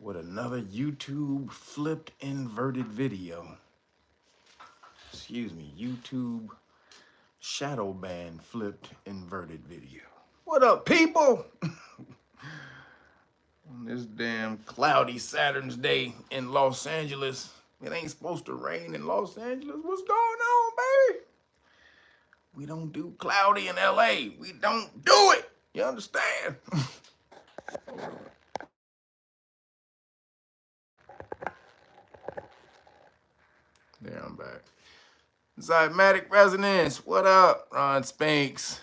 with another YouTube flipped inverted video. Excuse me, YouTube shadow ban flipped inverted video. What up, people? On this damn cloudy Saturn's Day in Los Angeles. It ain't supposed to rain in Los Angeles. What's going on, baby? We don't do cloudy in LA. We don't do it. You understand? There, I'm back. Zymatic Resonance, what up? Ron Spanks,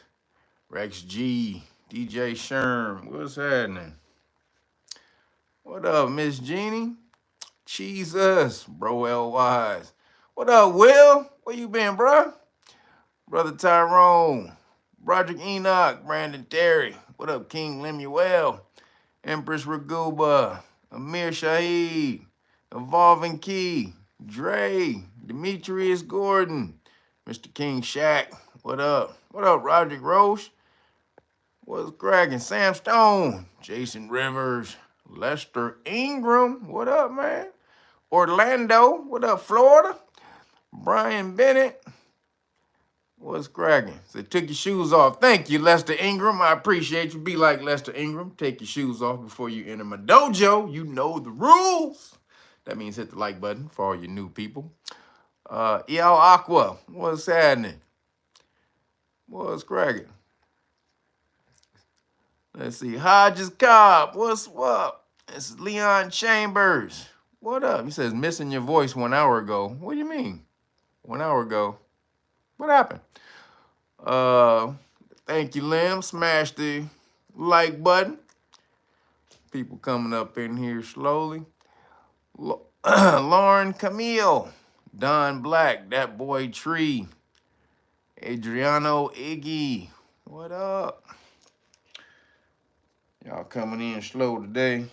Rex G, DJ Sherm, what's happening? What up, Miss Jeannie? Jesus, Bro L Wise. What up, Will? Where you been, bro? Brother Tyrone, Broderick Enoch, Brandon Terry. What up, King Lemuel? Empress Raguba, Amir Shahid, Evolving Key, Dre, Demetrius Gordon, Mr. King Shack. What up? What up, Roderick Roche? What's cracking? Sam Stone, Jason Rivers, Lester Ingram. What up, man? Orlando. What up, Florida? Brian Bennett. What's cracking? So took your shoes off. Thank you, Lester Ingram. I appreciate you. Be like Lester Ingram. Take your shoes off before you enter my dojo. You know the rules. That means hit the like button for all you new people. EL Aqua. What's happening? What's cracking? Let's see. Hodges Cobb. What's up? It's Leon Chambers. What up? He says, missing your voice 1 hour ago. What do you mean? 1 hour ago? What happened? Thank you, Lim. Smash the like button. People coming up in here slowly. Lauren Camille. Don Black. That boy Tree. Adriano Iggy. What up? Y'all coming in slow today.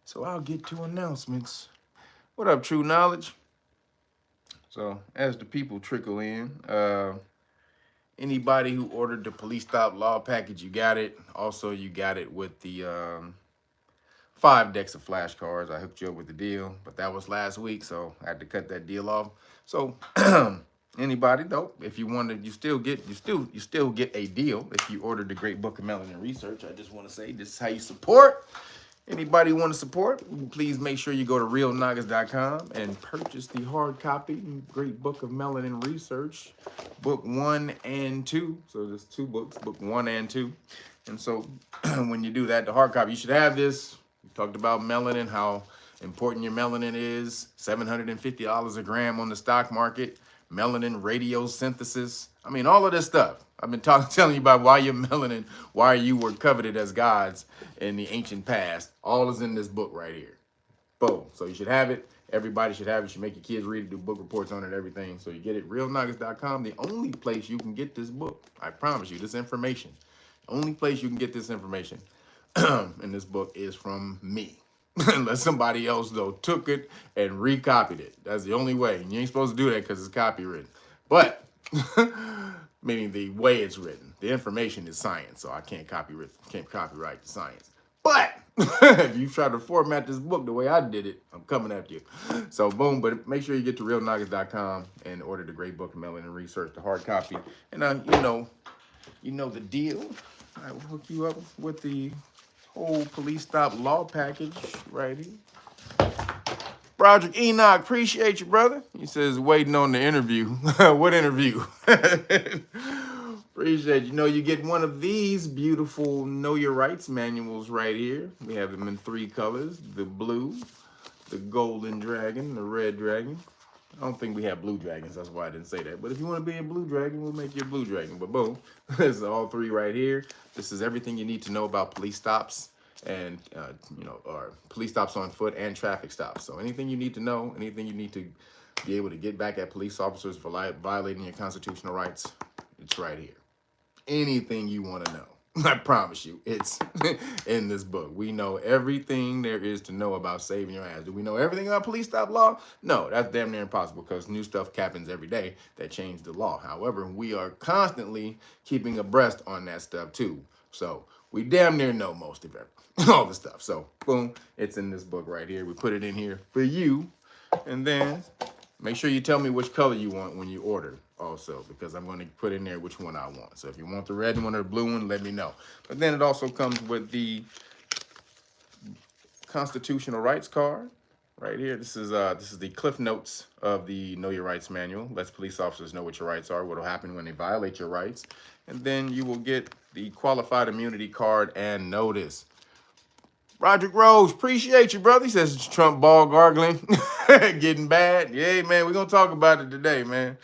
So I'll get to announcements. What up, True Knowledge? So as the people trickle in, anybody who ordered the police stop law package, you got it. Also, you got it with the 5 decks of flashcards. I hooked you up with the deal, but that was last week, so I had to cut that deal off. So anybody though, if you wanted, you still get a deal if you ordered the Great Book of Melanin Research. I just want to say this is how you support. Anybody want to support, please make sure you go to ReelNagas.com and purchase the hard copy, Great Book of Melanin Research, book 1 and 2. So there's 2 books, book 1 and 2. And so when you do that, the hard copy, you should have this. We talked about melanin, how important your melanin is, $750 a gram on the stock market, melanin radiosynthesis. I mean, all of this stuff. I've been telling you about why your melanin, why you were coveted as gods in the ancient past. All is in this book right here. Boom. So you should have it. Everybody should have it. You should make your kids read it, do book reports on it, everything. So you get it. ReelNagas.com, the only place you can get this book. I promise you, this information. The only place you can get this information in this book is from me. Unless somebody else, though, took it and recopied it. That's the only way. And you ain't supposed to do that because it's copywritten. But meaning the way it's written. The information is science, so I can't copyright the science. But if you try to format this book the way I did it, I'm coming after you. So boom, but make sure you get to ReelNagas.com and order the Great Book of Melanin Research, the hard copy. And you know the deal. I will hook you up with the whole police stop law package right here. Broderick Enoch, appreciate you, brother. He says, waiting on the interview. What interview? Appreciate you. You get one of these beautiful Know Your Rights manuals right here. We have them in 3 colors, the blue, the golden dragon, the red dragon. I don't think we have blue dragons. That's why I didn't say that. But if you want to be a blue dragon, we'll make you a blue dragon. But boom, this is all 3 right here. This is everything you need to know about police stops and, or police stops on foot and traffic stops. So anything you need to know, anything you need to be able to get back at police officers for violating your constitutional rights, it's right here. Anything you want to know. I promise you, it's in this book. We know everything there is to know about saving your ass. Do we know everything about police stop law? No, that's damn near impossible because new stuff happens every day that change the law. However, we are constantly keeping abreast on that stuff too. So we damn near know most of it. all the stuff. So boom, it's in this book right here. We put it in here for you. And then make sure you tell me which color you want when you order also, because I'm going to put in there which one I want. So if you want the red one or the blue one, let me know. But then it also comes with the constitutional rights card right here. This is the Cliff Notes of the Know Your Rights manual. Lets police officers know what your rights are, what will happen when they violate your rights. And then you will get the qualified immunity card and notice. Roderick Rose, appreciate you, brother. He says Trump ball gargling, getting bad. Yeah, man, we're going to talk about it today, man.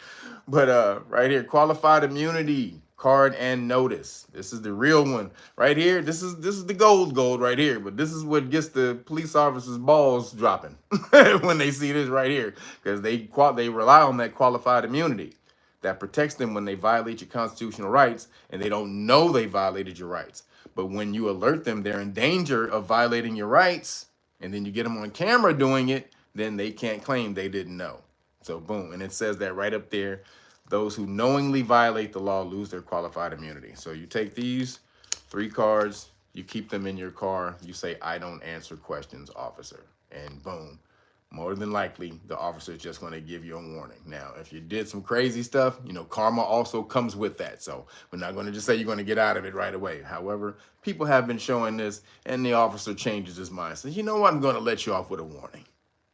But right here, qualified immunity card and notice. This is the real one right here. This is the gold right here. But this is what gets the police officers' balls dropping when they see this right here, because they rely on that qualified immunity that protects them when they violate your constitutional rights and they don't know they violated your rights. But when you alert them they're in danger of violating your rights, and then you get them on camera doing it, then they can't claim they didn't know. So boom, and it says that right up there. Those who knowingly violate the law lose their qualified immunity. So you take these 3 cards, you keep them in your car, you say, I don't answer questions, officer. And boom, more than likely, the officer is just going to give you a warning. Now, if you did some crazy stuff, you know, karma also comes with that. So we're not going to just say you're going to get out of it right away. However, people have been showing this, and the officer changes his mind. Says, you know what, I'm going to let you off with a warning.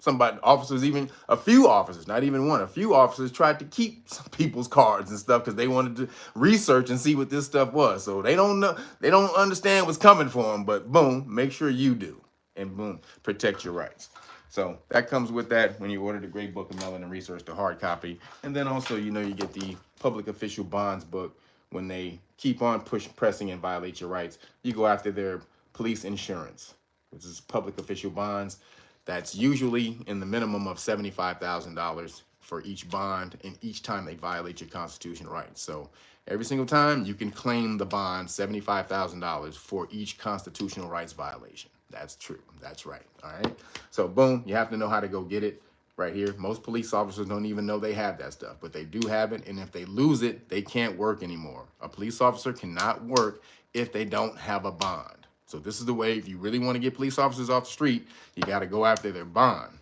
Officers, even a few officers, not even one, a few officers tried to keep some people's cards and stuff because they wanted to research and see what this stuff was. So they don't know, they don't understand what's coming for them, but boom, make sure you do. And boom, protect your rights. So that comes with that when you order the Great Book of Melanin Research, the hard copy. And then also, you know, you get the Public Official Bonds book. When they keep on pressing and violate your rights, you go after their police insurance, which is public official bonds. That's usually in the minimum of $75,000 for each bond, and each time they violate your constitutional rights. So every single time you can claim the bond, $75,000 for each constitutional rights violation. That's true. That's right. All right. So boom, you have to know how to go get it right here. Most police officers don't even know they have that stuff, but they do have it. And if they lose it, they can't work anymore. A police officer cannot work if they don't have a bond. So this is the way, if you really want to get police officers off the street, you got to go after their bond.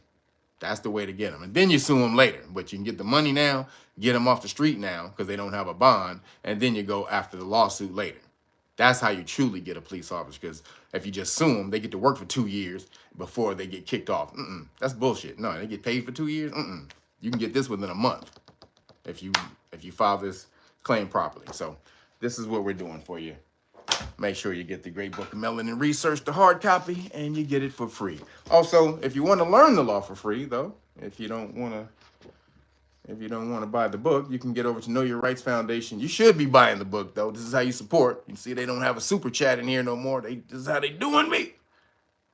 That's the way to get them. And then you sue them later. But you can get the money now, get them off the street now because they don't have a bond, and then you go after the lawsuit later. That's how you truly get a police officer, because if you just sue them, they get to work for 2 years before they get kicked off. That's bullshit. No, they get paid for 2 years. You can get this within a month if you file this claim properly. So this is what we're doing for you. Make sure you get the Great Book of Melanin Research, the hard copy, and you get it for free. Also, if you want to learn the law for free, though, if you don't want to buy the book, you can get over to Know Your Rights Foundation. You should be buying the book, though. This is how you support. You see, they don't have a super chat in here no more. This is how they doing me.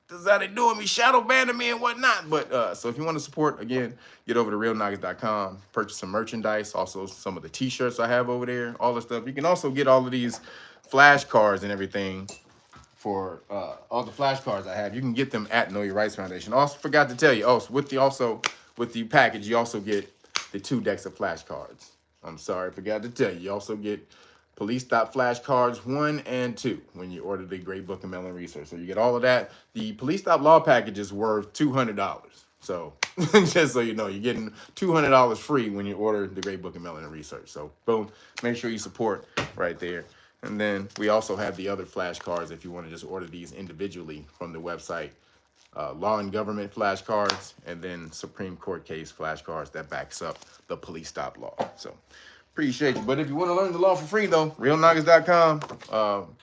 This is how they doing me, shadow banning me and whatnot. But so if you want to support, again, get over to ReelNagas.com, purchase some merchandise, also some of the t-shirts I have over there, all the stuff. You can also get all of these flashcards and everything for all the flashcards I have. You can get them at Know Your Rights Foundation. Also forgot to tell you, with the package, you also get the 2 decks of flashcards. I'm sorry, forgot to tell you. You also get Police Stop flashcards 1 and 2 when you order the Great Book of Melanin Research. So you get all of that. The Police Stop law package is worth $200. So just so you know, you're getting $200 free when you order the Great Book of Melanin Research. So boom, make sure you support right there. And then we also have the other flashcards if you want to just order these individually from the website. Law and government flashcards, and then Supreme Court case flashcards that backs up the police stop law. So appreciate you. But if you want to learn the law for free, though, ReelNagas.com.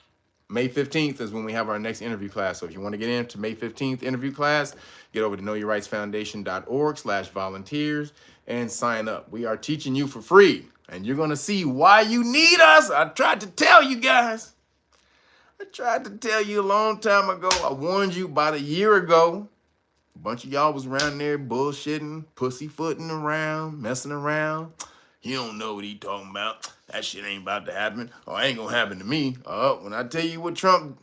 May 15th is when we have our next interview class. So if you want to get into May 15th interview class, get over to knowyourrightsfoundation.org/volunteers and sign up. We are teaching you for free, and you're going to see why you need us. I tried to tell you guys. I tried to tell you a long time ago. I warned you about a year ago. A bunch of y'all was around there bullshitting, pussyfooting around, messing around. He don't know what he talking about. That shit ain't about to happen. Or ain't gonna happen to me. When I tell you what Trump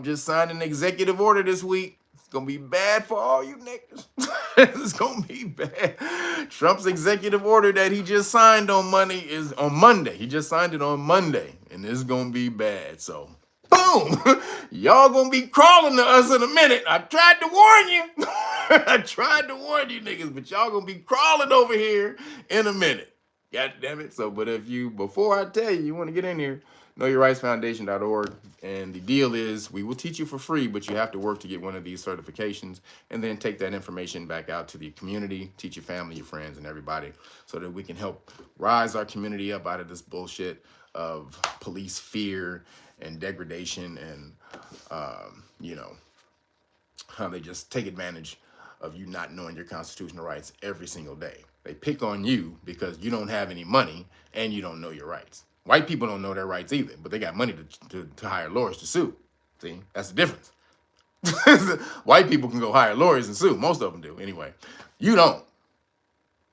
just signed an executive order this week. It's gonna be bad for all you niggas. It's gonna be bad. Trump's executive order that he just signed on Monday is on Monday. He just signed it on Monday, and it's gonna be bad. So, boom, y'all gonna be crawling to us in a minute. I tried to warn you. I tried to warn you niggas, but y'all gonna be crawling over here in a minute. God damn it. So, but if you, before I tell you, you want to get in here, knowyourrightsfoundation.org. And the deal is we will teach you for free, but you have to work to get one of these certifications and then take that information back out to the community, teach your family, your friends, and everybody so that we can help rise our community up out of this bullshit of police fear and degradation and, you know, how they just take advantage of you not knowing your constitutional rights every single day. They pick on you because you don't have any money and you don't know your rights. White people don't know their rights either, but they got money to hire lawyers to sue. See, that's the difference. White people can go hire lawyers and sue. Most of them do anyway. You don't.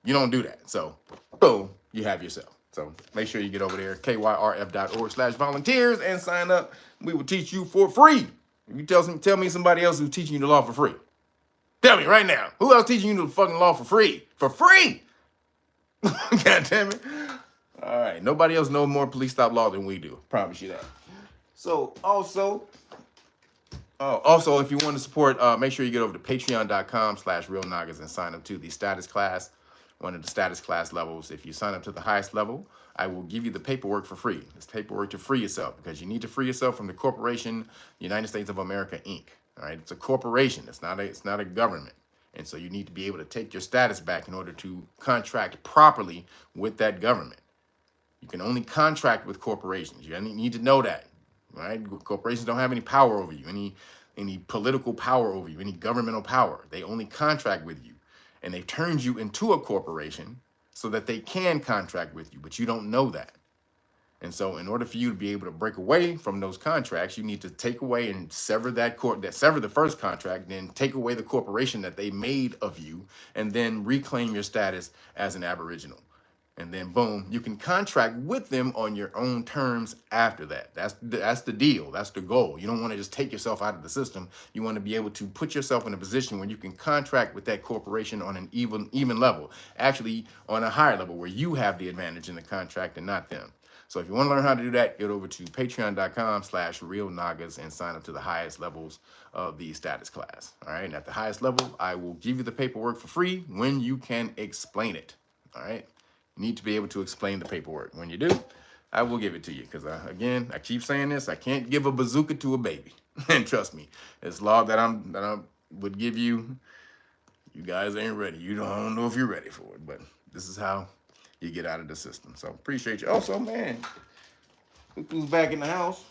You don't do that. So, boom, you have yourself. So make sure you get over there, kyrf.org/volunteers and sign up. We will teach you for free. If you tell me somebody else who's teaching you the law for free. Tell me right now. Who else teaching you the fucking law for free? For free! God damn it. All right. Nobody else knows more police stop law than we do. Promise you that. So also, if you want to support, make sure you get over to patreon.com/ReelNagas and sign up to the status class, one of the status class levels. If you sign up to the highest level, I will give you the paperwork for free. It's paperwork to free yourself because you need to free yourself from the corporation, United States of America, Inc. All right, it's a corporation. It's not a government. And so you need to be able to take your status back in order to contract properly with that government. You can only contract with corporations. You need to know that, right? Corporations don't have any power over you, any political power over you, any governmental power. They only contract with you. And they've turned you into a corporation so that they can contract with you, but you don't know that. And so in order for you to be able to break away from those contracts, you need to take away and sever sever the first contract, then take away the corporation that they made of you, and then reclaim your status as an Aboriginal. And then boom, you can contract with them on your own terms after that. That's the deal. That's the goal. You don't want to just take yourself out of the system. You want to be able to put yourself in a position where you can contract with that corporation on an even level, actually on a higher level where you have the advantage in the contract and not them. So if you want to learn how to do that, get over to patreon.com/ReelNagas and sign up to the highest levels of the status class. All right. And at the highest level, I will give you the paperwork for free when you can explain it. All right. You need to be able to explain the paperwork. When you do, I will give it to you. Because again, I keep saying this, I can't give a bazooka to a baby. And trust me, this law that I would give you, you guys ain't ready. I don't know if you're ready for it, but this is how you get out of the system. So appreciate you. Also, man, look who's back in the house.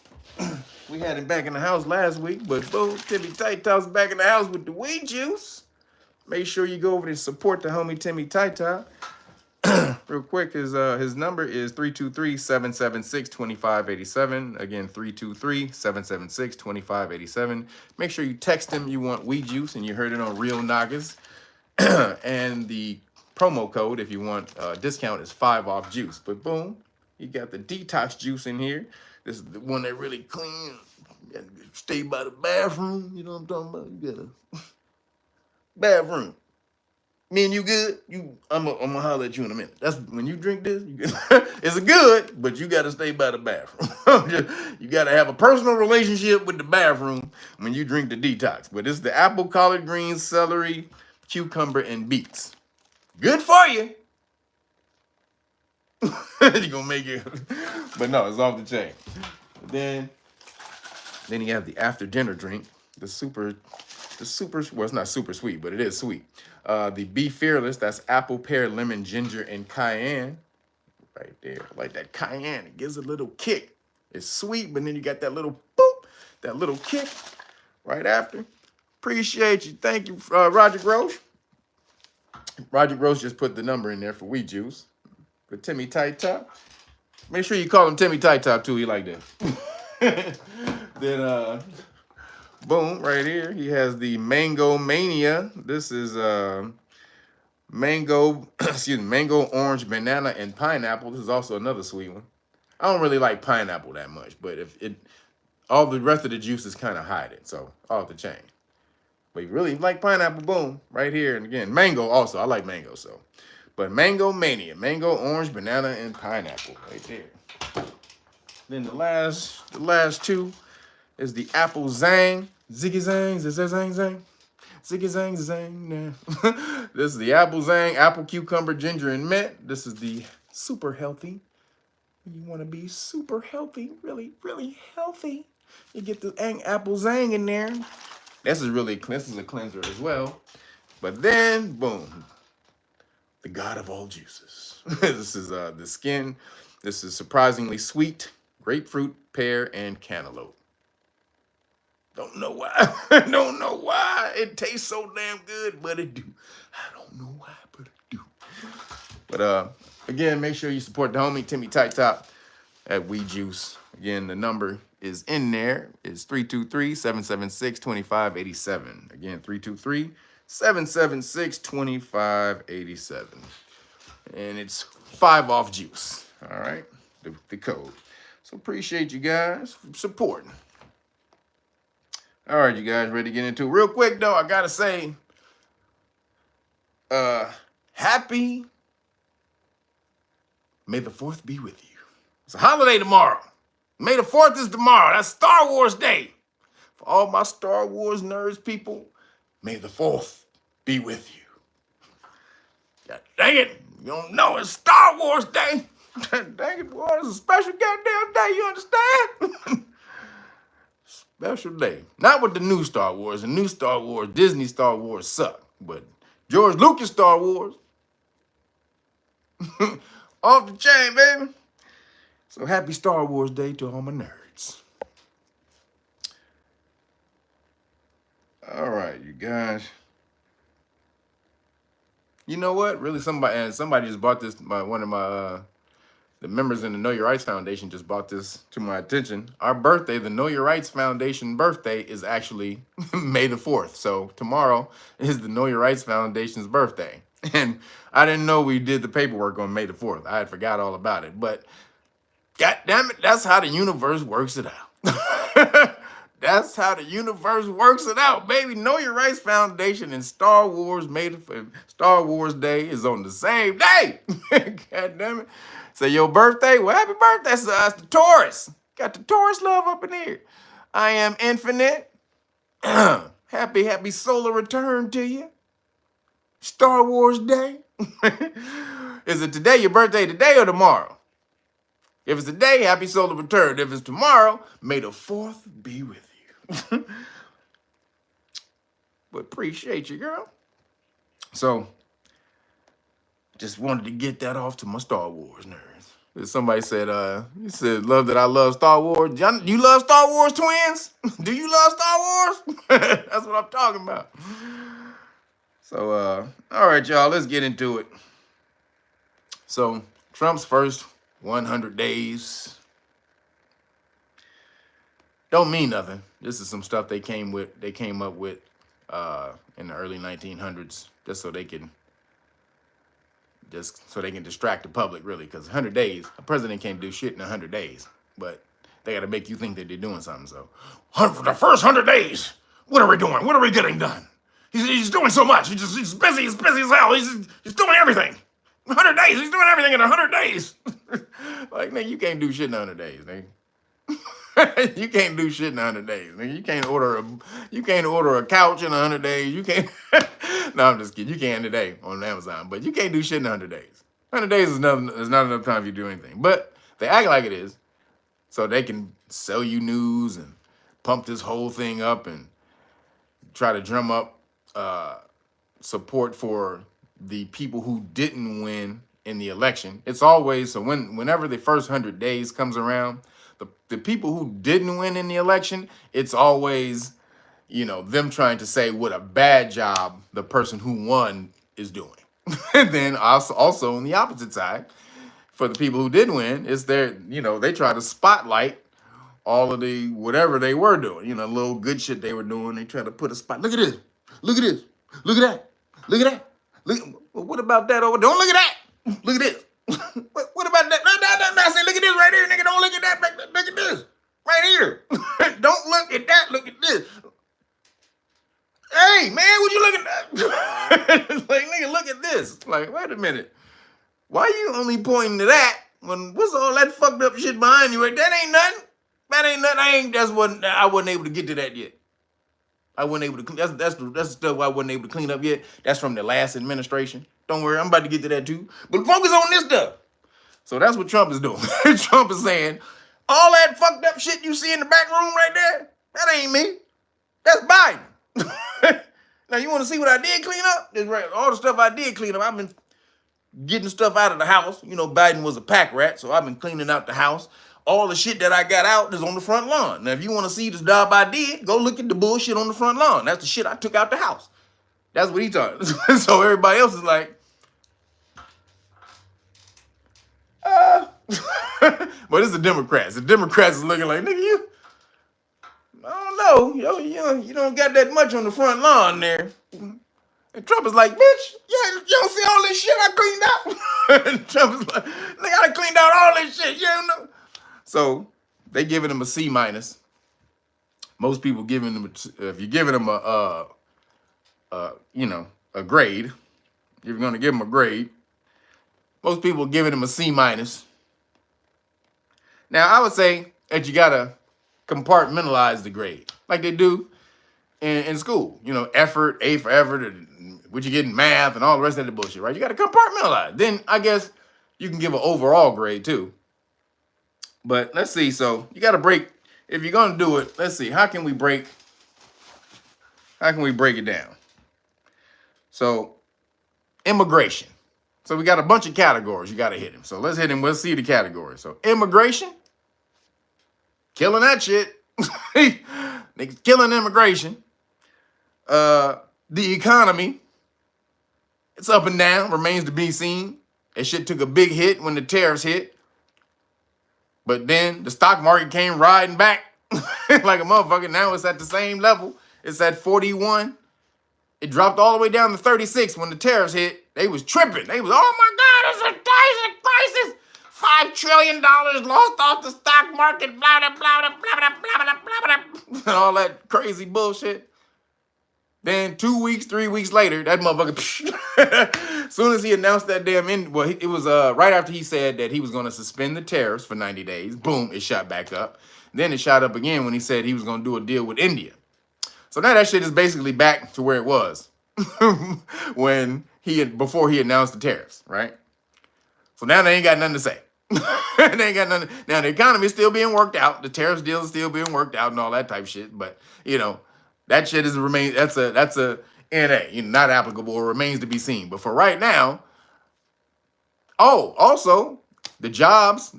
We had him back in the house last week, but boom, Timmy Tita's back in the house with the weed juice. Make sure you go over and support the homie Timmy Tita. Real quick, his number is 323-776-2587. Again, 323-776-2587. Make sure you text him you want weed juice and you heard it on ReelNagas. And the promo code, if you want discount, is 5 off juice. But boom, you got the detox juice in here. This is the one that really clean. You gotta stay by the bathroom. You know what I'm talking about? You got a bathroom. Me and you good? I'm gonna holler at you in a minute. That's when you drink this. It's good, but you gotta stay by the bathroom. You gotta have a personal relationship with the bathroom when you drink the detox. But it's the apple, collard greens, celery, cucumber, and beets. Good for you. You're gonna make it. But no, it's off the chain. Then you have the after dinner drink, the super, well, it's not super sweet, but it is sweet. The Be Fearless, that's apple, pear, lemon, ginger, and cayenne. Right there. Like that cayenne. It gives a little kick. It's sweet, but then you got that little boop, that little kick right after. Appreciate you. Thank you, Roger Grosh. Roger Gross just put the number in there for weed juice. For Timmy Tight Top. Make sure you call him Timmy Tight Top too. He like that. Then boom, right here. He has the Mango Mania. This is mango, mango, orange, banana, and pineapple. This is also another sweet one. I don't really like pineapple that much, but all the rest of the juices kind of hide it. So off the chain. But you really like pineapple, boom, right here. And again, mango also. I like mango, so. But Mango Mania, mango, orange, banana, and pineapple right there. Then the last two is the Apple Zang. Ziggy Zang, zang zang. Ziggy Zang, zang. This is the Apple Zang, apple, cucumber, ginger, and mint. This is the super healthy. You want to be super healthy, really, really healthy. You get the Apple Zang in there. This is a cleanser as well. But then, boom, the god of all juices. This is the skin. This is surprisingly sweet, grapefruit, pear, and cantaloupe. Don't know why. Don't know why it tastes so damn good, but it do. I don't know why, but it do. But again, make sure you support the homie Timmy Tight Top at We Juice. Again, the number is in there. It's 323-776-2587. Again, 323-776-2587. And it's 5 off juice. All right, the code. So appreciate you guys for supporting. All right, you guys ready to get into it? Real quick, though, I got to say, happy May the 4th be with you. It's a holiday tomorrow. May the 4th is tomorrow. That's Star Wars Day. For all my Star Wars nerds people, May the 4th be with you. God dang it. You don't know it's Star Wars Day. Dang it, boy. It's a special goddamn day. You understand? Special day. Not with the new Star Wars. The new Star Wars, Disney Star Wars suck. But George Lucas Star Wars, off the chain, baby. So happy Star Wars Day to all my nerds. All right, you guys. You know what? Really, somebody just bought this. One of the members in the Know Your Rights Foundation just brought this to my attention. Our birthday, the Know Your Rights Foundation birthday, is actually May the 4th. So tomorrow is the Know Your Rights Foundation's birthday. And I didn't know we did the paperwork on May the 4th. I had forgot all about it. But God damn it, that's how the universe works it out. That's how the universe works it out, baby. Know Your Rights Foundation and Star Wars Day is on the same day. God damn it. So your birthday, well, happy birthday to us, the Taurus. Got the Taurus love up in here. I am infinite. Happy solar return to you. Star Wars Day. Is it today, your birthday today or tomorrow? If it's today, happy solar return. If it's tomorrow, may the 4th be with you. But appreciate you, girl. So, just wanted to get that off to my Star Wars nerds. Somebody said, love that I love Star Wars. You love Star Wars, twins? Do you love Star Wars? That's what I'm talking about. So, all right, y'all, let's get into it. So, Trump's first 100 days don't mean nothing. This is some stuff they came up with in the early 1900s, just so they can distract the public, really, because 100 days, a president can't do shit in 100 days, but they got to make you think that they're doing something. So, for the first 100 days, what are we doing? What are we getting done? He's doing so much. He's busy. He's busy as hell. He's doing everything. 100 days. He's doing everything in 100 days. Like, nigga, you can't do shit in 100 days, nigga. You can't do shit in 100 days, nigga. You can't order a couch in 100 days. You can't. No, I'm just kidding. You can today on Amazon, but you can't do shit in 100 days. 100 days is not enough time for you to do anything. But they act like it is, so they can sell you news and pump this whole thing up and try to drum up support for the people who didn't win in the election. It's always, so whenever the first 100 days comes around, the people who didn't win in the election, it's always, them trying to say what a bad job the person who won is doing. And then also on the opposite side, for the people who did win, it's they try to spotlight all of the whatever they were doing, little good shit they were doing. They try to put a spot. Look at this. Look at this. Look at that. Look at that. What about that over? Don't look at that. Look at this. What about that? No, I say, look at this right here, nigga. Don't look at that. Look at this. Right here. Don't look at that. Look at this. Hey, man, would you look at that? Like, nigga, look at this. Like, wait a minute. Why you only pointing to that when what's all that fucked up shit behind you? That ain't nothing. That ain't nothing. I wasn't able to get to that yet. I wasn't able to clean. That's the stuff I wasn't able to clean up yet. That's from the last administration. Don't worry, I'm about to get to that too. But focus on this stuff. So that's what Trump is doing. Trump is saying, all that fucked up shit you see in the back room right there, that ain't me. That's Biden. Now you want to see what I did clean up? That's right. All the stuff I did clean up, I've been getting stuff out of the house. You know, Biden was a pack rat, so I've been cleaning out the house. All the shit that I got out is on the front lawn. Now, if you want to see the job I did, go look at the bullshit on the front lawn. That's the shit I took out the house. That's what he talking. So everybody else is like, but it's the Democrats. The Democrats is looking like, nigga, you, I don't know. You don't got that much on the front lawn there. And Trump is like, bitch, you don't see all this shit I cleaned out? And Trump is like, nigga, I cleaned out all this shit. You don't know. So they giving him a C minus. Most people giving him, if you're giving him a grade, if you're going to give him a grade, most people giving him a C minus. Now, I would say that you got to compartmentalize the grade like they do in school. You know, effort, A for effort, what you get in math and all the rest of the bullshit, right? You got to compartmentalize. Then I guess you can give an overall grade too. But let's see. So you got to break. If you're going to do it, let's see. How can we break it down? So immigration. So we got a bunch of categories you got to hit him. So let's hit him. Let's see the categories. So immigration, killing that shit. Niggas killing immigration. The economy, it's up and down, remains to be seen. That shit took a big hit when the tariffs hit. But then the stock market came riding back like a motherfucker. Now it's at the same level. It's at 41. It dropped all the way down to 36 when the tariffs hit. They was tripping. They was, oh my God, it's a crisis. $5 trillion lost off the stock market, blah, blah, blah, blah, blah, blah, blah, blah, blah, and all that crazy bullshit. Then 2 weeks, 3 weeks later, that motherfucker, as soon as he announced that it was right after he said that he was going to suspend the tariffs for 90 days, boom, it shot back up. Then it shot up again when he said he was going to do a deal with India. So now that shit is basically back to where it was before he announced the tariffs, right? So now they ain't got nothing to say. They ain't got nothing. Now the economy is still being worked out. The tariffs deal is still being worked out and all that type of shit. But you know, that shit is that's a NA, not applicable or remains to be seen. But for right now, also the jobs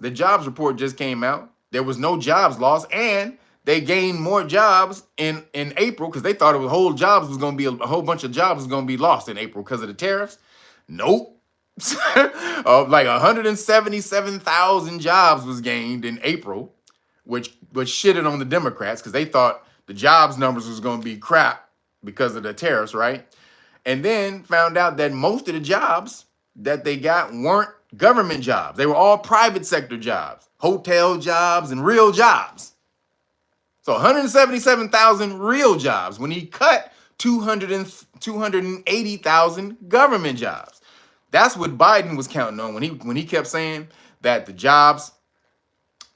report just came out. There was no jobs lost, and they gained more jobs in April because they thought a whole bunch of jobs was gonna be lost in April because of the tariffs. Nope. Like 177,000 jobs was gained in April, which shitted on the Democrats because they thought the jobs numbers was going to be crap because of the tariffs, right? And then found out that most of the jobs that they got weren't government jobs. They were all private sector jobs, hotel jobs and real jobs. So 177,000 real jobs when he cut 280,000 government jobs. That's what Biden was counting on when he kept saying that the jobs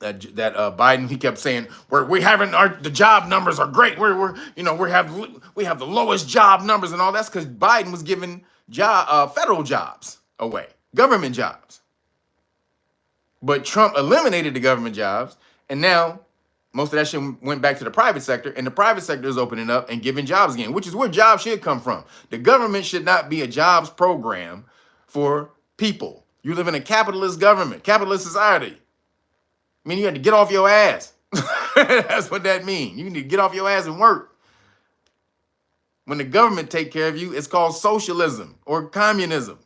Biden, he kept saying the job numbers are great. We have the lowest job numbers and all that's because Biden was giving federal jobs away, government jobs. But Trump eliminated the government jobs, and now most of that shit went back to the private sector, and the private sector is opening up and giving jobs again, which is where jobs should come from. The government should not be a jobs program for people. You live in a capitalist government, capitalist society. I mean, you have to get off your ass. That's what that means. You need to get off your ass and work. When the government take care of you, it's called socialism or communism.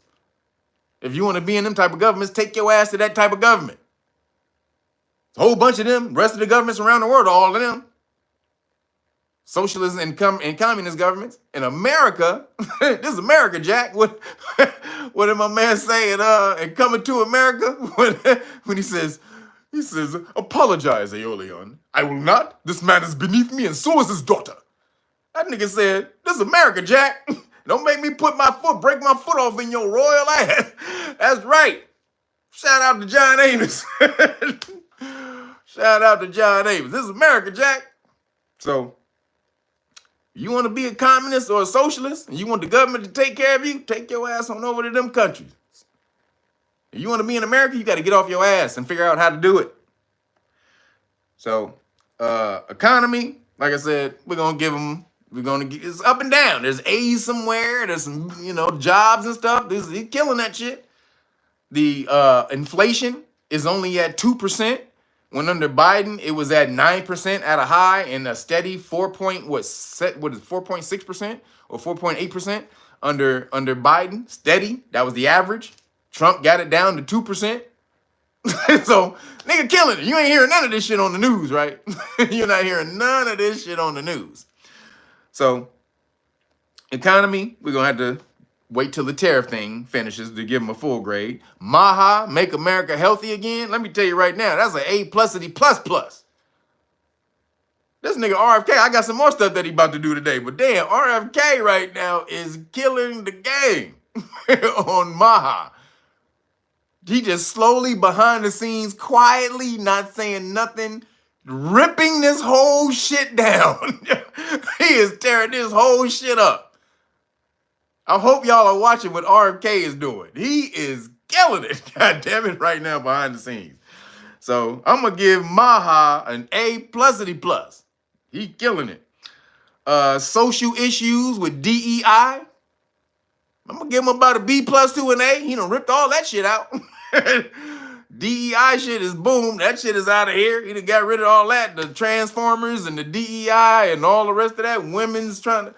If you want to be in them type of governments, take your ass to that type of government. A whole bunch of them, rest of the governments around the world, all of them. Socialism and communist governments. In America, this is America, Jack. What did my man say in Coming to America? When he says, apologize, Aeolian. I will not. This man is beneath me and so is his daughter. That nigga said, this is America, Jack. Don't make me break my foot off in your royal ass. That's right. Shout out to John Amos. Shout out to John Davis. This is America, Jack. So, you want to be a communist or a socialist, and you want the government to take care of you, take your ass on over to them countries. If you want to be in America, you got to get off your ass and figure out how to do it. So, economy, like I said, we're going to give them, it's up and down. There's A's somewhere. There's some, jobs and stuff. He's killing that shit. The inflation is only at 2%. When under Biden, it was at 9% at a high and a steady 4.6% or 4.8% under Biden. Steady. That was the average. Trump got it down to 2%. So, nigga killing it. You ain't hearing none of this shit on the news, right? You're not hearing none of this shit on the news. So, economy, we're going to have to wait till the tariff thing finishes to give them a full grade. Maha, make America healthy again. Let me tell you right now, that's an A++. This nigga RFK, I got some more stuff that he about to do today. But damn, RFK right now is killing the game on Maha. He just slowly behind the scenes, quietly, not saying nothing, ripping this whole shit down. He is tearing this whole shit up. I hope y'all are watching what RFK is doing. He is killing it, god damn it, right now behind the scenes. So I'm gonna give Maha an A++. He killing it. Social issues with DEI. I'm gonna give him about a B+ to an A. He done ripped all that shit out. DEI shit is boom. That shit is out of here. He done got rid of all that. The Transformers and the DEI and all the rest of that. Women's trying to...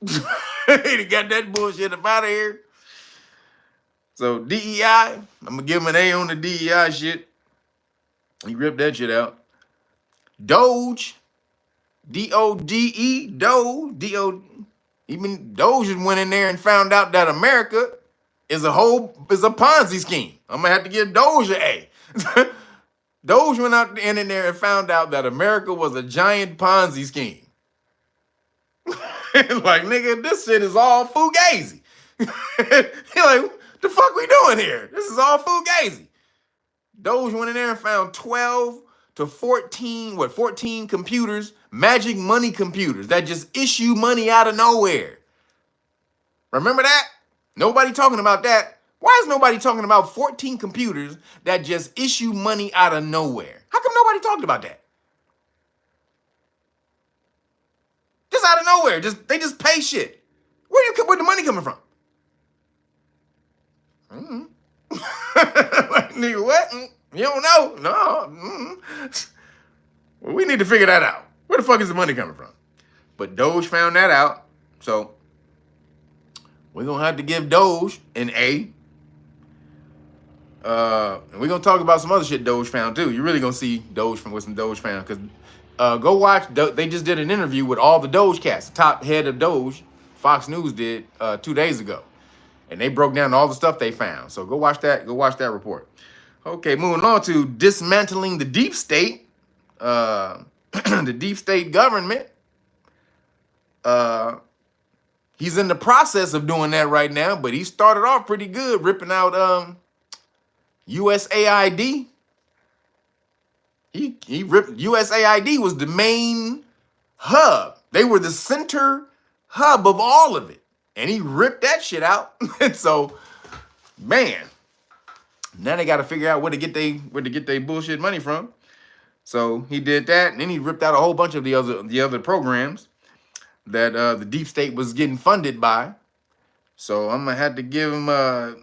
he got that bullshit up out of here. So DEI, I'm gonna give him an A on the DEI shit. He ripped that shit out. DOGE, DOGE, DOGE. Even DOGE went in there and found out that America is a Ponzi scheme. I'm gonna have to give DOGE an A. DOGE went out in there and found out that America was a giant Ponzi scheme. Like, nigga, this shit is all fugazi. He like, the fuck we doing here? This is all fugazi. Doge went in there and found 12 to 14 computers, magic money computers that just issue money out of nowhere. Remember that? Nobody talking about that. Why is nobody talking about 14 computers that just issue money out of nowhere? How come nobody talked about that? Just out of nowhere. They just pay shit. Where the money coming from? Like, nigga, what? You don't know? No. Well, we need to figure that out. Where the fuck is the money coming from? But Doge found that out. So we're going to have to give Doge an A. And we're going to talk about some other shit Doge found too. You're really going to see Doge with some Doge found. Because go watch. They just did an interview with all the Doge cats. The top head of Doge, Fox News did 2 days ago. And they broke down all the stuff they found. So go watch that. Go watch that report. Okay, moving on to dismantling the deep state. The deep state government. He's in the process of doing that right now, but he started off pretty good, ripping out USAID. He ripped USAID was the main hub. They were the center hub of all of it. And he ripped that shit out. And so, man, now they got to figure out where to get their bullshit money from. So he did that, and then he ripped out a whole bunch of the other programs that the deep state was getting funded by. So I'm gonna have to give him a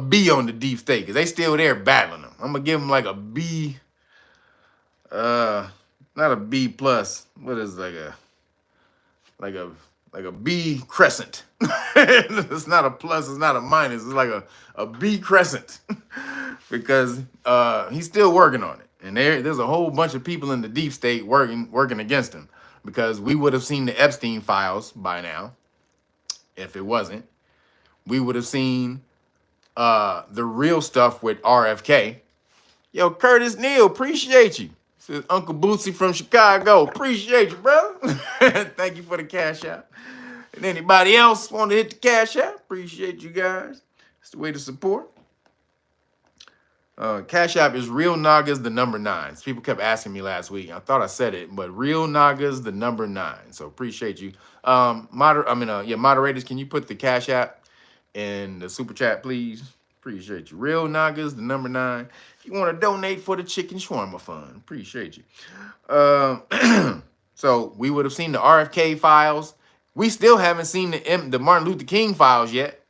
B on the deep state because they still there battling them. I'm gonna give him like a B, not a B plus. What is like a B crescent? It's not a plus, it's not a minus. It's like a B crescent because he's still working on it. And there's a whole bunch of people in the deep state working against him because we would have seen the Epstein files by now. If it wasn't, we would have seen the real stuff with RFK. Yo, Curtis Neal, appreciate you. Says Uncle Bootsy from Chicago. Appreciate you, brother. Thank you for the cash out. And anybody else want to hit the cash out? Appreciate you guys. It's the way to support. Cash App is ReelNagas, the number 9. People kept asking me last week. I thought I said it, but ReelNagas, the number 9. So appreciate you. Moderators, can you put the Cash App in the super chat, please? Appreciate you. ReelNagas, the number 9. If you want to donate for the chicken shawarma fund, appreciate you. So we would have seen the RFK files. We still haven't seen the Martin Luther King files yet.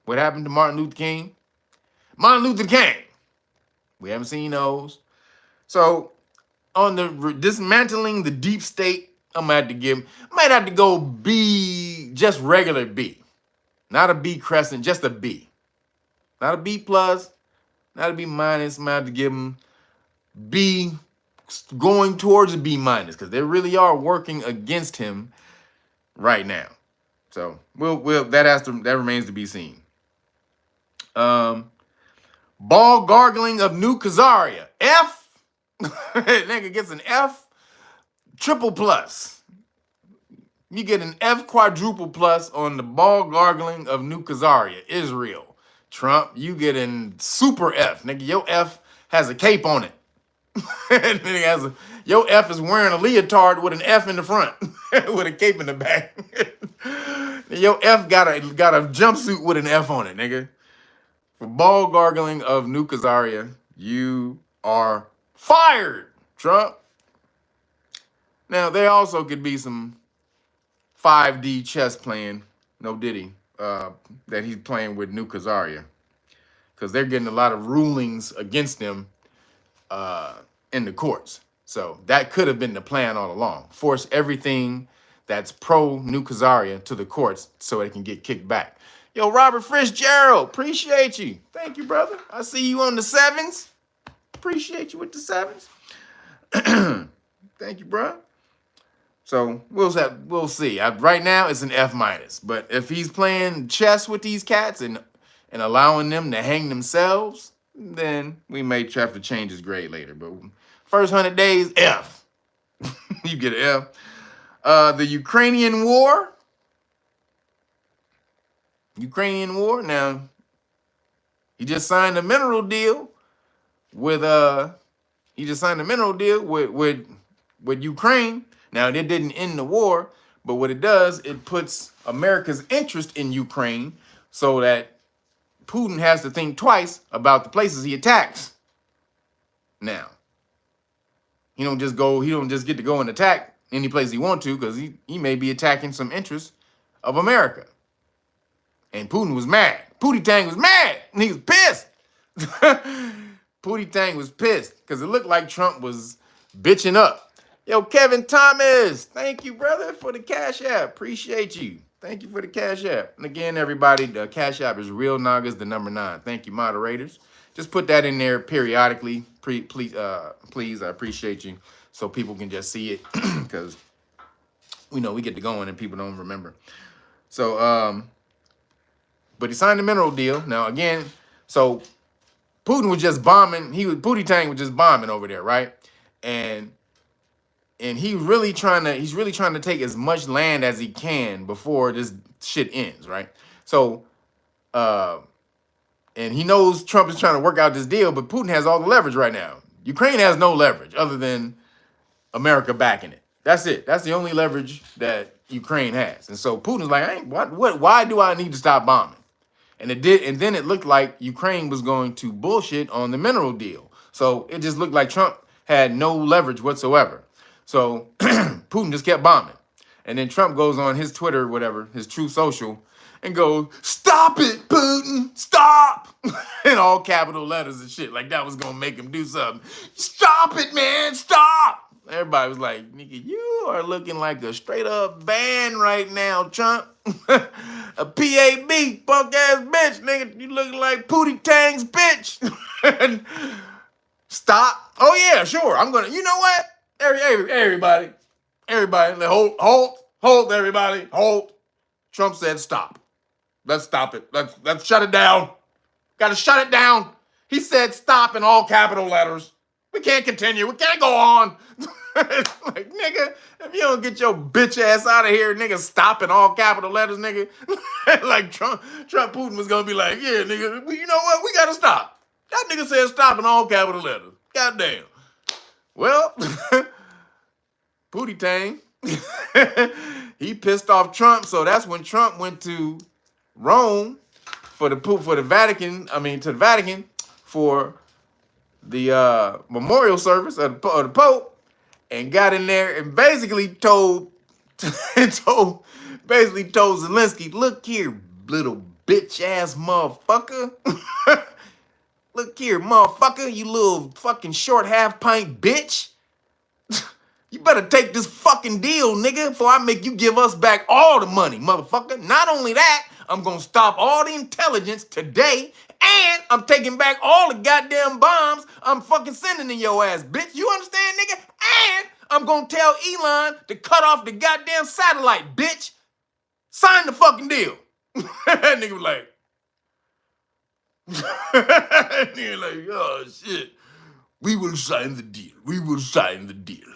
What happened to Martin Luther King? Martin Luther King. We haven't seen those. So on the dismantling the deep state, might have to go B, just regular B. Not a B crescent, just a B. Not a B plus, not a B minus. Might have to give them B going towards a B minus, because they really are working against him right now. So that remains to be seen. Ball gargling of New Khazaria. F. Nigga gets an F triple plus. You get an F quadruple plus on the ball gargling of New Khazaria, Israel. Trump, you get an super F. Nigga, your F has a cape on it. Your F is wearing a leotard with an F in the front, with a cape in the back. Your F got a jumpsuit with an F on it, nigga. For ball gargling of New Khazaria, you are fired, Trump. Now, there also could be some 5D chess playing, no diddy, that he's playing with New Khazaria, because they're getting a lot of rulings against them in the courts. So that could have been the plan all along. Force everything that's pro New Khazaria to the courts so it can get kicked back. Yo, Robert Fitzgerald, appreciate you. Thank you, brother. I see you on the 7s. Appreciate you with the 7s. Thank you, bro. So we'll see. Right now, it's an F minus. But if he's playing chess with these cats and allowing them to hang themselves, then we may have to change his grade later. But first 100 days, F. You get an F. The Ukrainian war. Now, he just signed a mineral deal with Ukraine. Now, it didn't end the war, but what it does, it puts America's interest in Ukraine so that Putin has to think twice about the places he attacks. Now, he don't just get to go and attack any place he wants to, because he may be attacking some interests of America. And Putin was mad. Pootie Tang was mad. And he was pissed. Pootie Tang was pissed because it looked like Trump was bitching up. Yo, Kevin Thomas, thank you, brother, for the Cash App. Appreciate you. Thank you for the Cash App. And again, everybody, the Cash App is ReelNagas, the number 9. Thank you, moderators. Just put that in there periodically. Please, I appreciate you, so people can just see it, because we get to going and people don't remember. So, but he signed a mineral deal. Now, again, so Putin was just bombing. Pootie Tang was just bombing over there, right? And he's really trying to take as much land as he can before this shit ends, right? So, and he knows Trump is trying to work out this deal, but Putin has all the leverage right now. Ukraine has no leverage other than America backing it. That's it. That's the only leverage that Ukraine has. And so Putin's like, why do I need to stop bombing? And it did, and then it looked like Ukraine was going to bullshit on the mineral deal. So it just looked like Trump had no leverage whatsoever. So Putin just kept bombing. And then Trump goes on his Twitter, whatever, his True Social, and goes, "Stop it, Putin, stop!" in all capital letters and shit. Like that was going to make him do something. Stop it, man, stop! Everybody was like, "Nigga, you are looking like a straight up band right now, Trump." A PAB, punk ass bitch, nigga. You looking like Pootie Tang's bitch. Stop. Oh yeah, sure. I'm gonna. You know what? Everybody, hold, everybody, hold. Trump said stop. Let's stop it. Let's shut it down. Gotta shut it down. He said stop in all capital letters. We can't continue. We can't go on. Like, nigga, if you don't get your bitch ass out of here, nigga, stop in all capital letters, nigga. Like Trump Putin was gonna be like, yeah, nigga, you know what? We gotta stop. That nigga said stop in all capital letters. Goddamn. Well, Pootie Tang, he pissed off Trump, so that's when Trump went to Rome to the Vatican for the memorial service of the Pope, and got in there and basically told Zelensky, look here, little bitch ass motherfucker. Look here, motherfucker, you little fucking short half pint bitch. You better take this fucking deal, nigga, before I make you give us back all the money, motherfucker. Not only that, I'm gonna stop all the intelligence today, and I'm taking back all the goddamn bombs I'm fucking sending to your ass, bitch. You understand, nigga? And I'm gonna tell Elon to cut off the goddamn satellite, bitch. Sign the fucking deal. That nigga was like, nigga like, oh shit. We will sign the deal. We will sign the deal.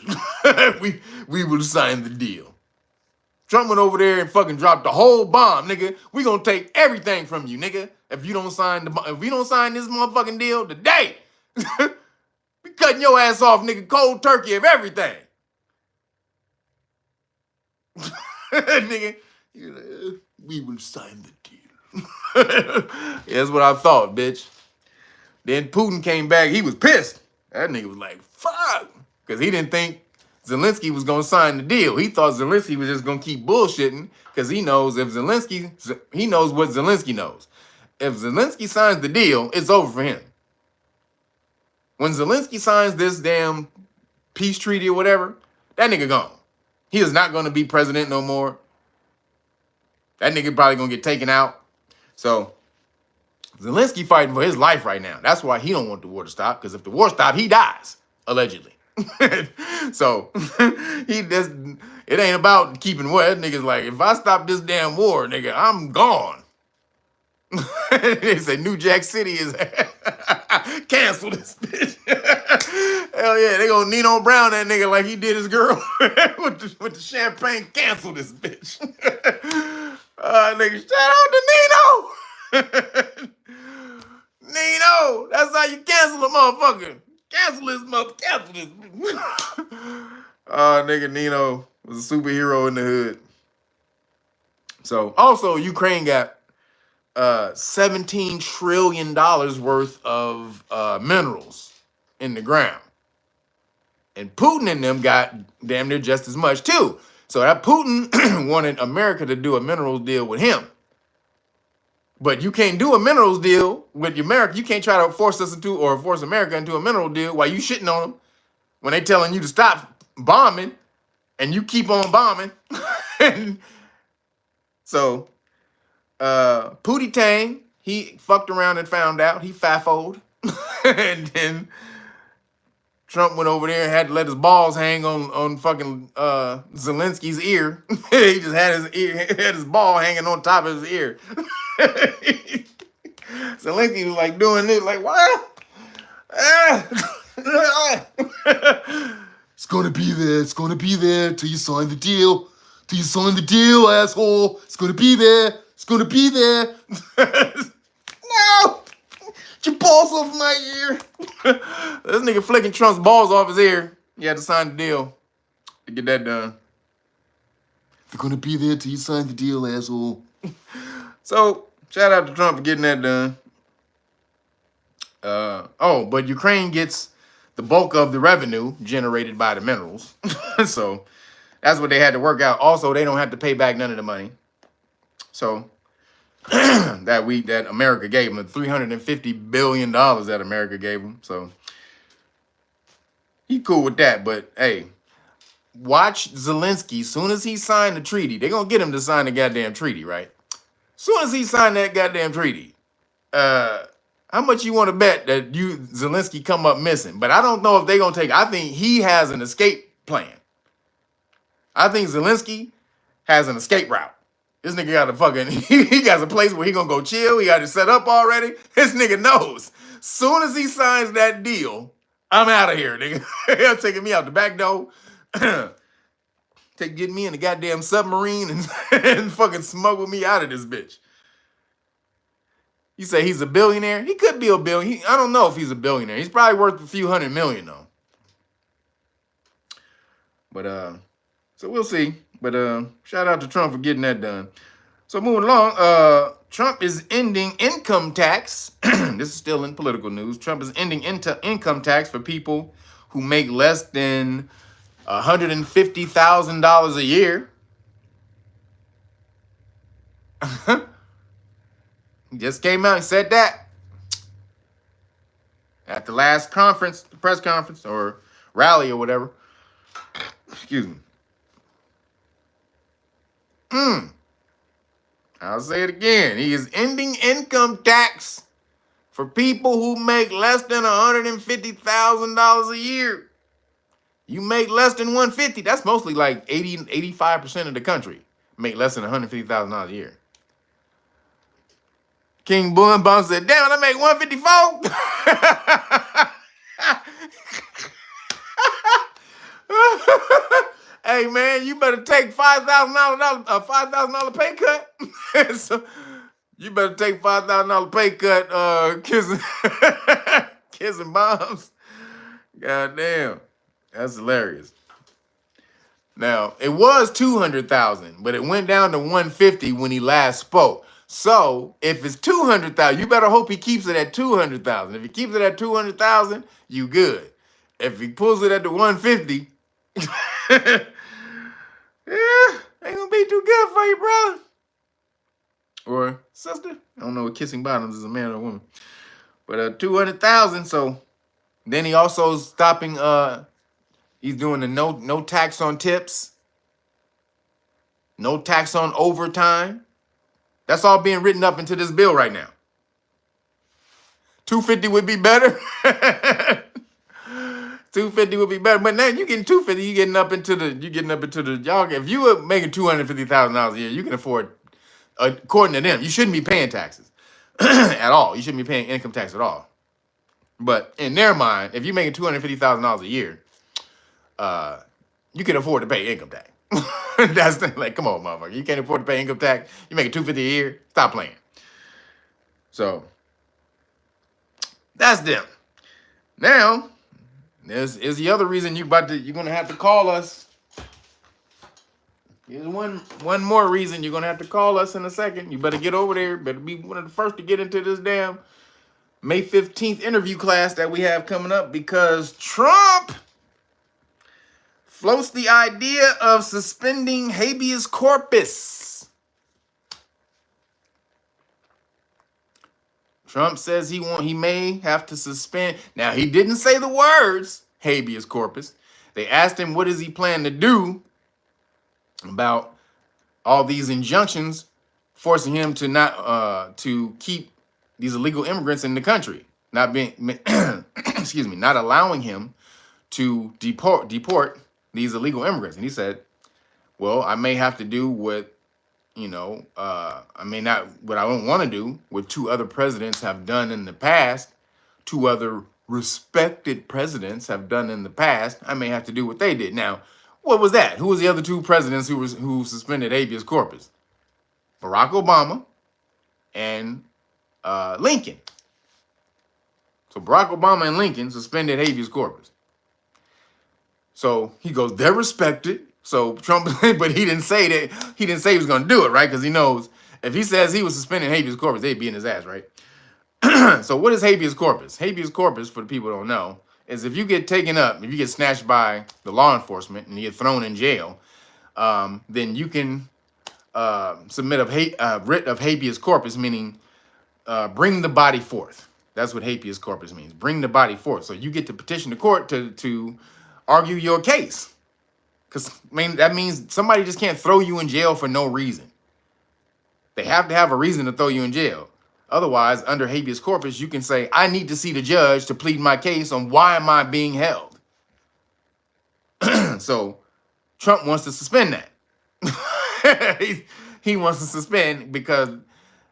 we will sign the deal. Trump went over there and fucking dropped the whole bomb, nigga. We gonna take everything from you, nigga. If you don't sign this motherfucking deal today, we cutting your ass off, nigga. Cold turkey of everything. Nigga, we will sign the deal. Yeah, that's what I thought, bitch. Then Putin came back. He was pissed. That nigga was like, fuck. Because he didn't think Zelensky was going to sign the deal. He thought Zelensky was just going to keep bullshitting because he knows what Zelensky knows. If Zelensky signs the deal, it's over for him. When Zelensky signs this damn peace treaty or whatever, that nigga gone. He is not going to be president no more. That nigga probably going to get taken out. So Zelensky fighting for his life right now. That's why he don't want the war to stop, because if the war stops, he dies, allegedly. So it ain't about keeping war. That nigga's like, if I stop this damn war, nigga, I'm gone. They say New Jack City is cancel this bitch. Hell yeah, they gonna Nino Brown that nigga like he did his girl with the champagne. Cancel this bitch. Nigga, shout out to Nino. Nino, that's how you cancel a motherfucker. Cancel this motherfucker. Cancel this. Nigga, Nino was a superhero in the hood. So, also, Ukraine got $17 trillion worth of minerals in the ground. And Putin and them got damn near just as much, too. So that Putin wanted America to do a minerals deal with him. But you can't do a minerals deal with America. You can't try to force America into a mineral deal while you shitting on them when they telling you to stop bombing and you keep on bombing. And so Pootie Tang, he fucked around and found out. He fafoed. And then Trump went over there and had to let his balls hang on fucking Zelensky's ear. He just had his ball hanging on top of his ear. Zelensky was like doing this, like, what? It's gonna be there. It's gonna be there till you sign the deal. Till you sign the deal, asshole. It's gonna be there. It's gonna be there. No! Get your balls off my ear. This nigga flicking Trump's balls off his ear. You had to sign the deal to get that done. They're gonna be there till you sign the deal, asshole. So, shout out to Trump for getting that done. But Ukraine gets the bulk of the revenue generated by the minerals. So, that's what they had to work out. Also, they don't have to pay back none of the money. So, that America gave them, the $350 billion that America gave them. So, he cool with that. But, hey, watch Zelensky. Soon as he signed the treaty, they're going to get him to sign the goddamn treaty, right? Soon as he signed that goddamn treaty, how much you want to bet that Zelensky come up missing? But I don't know if they're going to take. I think he has an escape plan. I think Zelensky has an escape route. This nigga got a fucking, he got a place where he going to go chill. He got it set up already. This nigga knows. Soon as he signs that deal, I'm out of here, nigga. They're taking me out the back door. Get me in the goddamn submarine and, and fucking smuggle me out of this bitch. You say he's a billionaire? He could be a billion. I don't know if he's a billionaire. He's probably worth a few $100 million though. But so we'll see. But shout out to Trump for getting that done. So moving along, Trump is ending income tax. This is still in political news. Trump is ending income tax for people who make less than $150,000 a year. He just came out and said that at the last conference, the press conference or rally or whatever. Excuse me. I'll say it again. He is ending income tax for people who make less than $150,000 a year. You make less than $150,000. That's mostly like 85% of the country make less than $150,000 a year. King Boom Bum said, "Damn, I make $154." Hey man, you better take $5,000 pay cut. So you better take $5,000 pay cut, kissing bombs. God damn, that's hilarious. Now it was 200,000, but it went down to 150 when he last spoke. So if it's 200,000, you better hope he keeps it at 200,000. If he keeps it at 200,000, you good. If he pulls it at the 150. Yeah, ain't gonna be too good for you, brother. Or sister. I don't know what kissing bottoms is, a man or a woman. But 200,000. So then he also stopping, he's doing the no tax on tips. No tax on overtime. That's all being written up into this bill right now. 250 would be better. 250 would be better, but now you getting 250. You getting up into the y'all. If you were making $250,000 a year, you can afford. According to them, you shouldn't be paying taxes at all. You shouldn't be paying income tax at all. But in their mind, if you're making $250,000 a year, you can afford to pay income tax. That's like, come on, motherfucker. You can't afford to pay income tax. You making $250 a year. Stop playing. So that's them. Now. This is the other reason you're gonna have to call us. Here's one more reason you're gonna have to call us in a second. You better get over there. Better be one of the first to get into this damn May 15th interview class that we have coming up, because Trump floats the idea of suspending habeas corpus. Trump says he may have to suspend. Now, he didn't say the words habeas corpus. They asked him what does he plan to do about all these injunctions forcing him to not to keep these illegal immigrants in the country, not being excuse me, not allowing him to deport these illegal immigrants. And he said, well, I may have to do what I may not, what I don't want to do, what two other presidents have done in the past, two other respected presidents have done in the past. I may have to do what they did. Now, what was that? Who was the other two presidents who suspended habeas corpus? Barack Obama and Lincoln. So Barack Obama and Lincoln suspended habeas corpus. So he goes, they're respected. So Trump, but he didn't say that. He didn't say he was going to do it, right? Because he knows if he says he was suspending habeas corpus, they'd be in his ass, right? So what is habeas corpus? Habeas corpus, for the people who don't know, is if you get taken up, if you get snatched by the law enforcement and you get thrown in jail, then you can submit a writ of habeas corpus, meaning bring the body forth. That's what habeas corpus means. Bring the body forth. So you get to petition the court to argue your case. Because, that means somebody just can't throw you in jail for no reason. They have to have a reason to throw you in jail. Otherwise, under habeas corpus, you can say, I need to see the judge to plead my case on why am I being held. So Trump wants to suspend that. He wants to suspend because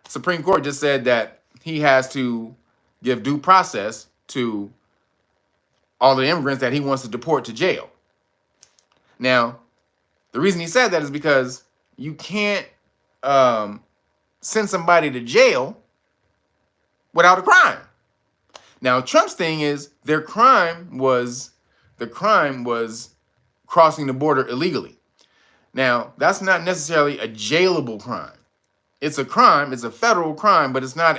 Supreme Court just said that he has to give due process to all the immigrants that he wants to deport to jail. Now, the reason he said that is because you can't send somebody to jail without a crime. Now, Trump's thing is the crime was crossing the border illegally. Now, that's not necessarily a jailable crime. It's a crime. It's a federal crime, but it's not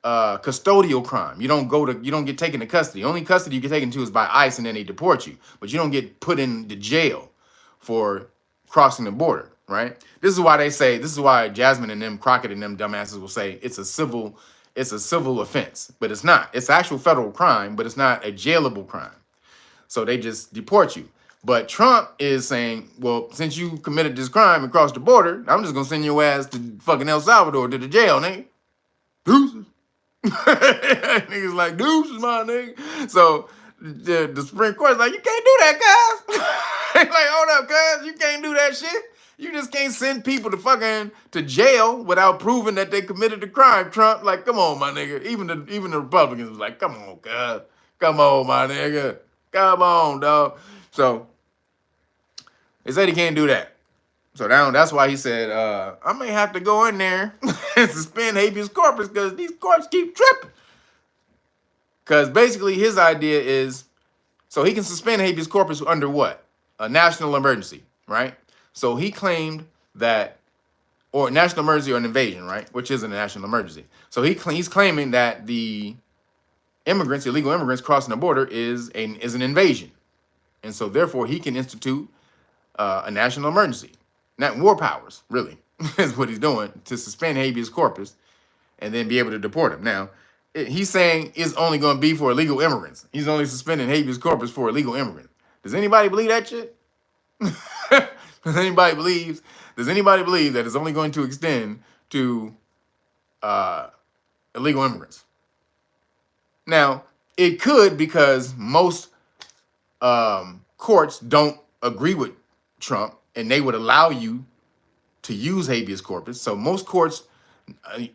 custodial crime. You don't get taken to custody. Only custody you get taken to is by ICE, and then they deport you. But you don't get put into jail for crossing the border, right? This is why Jasmine and them, Crockett and them dumbasses will say it's a civil offense, but it's not. It's actual federal crime, but it's not a jailable crime. So they just deport you. But Trump is saying, well, since you committed this crime and crossed the border, I'm just gonna send your ass to fucking El Salvador, to the jail, nigga. Deuces. Niggas like, deuces, my nigga. So the Supreme Court's like, you can't do that, guys. Like, hold up, guys, you can't do that shit. You just can't send people to jail without proving that they committed the crime, Trump. Like, come on, my nigga. Even the Republicans was like, come on, guys. Come on, my nigga. Come on, dog. So they said he can't do that. So that's why he said, I may have to go in there and suspend habeas corpus because these courts keep tripping. Because basically his idea is, so he can suspend habeas corpus under what? A national emergency, right? So he claimed that, or national emergency or an invasion, right? Which is a national emergency. So he's claiming that the illegal immigrants crossing the border is an invasion. And so therefore he can institute a national emergency. Not war powers, really, is what he's doing, to suspend habeas corpus and then be able to deport them. Now, he's saying it's only going to be for illegal immigrants. He's only suspending habeas corpus for illegal immigrants. Does anybody believe that shit? Does anybody believe that it's only going to extend to illegal immigrants? Now, it could, because most courts don't agree with Trump, and they would allow you to use habeas corpus. So most courts,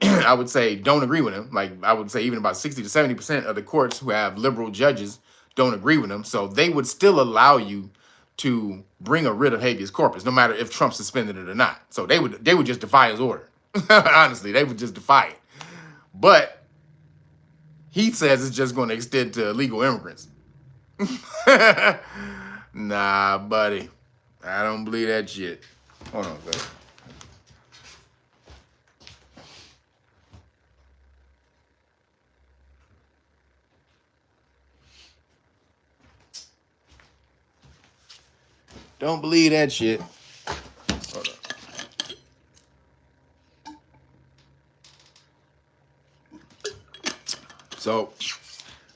I would say, don't agree with him. Like, I would say even about 60 to 70% of the courts who have liberal judges don't agree with him. So they would still allow you to bring a writ of habeas corpus, no matter if Trump suspended it or not. So they would just defy his order. Honestly, they would just defy it. But he says it's just going to extend to illegal immigrants. Nah, buddy. I don't believe that shit. Hold on, buddy. Don't believe that shit. Hold on. So,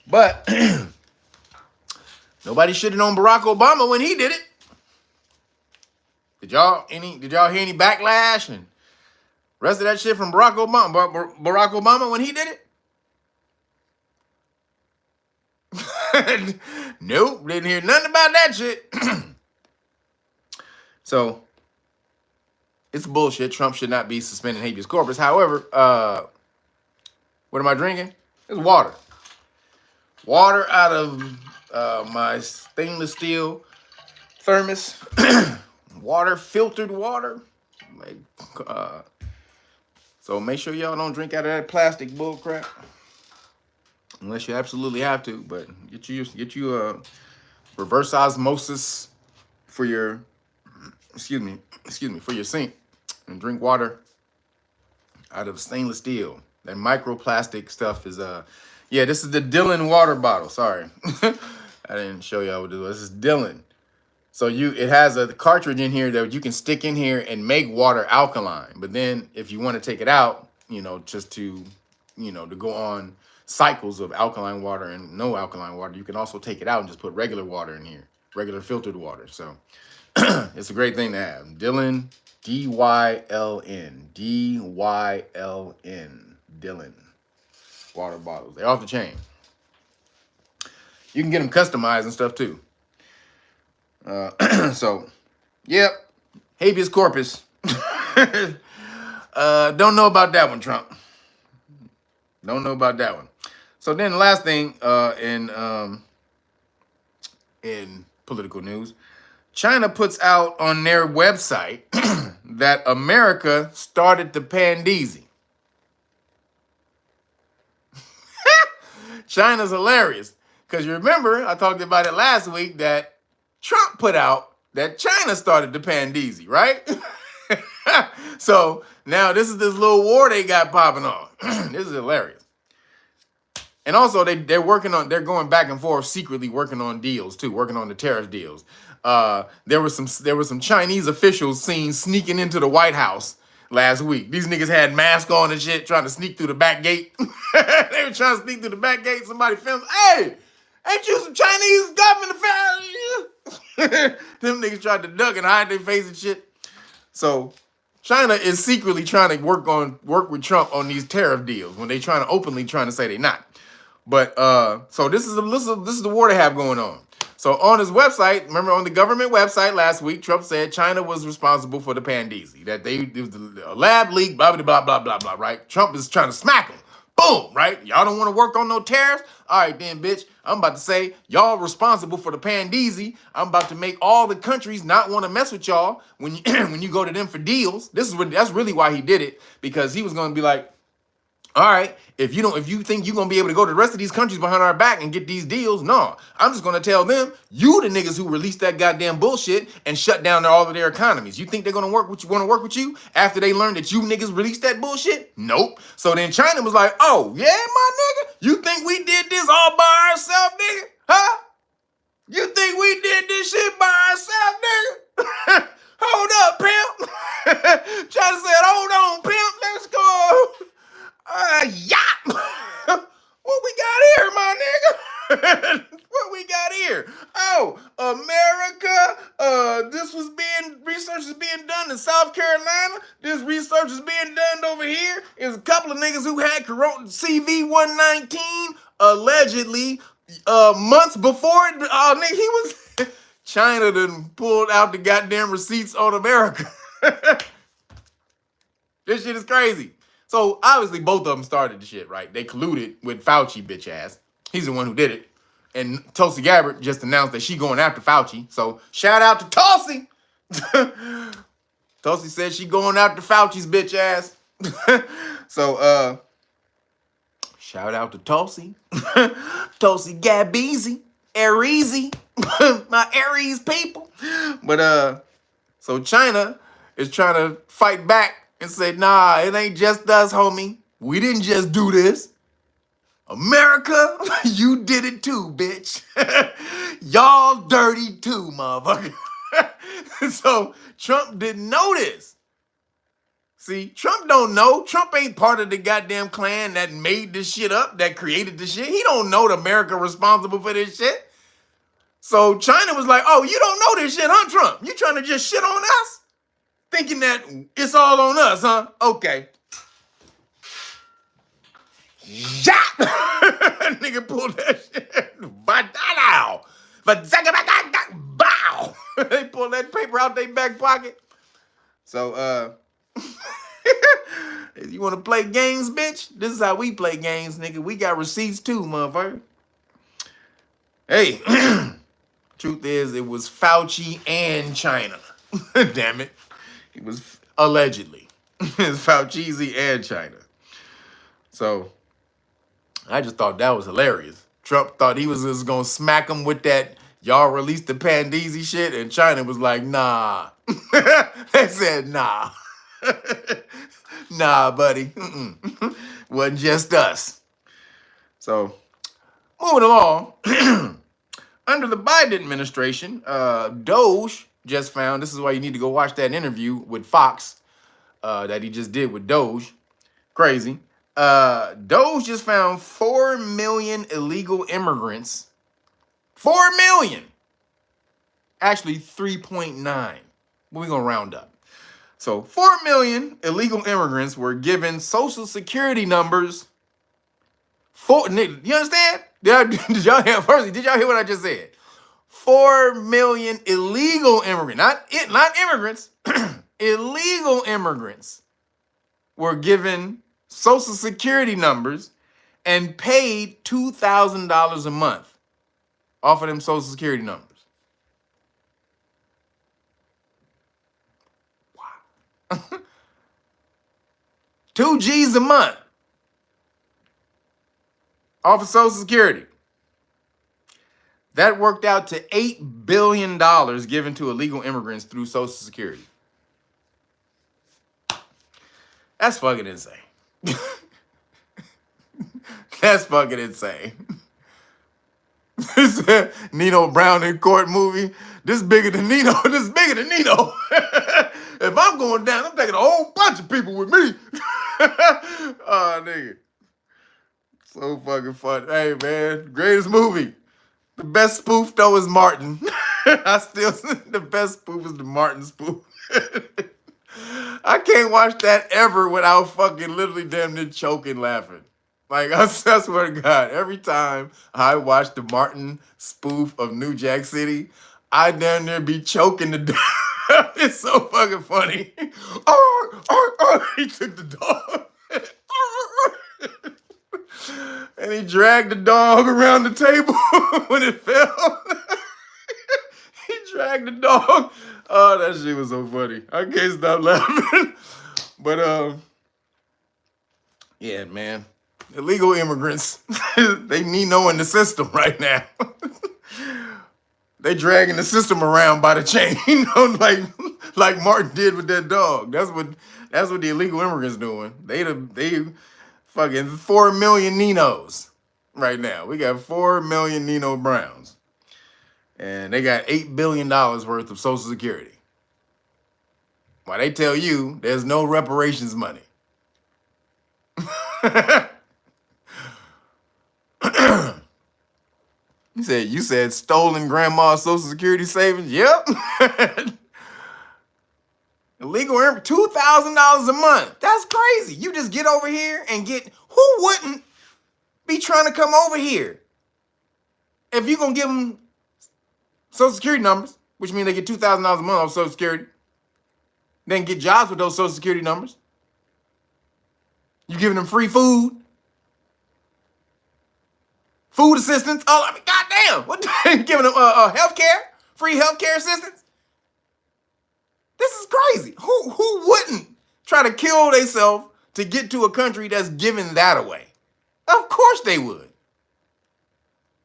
but nobody shitted on Barack Obama when he did it. Did y'all hear any backlash and rest of that shit from Barack Obama when he did it? Nope, didn't hear nothing about that shit. So it's bullshit. Trump should not be suspending habeas corpus. However, what am I drinking? It's water. Water out of my stainless steel thermos. Water, filtered water. So make sure y'all don't drink out of that plastic bull crap, unless you absolutely have to. But get you a reverse osmosis for your for your sink, and drink water out of stainless steel. That microplastic stuff is yeah, this is the Dylan water bottle. Sorry. I didn't show y'all what it was. This is Dylan. So it has a cartridge in here that you can stick in here and make water alkaline. But then if you want to take it out, just to go on cycles of alkaline water and no alkaline water, you can also take it out and just put regular water in here, regular filtered water. So it's a great thing to have. Dylan, D-Y-L-N, D-Y-L-N, Dylan water bottles. They're off the chain. You can get them customized and stuff too. So, yep, habeas corpus. Don't know about that one, Trump. Don't know about that one. So then the last thing, in political news. China puts out on their website that America started the pandeezy. China's hilarious. Because you remember, I talked about it last week that Trump put out that China started the pandeezy, right? So now this little war they got popping off. This is hilarious. And also they're going back and forth secretly working on deals too, working on the tariff deals. There was some Chinese officials seen sneaking into the White House last week. These niggas had masks on and shit, trying to sneak through the back gate. They were trying to sneak through the back gate. Somebody filmed, hey, ain't you some Chinese government affairs? Them niggas tried to duck and hide their face and shit. So China is secretly trying to work with Trump on these tariff deals when they openly trying to say they're not. But so this is the war they have going on. So on his website, remember on the government website last week, Trump said China was responsible for the pandeezy, that it was a lab leak, blah, blah, blah, blah, blah, blah, right? Trump is trying to smack him. Boom, right? Y'all don't want to work on no tariffs? All right, then, bitch. I'm about to say y'all responsible for the pandeezy. I'm about to make all the countries not want to mess with y'all when you, when you go to them for deals. That's really why he did it, because he was going to be like, all right, if you think you're going to be able to go to the rest of these countries behind our back and get these deals, no. I'm just going to tell them, you the niggas who released that goddamn bullshit and shut down all of their economies. You think they're going to want to work with you after they learn that you niggas released that bullshit? Nope. So then China was like, oh, yeah, my nigga? You think we did this all by ourselves, nigga? Huh? You think we did this shit by ourselves, nigga? Hold up, pimp. China said, hold on, pimp. Let's go. Yeah. What we got here, my nigga? What we got here? Oh, America. Research is being done in South Carolina. This research is being done over here. There's a couple of niggas who had corona CV-119 allegedly months before. Nigga, he was China done pulled out the goddamn receipts on America. This shit is crazy. So obviously both of them started the shit, right? They colluded with Fauci, bitch ass. He's the one who did it. And Tulsi Gabbard just announced that she going after Fauci. So shout out to Tulsi. Tulsi said she going after Fauci's bitch ass. So shout out to Tulsi. Tulsi Gabbard, Aries, my Aries people. But so China is trying to fight back and say, nah, it ain't just us, homie. We didn't just do this. America, you did it too, bitch. Y'all dirty too, motherfucker. So Trump didn't know this. See, Trump don't know. Trump ain't part of the goddamn clan that made this shit up, that created this shit. He don't know that America responsible for this shit. So China was like, oh, you don't know this shit, huh, Trump? You trying to just shit on us? Thinking that it's all on us, huh? Okay. Yeah. Nigga pulled that shit. Bow. They pulled that paper out their back pocket. So, if you want to play games, bitch, this is how we play games, nigga. We got receipts too, motherfucker. Hey, truth is, it was Fauci and China. Damn it. It was allegedly. It's Fauci and China. So I just thought that was hilarious. Trump thought he was just going to smack him with that, y'all released the pandeezy shit, and China was like, nah. They said, nah. Nah, buddy. Wasn't just us. So moving along. Under the Biden administration, DOGE just found, this is why you need to go watch that interview with Fox that he just did with DOGE. Crazy. DOGE just found 4 million illegal immigrants. 4 million. Actually, 3.9. But we're going to round up. So 4 million illegal immigrants were given social security numbers. You understand? Did y'all hear what I just said? 4 million illegal immigrants, not immigrants, illegal immigrants were given social security numbers and paid $2,000 a month off of them social security numbers. 2 G's a month off of Social Security. That worked out to $8 billion given to illegal immigrants through Social Security. That's fucking insane. That's fucking insane. This Nino Brown in court movie. This bigger than Nino. This is bigger than Nino. If I'm going down, I'm taking a whole bunch of people with me. Oh, nigga. So fucking fun. Hey, man. Greatest movie. The best spoof, though, is Martin. The best spoof is the Martin spoof. I can't watch that ever without fucking literally damn near choking laughing. Like, I swear to God, every time I watch the Martin spoof of New Jack City, I damn near be choking to death. It's so fucking funny. He took the dog. And he dragged the dog around the table when it fell. He dragged the dog. Oh, that shit was so funny. I can't stop laughing. But, yeah, man. Illegal immigrants, they Nino in the system right now. They dragging the system around by the chain, like Martin did with that dog. That's what the illegal immigrants doing. They fucking 4 million Ninos right now. We got 4 million Nino Browns. And they got $8 billion worth of Social Security. Why they tell you there's no reparations money. You said stolen grandma's Social Security savings? Yep. Illegal $2,000 a month. That's crazy. You just get over here and get, who wouldn't be trying to come over here? If you're going to give them Social Security numbers, which means they get $2,000 a month off Social Security, then get jobs with those Social Security numbers. You giving them free food. Food assistance. Oh, I mean, goddamn. What giving them health care? Free health care assistance? This is crazy. Who wouldn't try to kill themselves to get to a country that's giving that away? Of course they would.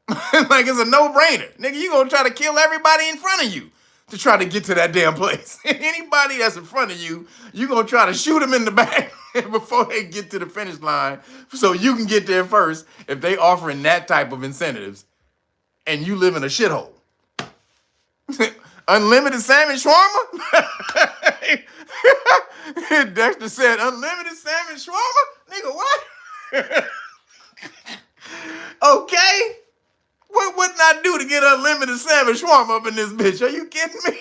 Like, it's a no-brainer. Nigga, you gonna try to kill everybody in front of you to try to get to that damn place. Anybody that's in front of you, you gonna try to shoot them in the back before they get to the finish line so you can get there first if they offering that type of incentives and you live in a shithole. Unlimited salmon shawarma? Dexter said, unlimited salmon shawarma? Nigga, what? Okay. What wouldn't I do to get unlimited salmon shawarma up in this bitch? Are you kidding me?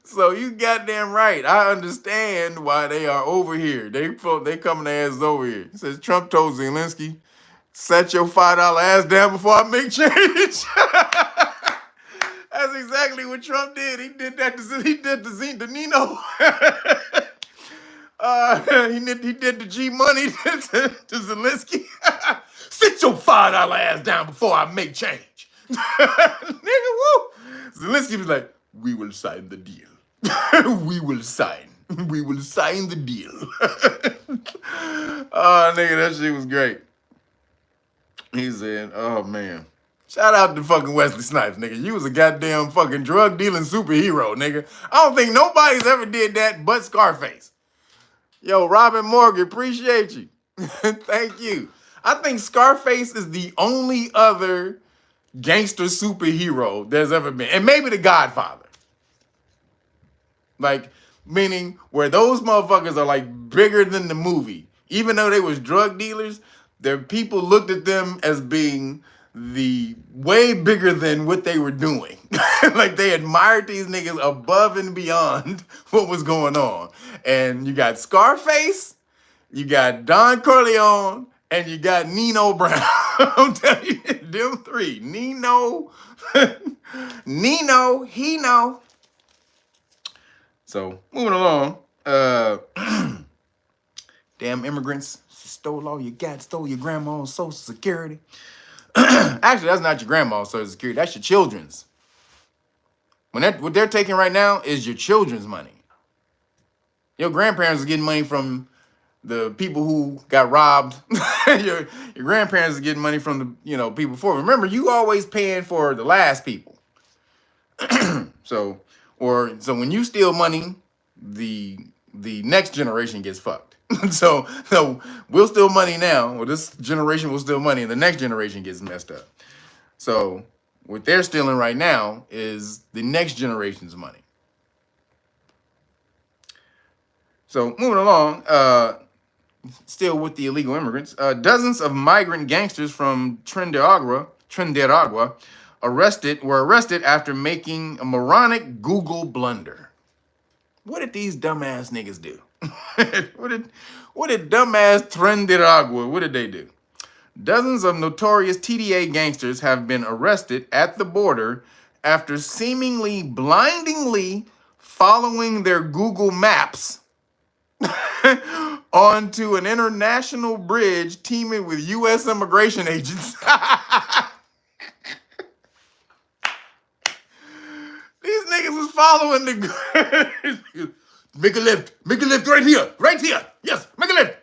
So you goddamn right. I understand why they are over here. They coming their asses over here. It says Trump told Zelensky, set your $5 ass down before I make change. That's exactly what Trump did. He did that to Nino. He did the G money to Zelensky. Sit your $5 ass down before I make change. Nigga, woo. Zelensky was like, we will sign the deal. We will sign the deal. Oh, nigga, that shit was great. He said, oh, man. Shout out to fucking Wesley Snipes, nigga. You was a goddamn fucking drug dealing superhero, nigga. I don't think nobody's ever did that but Scarface. Yo, Robin Morgan, appreciate you. Thank you. I think Scarface is the only other gangster superhero there's ever been. And maybe The Godfather. Like, meaning where those motherfuckers are like bigger than the movie. Even though they was drug dealers, their people looked at them as being the way bigger than what they were doing. Like, they admired these niggas above and beyond what was going on. And you got Scarface, you got Don Corleone, and you got Nino Brown. I'm telling you, them three. Nino, he know. So, moving along. Damn immigrants. Stole all you got. Stole your grandma's Social Security. Actually, that's not your grandma's Social Security. That's your children's. What they're taking right now is your children's money. Your grandparents are getting money from the people who got robbed. your grandparents are getting money from the people before. Remember, you always paying for the last people. So when you steal money, the next generation gets fucked. so we'll steal money now, or this generation will steal money, and the next generation gets messed up. So what they're stealing right now is the next generation's money. So moving along, still with the illegal immigrants, dozens of migrant gangsters from Trinidad were arrested after making a moronic Google blunder. What did these dumbass niggas do? what did dumbass Trinidad, what did they do? Dozens of notorious TDA gangsters have been arrested at the border after seemingly blindingly following their Google Maps onto an international bridge teeming with U.S. immigration agents. These niggas was following the... Make a left right here, yes, make a left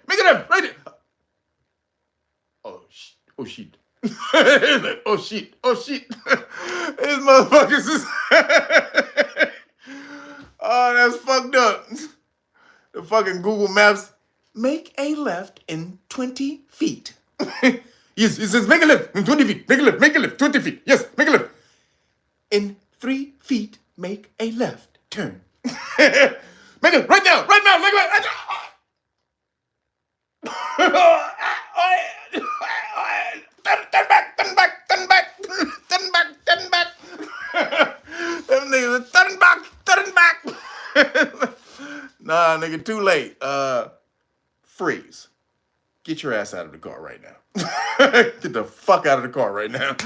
right here. Oh shit. Oh shit. These motherfuckers is... Oh, that's fucked up. The fucking Google Maps, make a left in 20 feet. Yes, it says make a left in 20 feet. Make a left, 20 feet. Yes, make a left. In 3 feet, make a left turn. Make it right now, make it. Turn back. Them niggas, turn back. Nah, nigga, too late. Freeze. Get your ass out of the car right now. Get the fuck out of the car right now.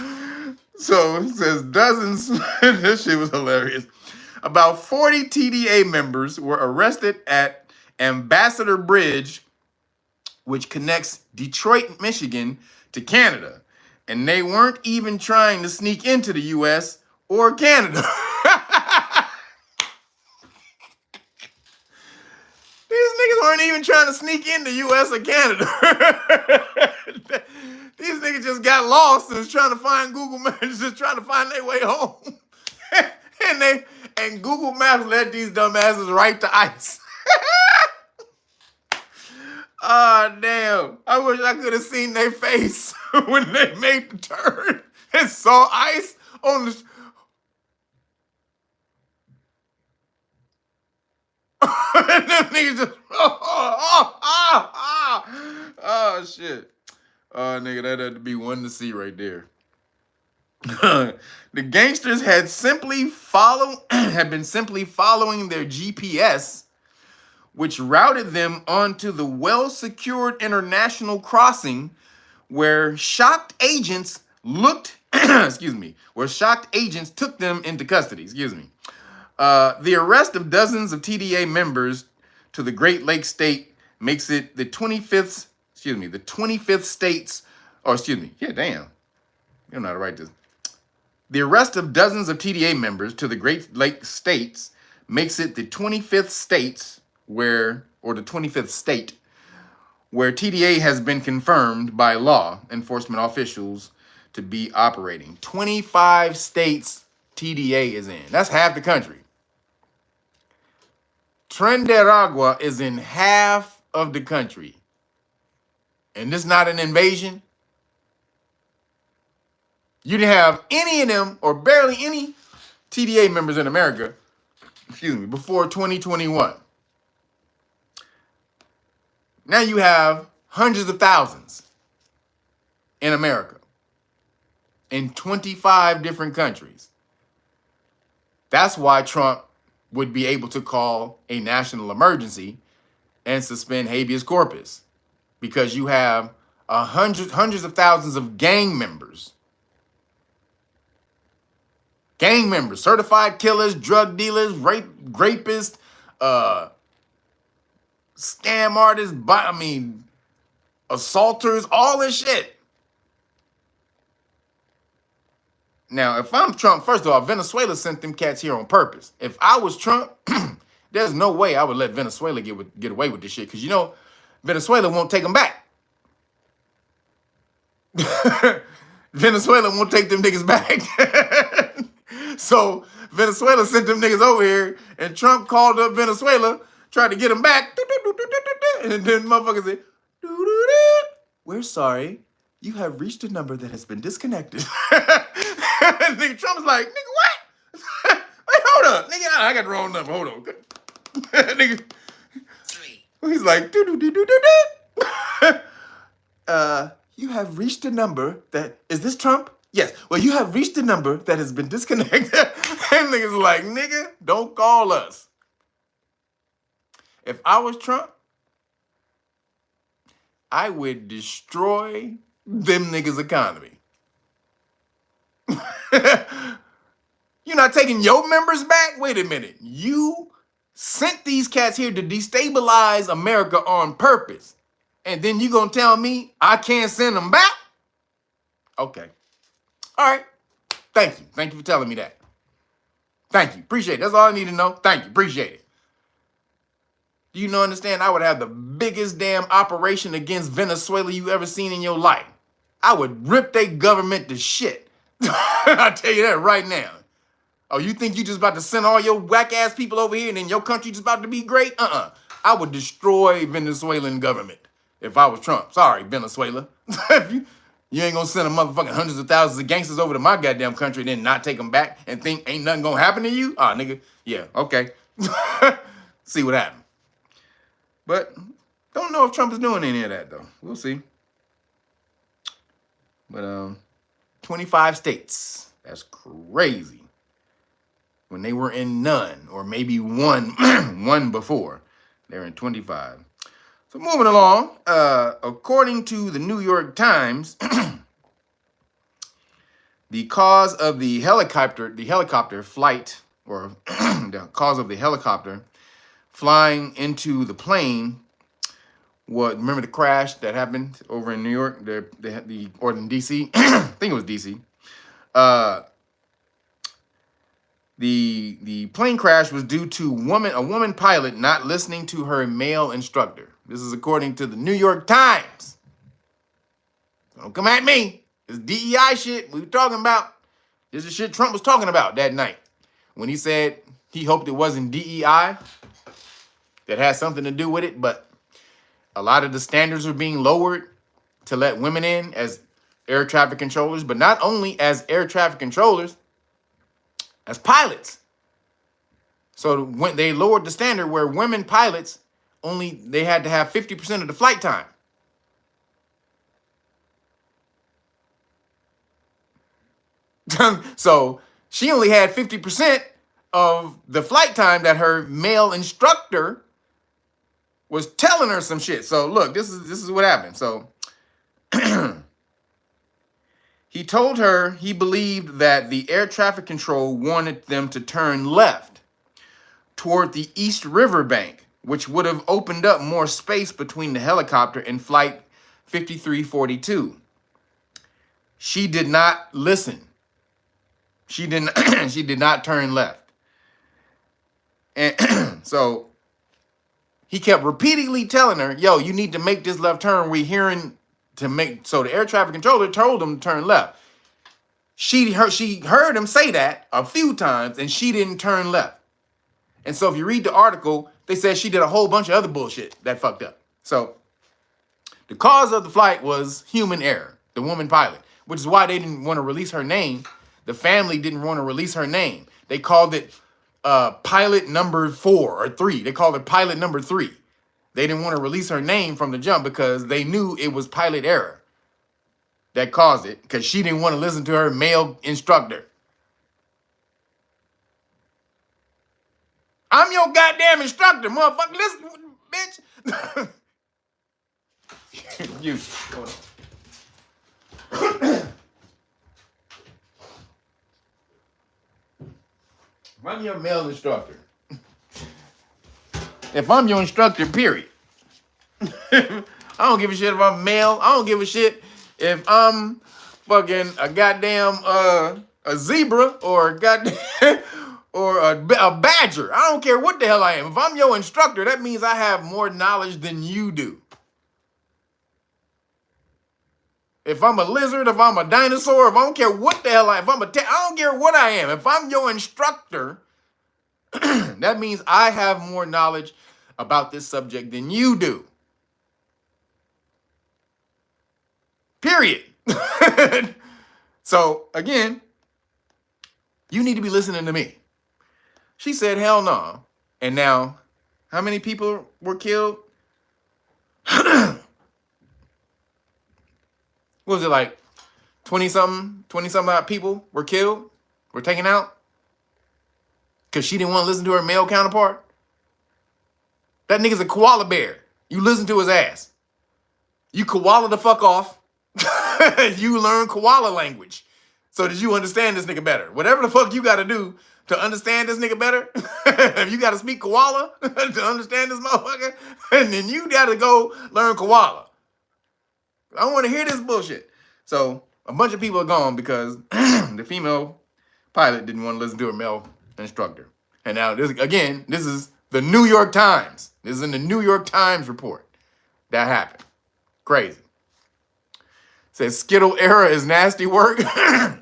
So it says dozens. This shit was hilarious. About 40 TDA members were arrested at Ambassador Bridge, which connects Detroit, Michigan to Canada. And they weren't even trying to sneak into the US or Canada. These niggas weren't even trying to sneak into US or Canada. These niggas just got lost and was trying to find Google Maps, just trying to find their way home. And Google Maps led these dumbasses right to ICE. Oh, damn. I wish I could have seen their face when they made the turn and saw ICE on the... And them niggas just... Oh, shit. Oh, nigga, that had to be one to see right there. The gangsters had been simply following their GPS, which routed them onto the well-secured international crossing where shocked agents took them into custody. The arrest of dozens of TDA members to the Great Lakes state makes it the 25th states, damn. You don't know how to write this. The arrest of dozens of TDA members to the Great Lakes states makes it the 25th state where TDA has been confirmed by law enforcement officials to be operating. 25 states TDA is in. That's half the country. Trinidad is in half of the country. And this is not an invasion. You didn't have any of them, or barely any TDA members in America, before 2021. Now you have hundreds of thousands in America, in 25 different countries. That's why Trump would be able to call a national emergency and suspend habeas corpus, because you have hundreds of thousands of gang members. Gang members, certified killers, drug dealers, rapists, scam artists, assaulters, all this shit. Now, if I'm Trump, first of all, Venezuela sent them cats here on purpose. If I was Trump, there's no way I would let Venezuela get away with this shit. Because, Venezuela won't take them back. Venezuela won't take them niggas back. So Venezuela sent them niggas over here, and Trump called up Venezuela, tried to get them back. And then motherfuckers said, "We're sorry. You have reached a number that has been disconnected." Nigga Trump's like, "Nigga, what? Wait, hold up. Nigga, I got the wrong number. Hold on." Nigga. 3. He's like, "You have reached a number that..." Is this Trump? Yes. "Well, you have reached a number that has been disconnected." And niggas like, "Nigga, don't call us." If I was Trump, I would destroy them niggas' economy. You're not taking your members back? Wait a minute. You sent these cats here to destabilize America on purpose. And then you gonna tell me I can't send them back? Okay. All right. Thank you. Thank you for telling me that. Thank you. Appreciate it. That's all I need to know. Thank you. Appreciate it. Do you understand? I would have the biggest damn operation against Venezuela you ever seen in your life. I would rip their government to shit. I'll tell you that right now. Oh, you think you just about to send all your whack-ass people over here and then your country just about to be great? I would destroy Venezuelan government if I was Trump. Sorry, Venezuela. you ain't gonna send a motherfucking hundreds of thousands of gangsters over to my goddamn country and then not take them back and think ain't nothing gonna happen to you? Ah, nigga. Yeah, okay. See what happens. But don't know if Trump is doing any of that, though. We'll see. But 25 states. That's crazy. When they were in none, or maybe one before. They're in 25. So moving along, according to the New York Times, the cause of the helicopter flight, or the cause of the helicopter flying into the plane, remember the crash that happened over in New York, or in DC? I think it was DC. The plane crash was due to a woman pilot not listening to her male instructor. This is according to the New York Times. Don't come at me. This DEI shit we were talking about. This is shit Trump was talking about that night when he said he hoped it wasn't DEI that has something to do with it, but a lot of the standards are being lowered to let women in as air traffic controllers, but not only as air traffic controllers, as pilots. So when they lowered the standard where women pilots they had to have 50% of the flight time. So she only had 50% of the flight time that her male instructor was telling her some shit. So look, this is what happened. So he told her he believed that the air traffic control wanted them to turn left toward the East River bank, which would have opened up more space between the helicopter and flight 5342. She did not listen. She did not turn left. And so he kept repeatedly telling her, "Yo, you need to make this left turn. We're hearing to make." So the air traffic controller told him to turn left. She heard him say that a few times, and she didn't turn left. And so if you read the article, they said she did a whole bunch of other bullshit that fucked up. So the cause of the flight was human error, the woman pilot, which is why they didn't want to release her name. The family didn't want to release her name. They called it pilot number 4 or 3. They called it pilot number 3. They didn't want to release her name from the jump because they knew it was pilot error that caused it, because she didn't want to listen to her male instructor. I'm your goddamn instructor, motherfucker. Listen, bitch. You. Hold on. I'm your male instructor. If I'm your instructor, period. I don't give a shit if I'm male. I don't give a shit if I'm fucking a goddamn a zebra or a goddamn or a badger. I don't care what the hell I am. If I'm your instructor, that means I have more knowledge than you do. If I'm a lizard, if I'm a dinosaur, if I don't care what the hell if I'm I don't care what I am. If I'm your instructor, that means I have more knowledge about this subject than you do. Period. So, again, you need to be listening to me. She said, hell no. And now, how many people were killed? What was it, like 20-something odd people were killed, were taken out? Because she didn't want to listen to her male counterpart? That nigga's a koala bear. You listen to his ass. You koala the fuck off. You learn koala language. So that you understand this nigga better. Whatever the fuck you got to do to understand this nigga better, if you got to speak koala to understand this motherfucker, and then you got to go learn koala. I don't want to hear this bullshit. So a bunch of people are gone because the female pilot didn't want to listen to her male instructor. And now, this is the New York Times. This is in the New York Times report. That happened. Crazy. Says Skittle era is nasty work.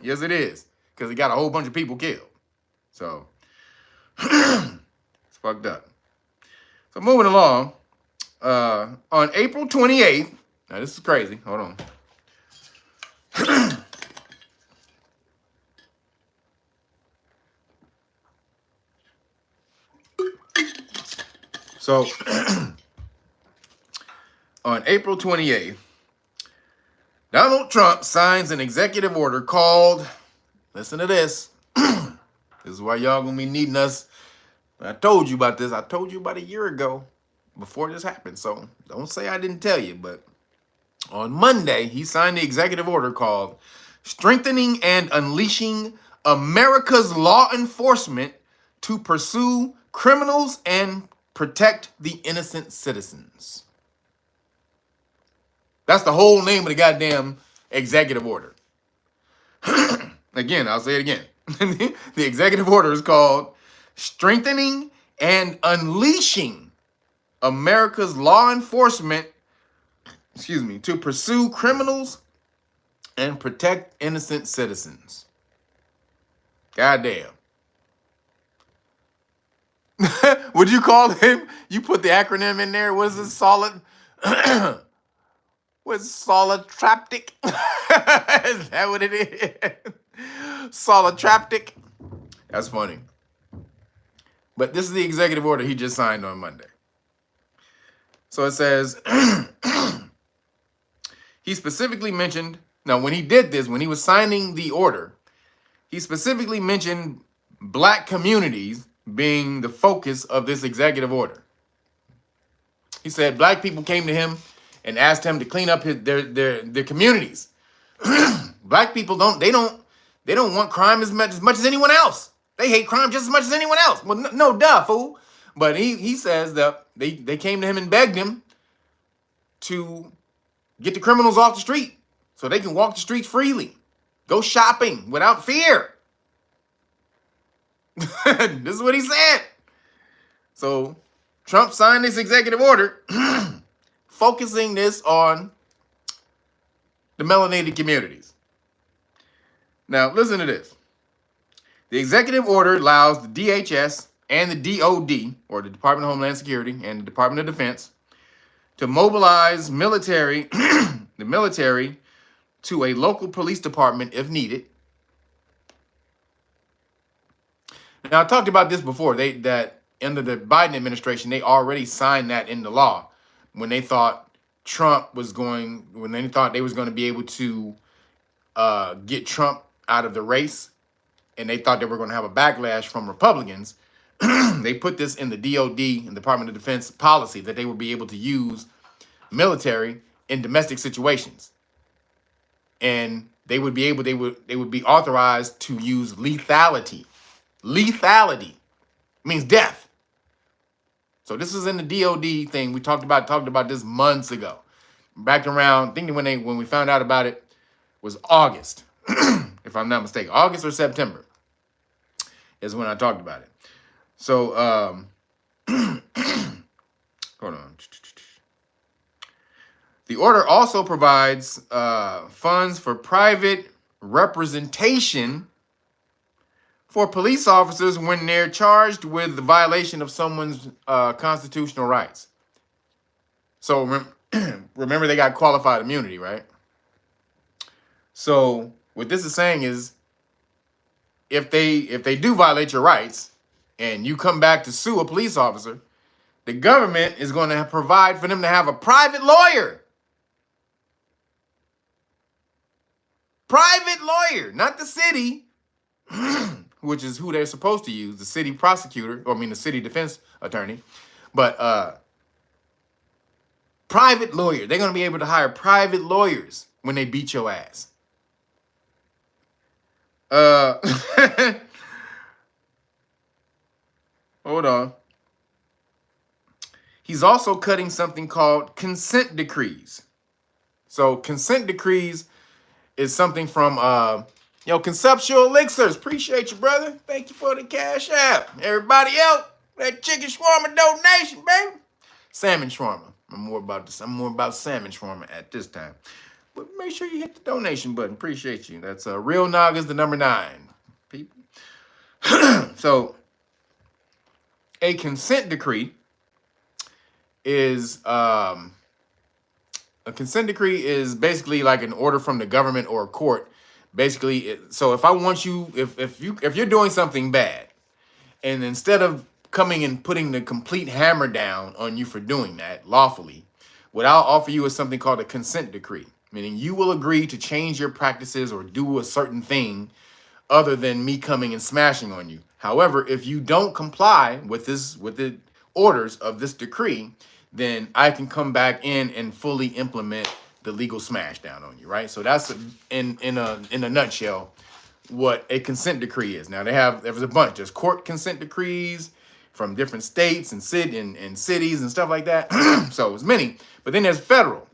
Yes, it is. Because it got a whole bunch of people killed. So, it's fucked up. So, moving along. On April 28th. Now, this is crazy. Hold on. So, on April 28th, Donald Trump signs an executive order called, listen to this, this is why y'all gonna be needing us. I told you about this. I told you about a year ago before this happened. So don't say I didn't tell you. But on Monday, he signed the executive order called Strengthening and Unleashing America's Law Enforcement to Pursue Criminals and Protect the Innocent Citizens. That's the whole name of the goddamn executive order. Again, I'll say it again. The executive order is called Strengthening and Unleashing America's Law Enforcement, to pursue criminals and protect innocent citizens. Goddamn. Would you call him? You put the acronym in there. What is this? Solid? What's solid-traptic? Is that what it is? Solid-traptic? That's funny. But this is the executive order he just signed on Monday. So it says, he specifically mentioned, now when he did this, when he was signing the order, he specifically mentioned black communities being the focus of this executive order. He said black people came to him and asked him to clean up their communities. Black people don't want crime as much as anyone else. They hate crime just as much as anyone else. Well, no duh, fool. But he says that they came to him and begged him to get the criminals off the street so they can walk the streets freely, go shopping without fear. This is what he said. So Trump signed this executive order focusing this on the melanated communities. Now, listen to this. The executive order allows the DHS and the DOD, or the Department of Homeland Security and the Department of Defense, to mobilize the military to a local police department if needed. Now, I talked about this before. That under the Biden administration, they already signed that into law when they thought they was going to be able to get Trump out of the race, and they thought they were going to have a backlash from Republicans. They put this in the DOD and Department of Defense policy that they would be able to use military in domestic situations, and they would be authorized to use lethality. Lethality means death. So this is in the DOD thing. We talked about this months ago. Back around, I think when we found out about it was August, if I'm not mistaken. August or September is when I talked about it. So hold on. The order also provides funds for private representation for police officers when they're charged with the violation of someone's constitutional rights. So remember, they got qualified immunity, right? So what this is saying is, if they do violate your rights and you come back to sue a police officer, the government is going to provide for them to have a private lawyer. Private lawyer, not the city, which is who they're supposed to use, the city prosecutor, or I mean the city defense attorney, but private lawyer. They're going to be able to hire private lawyers when they beat your ass. Hold on. He's also cutting something called consent decrees. So consent decrees is something from Conceptual Elixirs. Appreciate you, brother. Thank you for the cash app. Everybody else, that chicken shawarma donation, baby. Salmon shawarma. I'm more about salmon shawarma at this time. But make sure you hit the donation button. Appreciate you. That's ReelNagas, the number 9. People. So a consent decree is basically like an order from the government or a court. Basically, so if I want you, if you're doing something bad, and instead of coming and putting the complete hammer down on you for doing that lawfully, what I'll offer you is something called a consent decree, meaning you will agree to change your practices or do a certain thing other than me coming and smashing on you. However, if you don't comply with the orders of this decree, then I can come back in and fully implement the legal smash down on you, right? So that's in a nutshell what a consent decree is. Now there's a bunch. There's court consent decrees from different states and cities and stuff like that. So it's many. But then there's federal.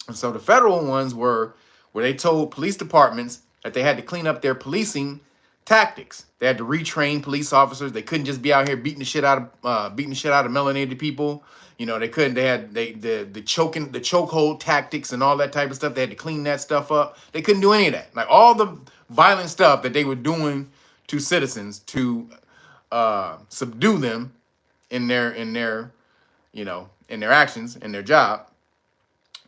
And so the federal ones were where they told police departments that they had to clean up their policing tactics. They had to retrain police officers. They couldn't just be out here beating the shit out of melanated people. You know, they couldn't. They had the chokehold tactics and all that type of stuff. They had to clean that stuff up. They couldn't do any of that. Like all the violent stuff that they were doing to citizens to subdue them in their actions, in their job.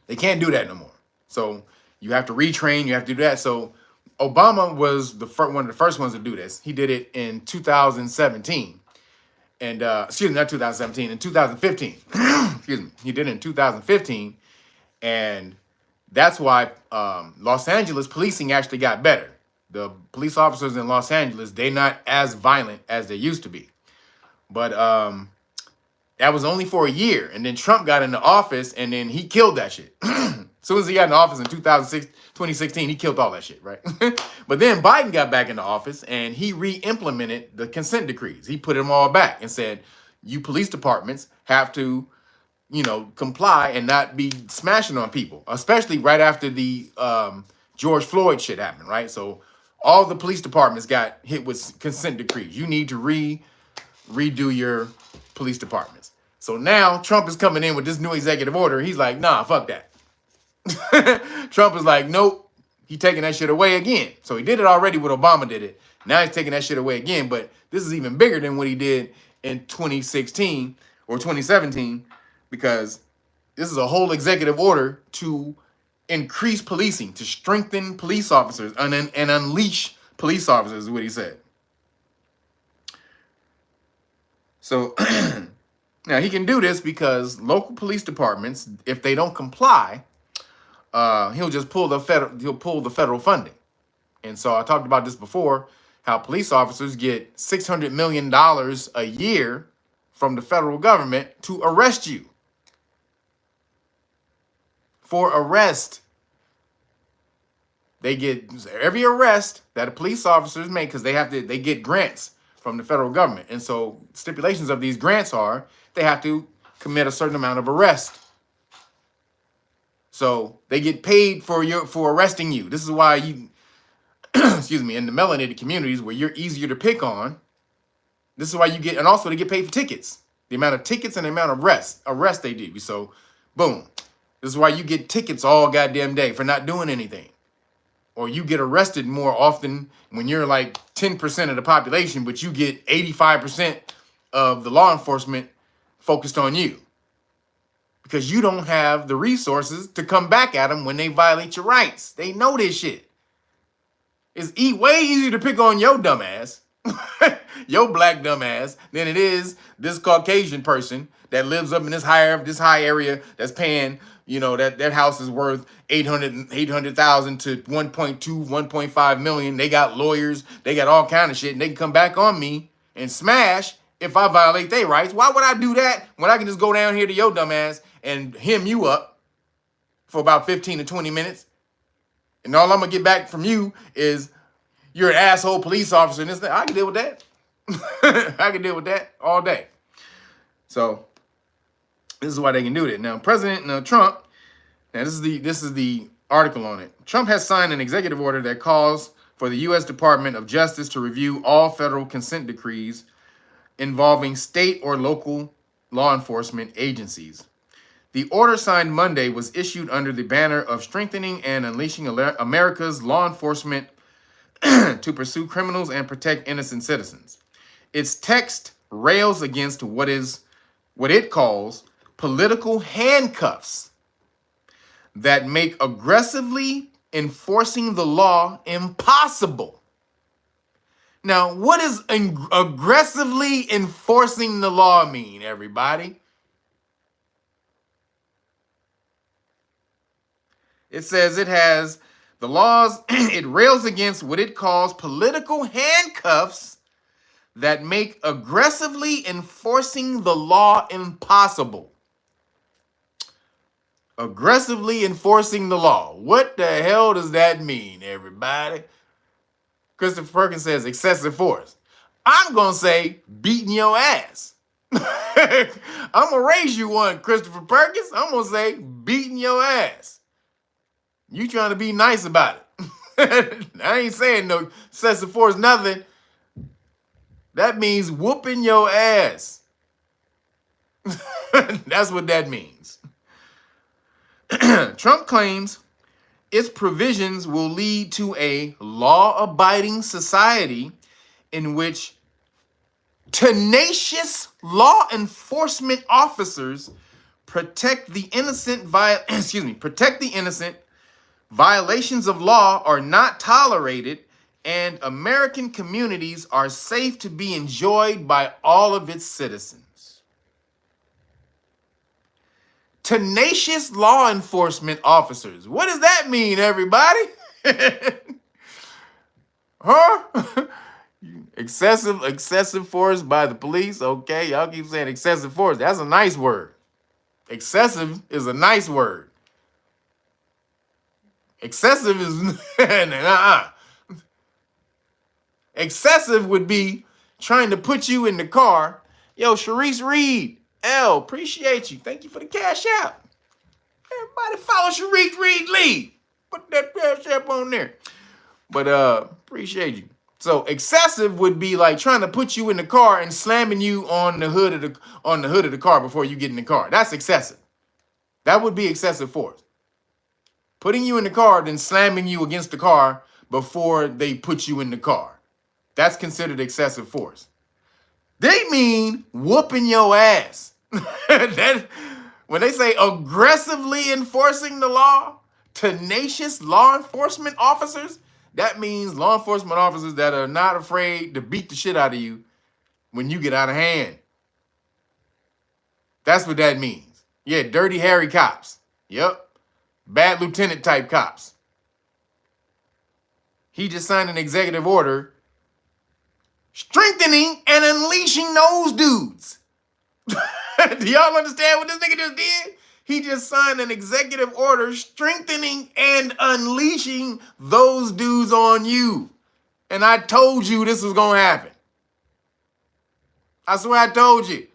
They can't do that no more. So you have to retrain. You have to do that. So Obama was one of the first ones to do this. He did it in 2017. And, excuse me, not 2017, in 2015. Excuse me. He did it in 2015. And that's why Los Angeles policing actually got better. The police officers in Los Angeles, they're not as violent as they used to be. But that was only for a year. And then Trump got into office and then he killed that shit. As soon as he got in office in 2016, he killed all that shit, right? But then Biden got back into office and he re-implemented the consent decrees. He put them all back and said, you police departments have to, comply and not be smashing on people, especially right after the George Floyd shit happened, right? So all the police departments got hit with consent decrees. You need to redo your police departments. So now Trump is coming in with this new executive order. He's like, nah, fuck that. Trump is like, nope, he taking that shit away again. So he did it already when Obama did it. Now he's taking that shit away again. But this is even bigger than what he did in 2016 or 2017, because this is a whole executive order to increase policing, to strengthen police officers and unleash police officers is what he said. So now he can do this because local police departments, if they don't comply, he'll just pull the federal funding. And so I talked about this before, how police officers get $600 million a year from the federal government to arrest you. For arrest. They get every arrest that a police officers make, because they get grants from the federal government. And so stipulations of these grants are they have to commit a certain amount of arrest. So they get paid for arresting you. This is why you, excuse me, in the melanated communities where you're easier to pick on, this is why you get, and also they get paid for tickets. The amount of tickets and the amount of arrests they do. So, boom. This is why you get tickets all goddamn day for not doing anything. Or you get arrested more often when you're like 10% of the population, but you get 85% of the law enforcement focused on you. Because you don't have the resources to come back at them when they violate your rights. They know this shit. It's way easier to pick on your dumb ass, your black dumb ass, than it is this Caucasian person that lives up in this high area that's paying, you know, that house is worth 800,000 to 1.2, 1.5 million. They got lawyers, they got all kind of shit, and they can come back on me and smash if I violate their rights. Why would I do that when I can just go down here to your dumb ass and hem you up for about 15 to 20 minutes? And all I'm going to get back from you is you're an asshole police officer and this thing. I can deal with that. I can deal with that all day. So this is why they can do it. Now, President Trump, now this is the article on it. Trump has signed an executive order that calls for the U.S. Department of Justice to review all federal consent decrees involving state or local law enforcement agencies. The order signed Monday was issued under the banner of strengthening and unleashing America's law enforcement to pursue criminals and protect innocent citizens. Its text rails against what it calls political handcuffs that make aggressively enforcing the law impossible. Now, what does aggressively enforcing the law mean, everybody? It says it has the laws, it rails against what it calls political handcuffs that make aggressively enforcing the law impossible. Aggressively enforcing the law. What the hell does that mean, everybody? Christopher Perkins says excessive force. I'm going to say beating your ass. I'm going to raise you one, Christopher Perkins. I'm going to say beating your ass. You trying to be nice about it. I ain't saying no excessive force, nothing. That means whooping your ass. That's what that means. Trump claims its provisions will lead to a law-abiding society in which tenacious law enforcement officers protect the innocent. Violations of law are not tolerated, and American communities are safe to be enjoyed by all of its citizens. Tenacious law enforcement officers. What does that mean, everybody? Huh? Excessive force by the police. Okay, y'all keep saying excessive force. That's a nice word. Excessive is a nice word. Excessive is Excessive would be trying to put you in the car. Yo, Sharice Reed, L, appreciate you. Thank you for the cash out. Everybody follow Sharice Reed Lee. Put that cash app on there. But appreciate you. So excessive would be like trying to put you in the car and slamming you on the hood of the car before you get in the car. That's excessive. That would be excessive force. Putting you in the car, then slamming you against the car before they put you in the car. That's considered excessive force. They mean whooping your ass. When they say aggressively enforcing the law, tenacious law enforcement officers, that means law enforcement officers that are not afraid to beat the shit out of you when you get out of hand. That's what that means. Yeah, dirty, hairy cops. Yep. Bad lieutenant type cops. He just signed an executive order strengthening and unleashing those dudes. Do y'all understand what this nigga just did? He just signed an executive order strengthening and unleashing those dudes on you. And I told you this was going to happen. I swear I told you.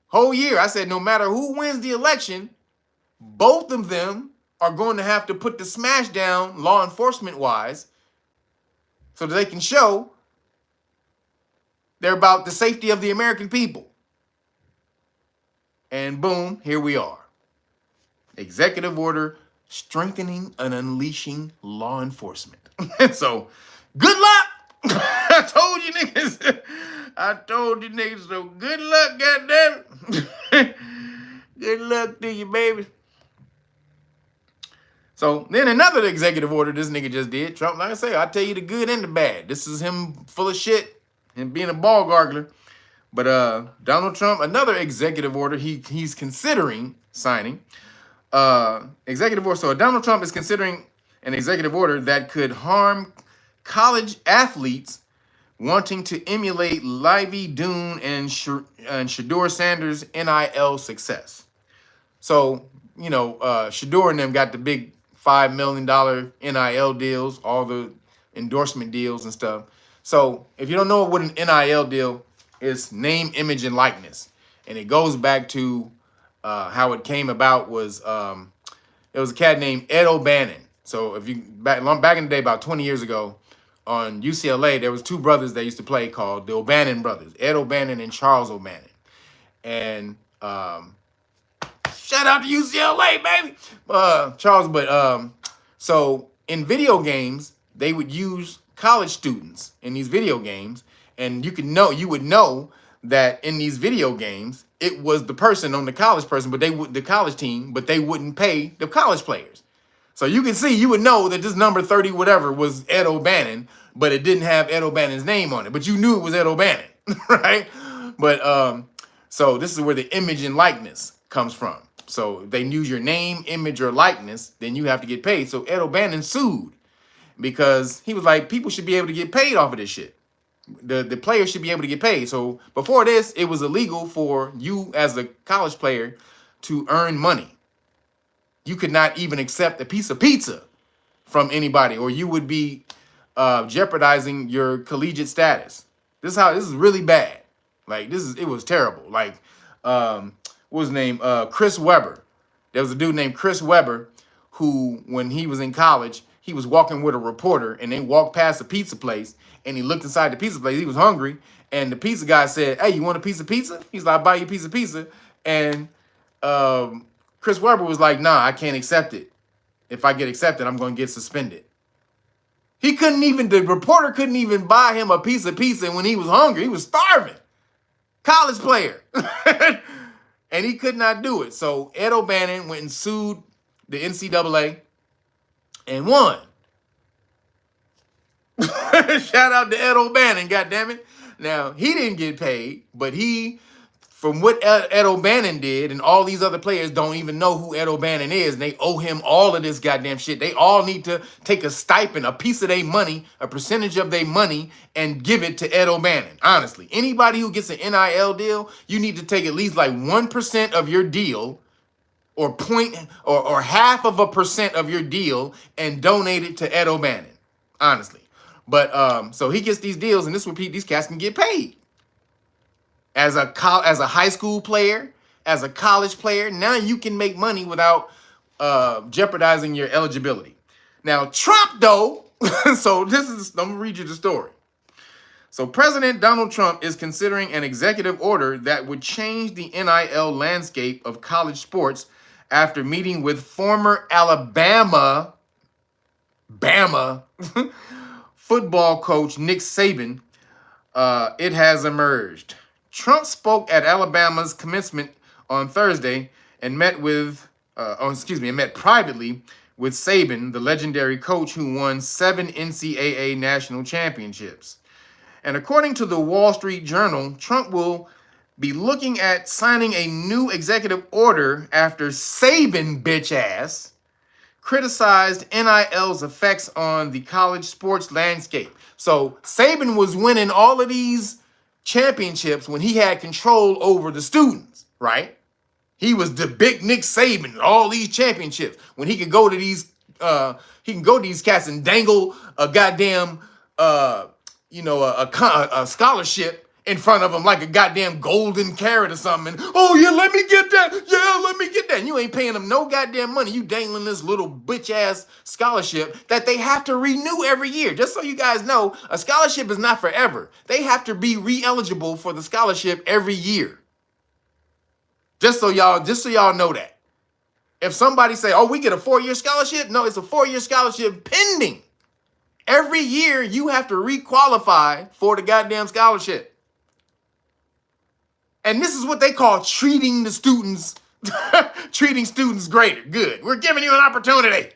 Whole year, I said no matter who wins the election, both of them are going to have to put the smash down law enforcement wise so that they can show they're about the safety of the American people. And boom, here we are. Executive order strengthening and unleashing law enforcement. So, good luck. I told you niggas. I told you niggas. So good luck, goddamn. Good luck to you, baby. So then another executive order this nigga just did. Trump, like I say, I tell you the good and the bad. This is him full of shit and being a ball gargler. But Donald Trump, another executive order he's considering signing. Executive order. So Donald Trump is considering an executive order that could harm college athletes wanting to emulate Livy Dune and Shador Sanders' NIL success. So, you know, Shador and them got the big $5 million NIL deals, all the endorsement deals and stuff. So if you don't know what an NIL deal is, name, image, and likeness. And it goes back to how it came about was it was a cat named Ed O'Bannon. So if you back in the day, about 20 years ago, on UCLA, there was two brothers that used to play called the O'Bannon brothers, Ed O'Bannon and Charles O'Bannon. And shout out to UCLA, baby. Charles, but so in video games, they would use college students in these video games, and you would know that in these video games, it was the person on the college person, but the college team, but they wouldn't pay the college players. So you would know that this number 30 whatever was Ed O'Bannon, but it didn't have Ed O'Bannon's name on it. But you knew it was Ed O'Bannon, right? But so this is where the image and likeness comes from. So if they use your name, image, or likeness, then you have to get paid. So Ed O'Bannon sued because he was like, people should be able to get paid off of this shit. The players should be able to get paid. So before this, it was illegal for you as a college player to earn money. You could not even accept a piece of pizza from anybody, or you would be jeopardizing your collegiate status. This is really bad. Like it was terrible. Like what was his name? Chris Webber. There was a dude named Chris Webber who, when he was in college, he was walking with a reporter, and they walked past a pizza place, and he looked inside the pizza place. He was hungry, and the pizza guy said, "Hey, you want a piece of pizza?" He's like, "I'll buy you a piece of pizza." And Chris Webber was like, "Nah, I can't accept it. If I get accepted, I'm going to get suspended." The reporter couldn't even buy him a piece of pizza when he was hungry. He was starving. College player. And he could not do it. So Ed O'Bannon went and sued the NCAA and won. Shout out to Ed O'Bannon, goddammit. Now, he didn't get paid, but from what Ed O'Bannon did, and all these other players don't even know who Ed O'Bannon is, and they owe him all of this goddamn shit. They all need to take a stipend, a piece of their money, a percentage of their money, and give it to Ed O'Bannon. Honestly, anybody who gets an NIL deal, you need to take at least like 1% of your deal, or 0.5% of your deal, and donate it to Ed O'Bannon. Honestly, but so he gets these deals, and this would these cats can get paid. As a high school player, as a college player, now you can make money without jeopardizing your eligibility. Now, Trump, though, so I'm going to read you the story. So President Donald Trump is considering an executive order that would change the NIL landscape of college sports after meeting with former Alabama football coach Nick Saban. It has emerged. Trump spoke at Alabama's commencement on Thursday and met privately with Saban, the legendary coach who won 7 NCAA national championships. And according to the Wall Street Journal, Trump will be looking at signing a new executive order after Saban bitch ass criticized NIL's effects on the college sports landscape. So Saban was winning all of these championships when he had control over the students, right? He was the big Nick Saban, all these championships, when he could go to these cats and dangle a goddamn a scholarship in front of them like a goddamn golden carrot or something. And, oh yeah, let me get that. Yeah, let me get that. And you ain't paying them no goddamn money. You dangling this little bitch ass scholarship that they have to renew every year. Just so you guys know, a scholarship is not forever. They have to be re-eligible for the scholarship every year. Just so y'all know that. If somebody say, oh, we get a 4-year scholarship, no, it's a 4-year scholarship pending. Every year you have to requalify for the goddamn scholarship. And this is what they call treating the students, treating students greater. Good. We're giving you an opportunity.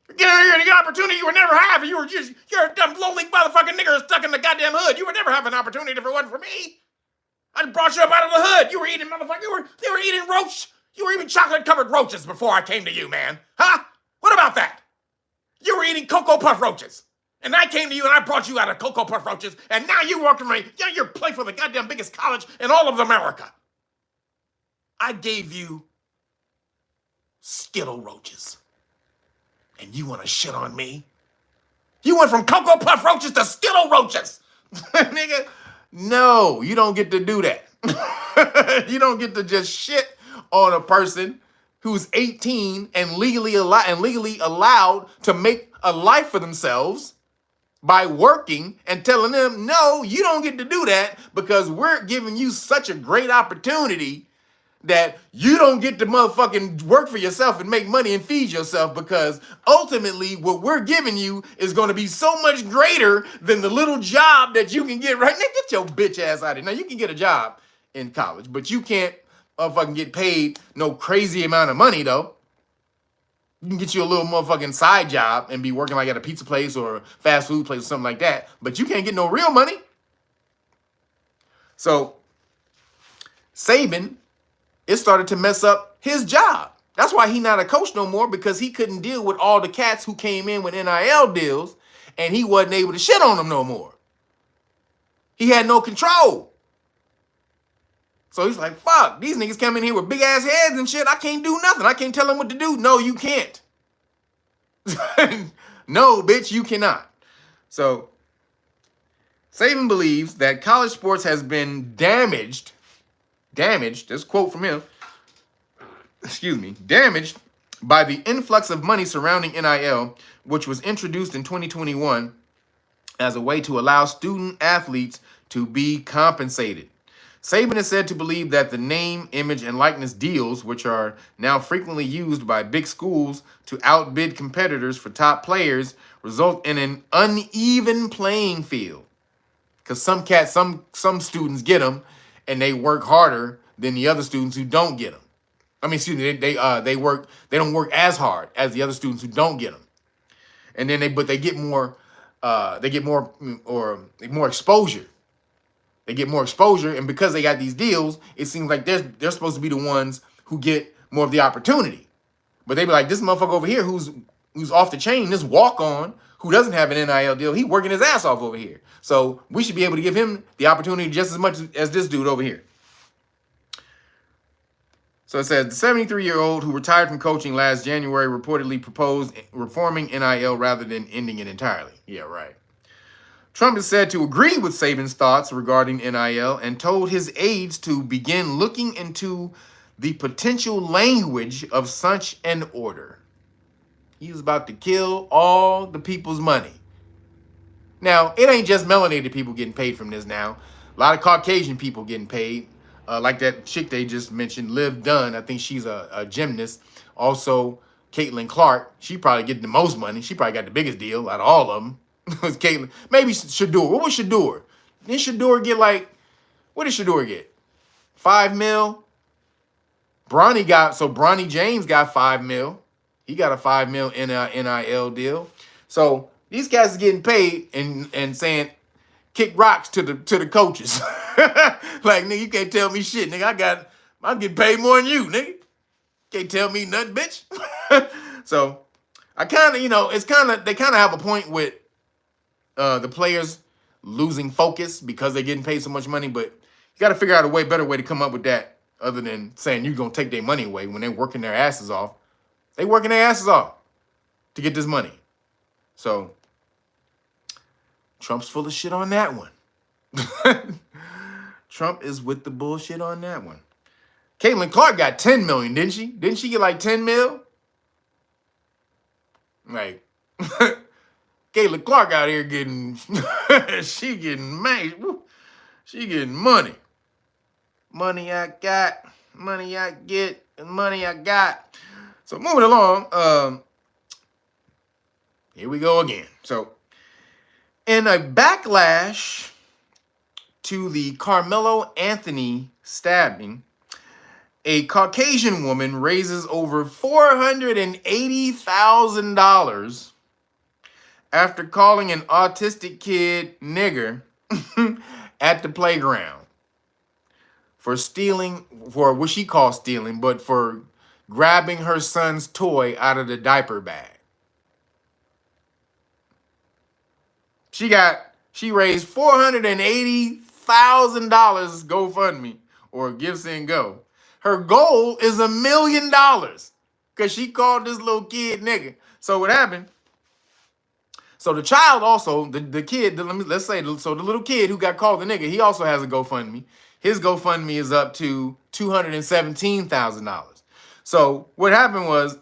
You're giving you an opportunity you would never have. You're a dumb, lowly motherfucking nigger stuck in the goddamn hood. You would never have an opportunity if it wasn't for me. I brought you up out of the hood. You were eating, motherfucker. They were eating roach. You were eating chocolate-covered roaches before I came to you, man. Huh? What about that? You were eating Cocoa Puff roaches. And I came to you and I brought you out of Cocoa Puff roaches. And now you work for me. Yeah, you're playing for the goddamn biggest college in all of America. I gave you Skittle roaches. And you want to shit on me? You went from Cocoa Puff roaches to Skittle roaches. Nigga, no, you don't get to do that. You don't get to just shit on a person who's 18 and legally allowed to make a life for themselves by working and telling them, no, you don't get to do that because we're giving you such a great opportunity that you don't get to motherfucking work for yourself and make money and feed yourself because ultimately what we're giving you is going to be so much greater than the little job that you can get right now. Get your bitch ass out of here. Now, you can get a job in college, but you can't motherfucking get paid no crazy amount of money, though. You can get you a little motherfucking side job and be working like at a pizza place or a fast food place or something like that, but you can't get no real money. So, Saban, it started to mess up his job. That's why he's not a coach no more, because he couldn't deal with all the cats who came in with NIL deals and he wasn't able to shit on them no more. He had no control. So he's like, fuck, these niggas come in here with big ass heads and shit. I can't do nothing. I can't tell them what to do. No, you can't. No, bitch, you cannot. So Saban believes that college sports has been damaged, this quote from him, damaged by the influx of money surrounding NIL, which was introduced in 2021 as a way to allow student athletes to be compensated. Saban is said to believe that the name, image, and likeness deals, which are now frequently used by big schools to outbid competitors for top players, result in an uneven playing field. Because some students get them, and they work harder than the other students who don't get them. I mean, excuse me, they don't work as hard as the other students who don't get them. And then they get more exposure. They get more exposure, and because they got these deals, it seems like they're supposed to be the ones who get more of the opportunity. But they be like, this motherfucker over here who's off the chain, this walk-on who doesn't have an NIL deal, he working his ass off over here. So we should be able to give him the opportunity just as much as this dude over here. So it says, the 73-year-old who retired from coaching last January reportedly proposed reforming NIL rather than ending it entirely. Yeah, right. Trump is said to agree with Saban's thoughts regarding NIL and told his aides to begin looking into the potential language of such an order. He was about to kill all the people's money. Now, it ain't just melanated people getting paid from this now. A lot of Caucasian people getting paid. Like that chick they just mentioned, Liv Dunn. I think she's a gymnast. Also, Caitlin Clark. She probably getting the most money. She probably got the biggest deal out of all of them. Was Caitlin. Maybe Shador. What was Shador? Didn't Shador get what did Shador get? 5 mil? Bronny James got 5 mil. He got a 5 mil NIL deal. So these guys are getting paid and saying, kick rocks to the coaches. Like, nigga, you can't tell me shit, nigga. I'm getting paid more than you, nigga. Can't tell me nothing, bitch. So I kind of, they kind of have a point with the players losing focus because they're getting paid so much money, but you got to figure out a better way to come up with that other than saying you're going to take their money away when they're working their asses off. They working their asses off to get this money. So Trump's full of shit on that one. Trump is with the bullshit on that one. Caitlin Clark got 10 million, didn't she? Didn't she get like 10 mil? Like, Caitlin Clark out here getting, she getting made. She getting money. Money I got, money I get, and money I got. So moving along, here we go again. So in a backlash to the Karmello Anthony stabbing, a Caucasian woman raises over $480,000 after calling an autistic kid nigger at the playground for stealing, for what she calls stealing, but for grabbing her son's toy out of the diaper bag. She raised $480,000 GoFundMe or Give Send Go. Her goal is $1 million because she called this little kid nigga. So what happened? So the child also, the kid, let's say, so the little kid who got called the nigga, he also has a GoFundMe. His GoFundMe is up to $217,000. So what happened was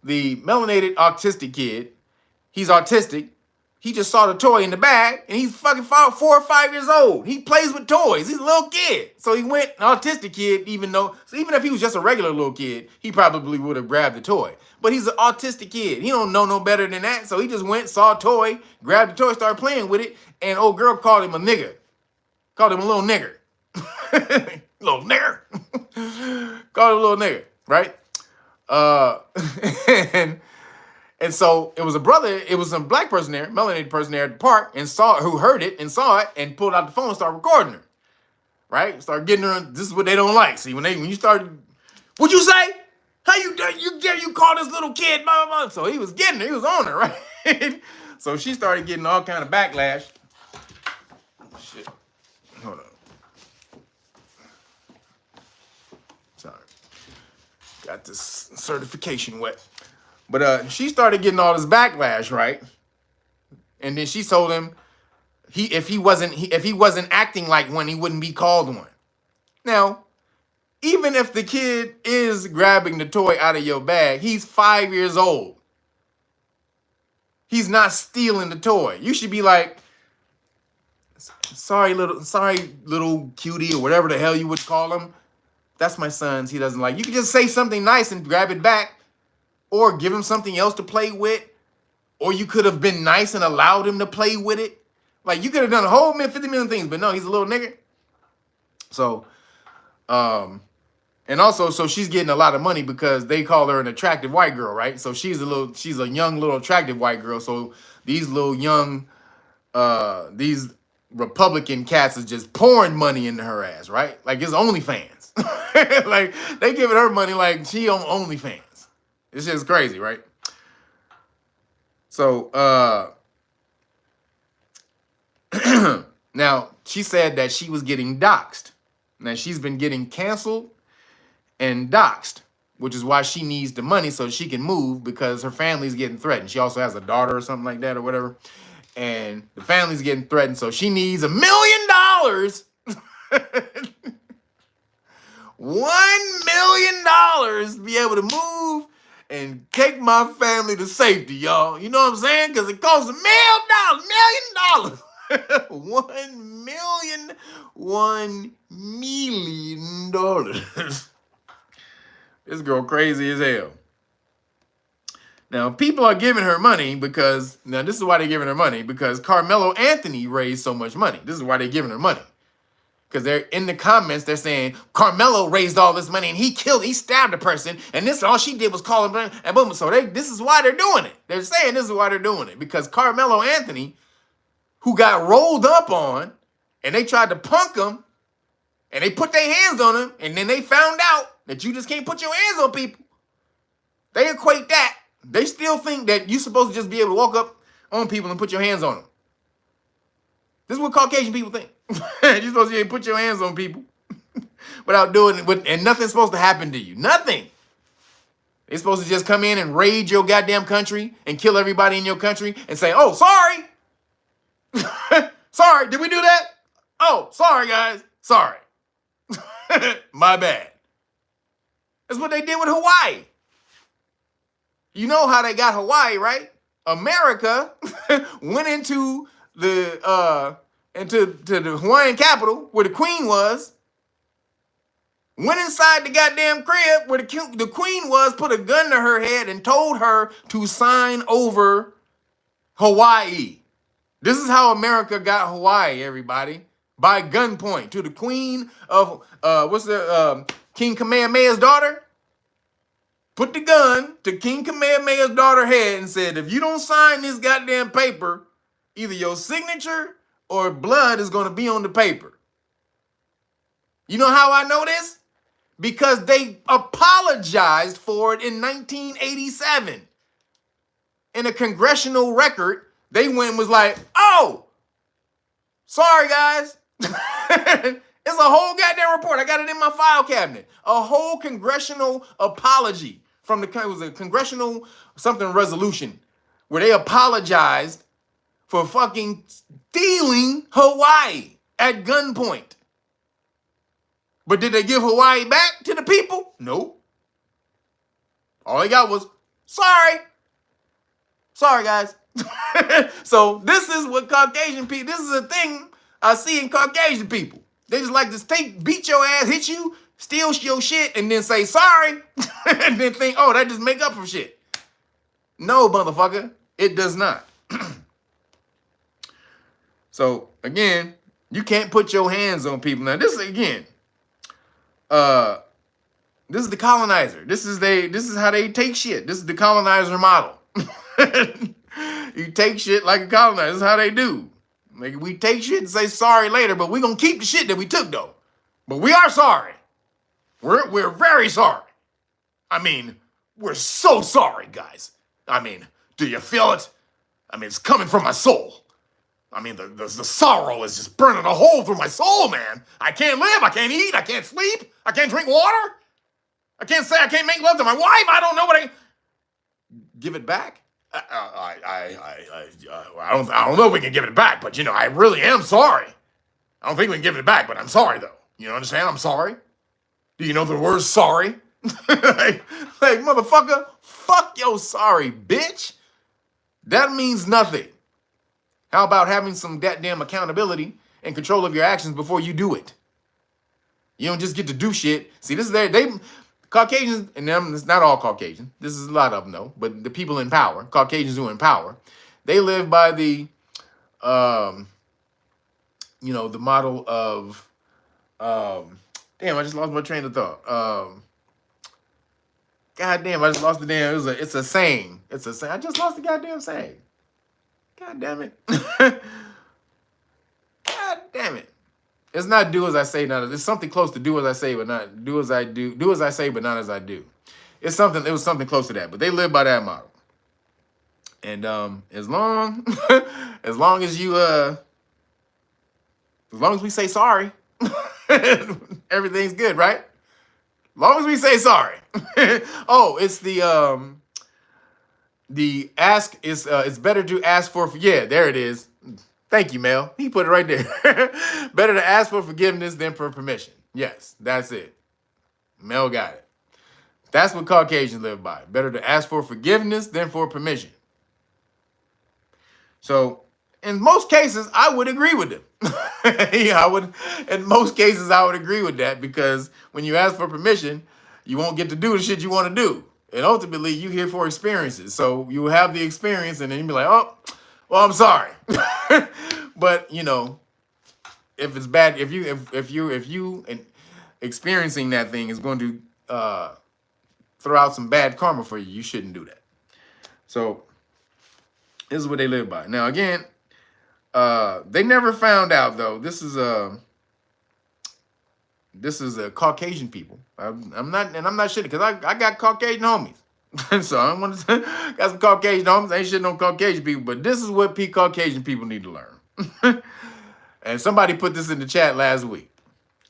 the melanated autistic kid, he's autistic. He just saw the toy in the bag, and he's fucking 4 or 5 years old. He plays with toys. He's a little kid. So he went, an autistic kid, even if he was just a regular little kid, he probably would have grabbed the toy. But he's an autistic kid. He don't know no better than that. So he just went, saw a toy, grabbed the toy, started playing with it, and old girl called him a nigger. Called him a little nigger. Little nigger. Called him a little nigger, right? And so it was some black person there, melanated person there at the park, and who heard it and saw it and pulled out the phone and started recording her. Right? Started getting her. This is what they don't like. See, when you started, what'd you say? How you call this little kid, blah, blah, blah. So he was getting her, he was on her, right? So she started getting all kind of backlash. Oh, shit. Hold on. Sorry. Got this certification wet. But she started getting all this backlash, right? And then she told him if he wasn't acting like one, he wouldn't be called one. Now, even if the kid is grabbing the toy out of your bag, he's 5 years old. He's not stealing the toy. You should be like, sorry little cutie, or whatever the hell you would call him. That's my son's. He doesn't like. You can just say something nice and grab it back. Or give him something else to play with. Or you could have been nice and allowed him to play with it. Like, you could have done a whole 50 million things, but no, he's a little nigger. So, and also, so she's getting a lot of money because they call her an attractive white girl, right? So she's a young little attractive white girl. So these little young, these Republican cats is just pouring money into her ass, right? Like, it's OnlyFans. Like, they giving her money like she on OnlyFans. It's just crazy, right? So, now, she said that she was getting doxxed. Now, she's been getting canceled and doxxed, which is why she needs the money so she can move because her family's getting threatened. She also has a daughter or something like that or whatever. And the family's getting threatened, so she needs $1 million. $1 million to be able to move and take my family to safety, y'all. You know what I'm saying? Because it costs $1 million. $1 million. This girl crazy as hell. Now, people are giving her money because, now this is why they're giving her money, because Karmello Anthony raised so much money. This is why they're giving her money. Because they're in the comments, they're saying, Karmello raised all this money and he stabbed a person, and this all she did was call him, and boom. So this is why they're doing it. They're saying this is why they're doing it. Because Karmello Anthony, who got rolled up on, and they tried to punk him, and they put their hands on him, and then they found out that you just can't put your hands on people. They equate that. They still think that you're supposed to just be able to walk up on people and put your hands on them. This is what Caucasian people think. You're supposed to put your hands on people without doing it, and nothing's supposed to happen to you. Nothing. They're supposed to just come in and raid your goddamn country and kill everybody in your country and say, oh, sorry. Sorry, did we do that? Oh, sorry, guys. Sorry. My bad. That's what they did with Hawaii. You know how they got Hawaii, right? America went into the Hawaiian capital where the queen was went inside the goddamn crib where the queen was, put a gun to her head, and told her to sign over Hawaii. This is how America got Hawaii, everybody. By gunpoint to the queen of, King Kamehameha's daughter? Put the gun to King Kamehameha's daughter's head and said, if you don't sign this goddamn paper, either your signature or blood is going to be on the paper. You know how I know this? Because they apologized for it in 1987. In a congressional record, they went and was like, oh, sorry, guys. It's a whole goddamn report. I got it in my file cabinet. A whole congressional apology from it was a congressional something resolution where they apologized for fucking stealing Hawaii at gunpoint. But did they give Hawaii back to the people? No. All they got was, sorry. Sorry, guys. So this is what Caucasian people, this is a thing I see in Caucasian people. They just like to beat your ass, hit you, steal your shit, and then say sorry, and then think, oh, that just make up for shit. No, motherfucker, it does not. So, again, you can't put your hands on people. Now, this is, again, this is the colonizer. This is how they take shit. This is the colonizer model. You take shit like a colonizer. This is how they do. Like, we take shit and say sorry later, but we're going to keep the shit that we took, though. But we are sorry. We're very sorry. I mean, we're so sorry, guys. I mean, do you feel it? I mean, it's coming from my soul. I mean, the sorrow is just burning a hole through my soul, man. I can't live. I can't eat. I can't sleep. I can't drink water. I can't make love to my wife. I don't know what give it back. I don't know if we can give it back, but, you know, I really am sorry. I don't think we can give it back, but I'm sorry, though. You know, understand? I'm sorry. Do you know the word sorry? like, motherfucker, fuck your sorry, bitch. That means nothing. How about having some goddamn accountability and control of your actions before you do it? You don't just get to do shit. See, this is Caucasians, and it's not all Caucasians. This is a lot of them, though. But the people in power, Caucasians who are in power, they live by the, the model of, damn, I just lost my train of thought. God damn, I just lost the damn, it's a saying. It's a saying. I just lost the goddamn saying. God damn it. God damn it. It's not do as I say, not as, it's something close to do as I say, but not do as I do. Do as I say, but not as I do. It was something close to that, but they live by that model. And as long as we say sorry, everything's good, right? As long as we say sorry. Oh, it's it's better to ask for, yeah, there it is. Thank you, Mel. He put it right there. Better to ask for forgiveness than for permission. Yes, that's it. Mel got it. That's what Caucasians live by. Better to ask for forgiveness than for permission. So, in most cases, I would agree with them. In most cases, I would agree with that, because when you ask for permission, you won't get to do the shit you want to do. And ultimately, you're here for experiences. So you have the experience, and then you'll be like, oh, well, I'm sorry. But, you know, if it's bad, if you experiencing that thing is going to throw out some bad karma for you, you shouldn't do that. So this is what they live by. Now, again, they never found out, though. This is a Caucasian people. I'm not shitting, because I got Caucasian homies. So I want to got some Caucasian homies. I ain't shitting on Caucasian people, but this is what Caucasian people need to learn. And somebody put this in the chat last week,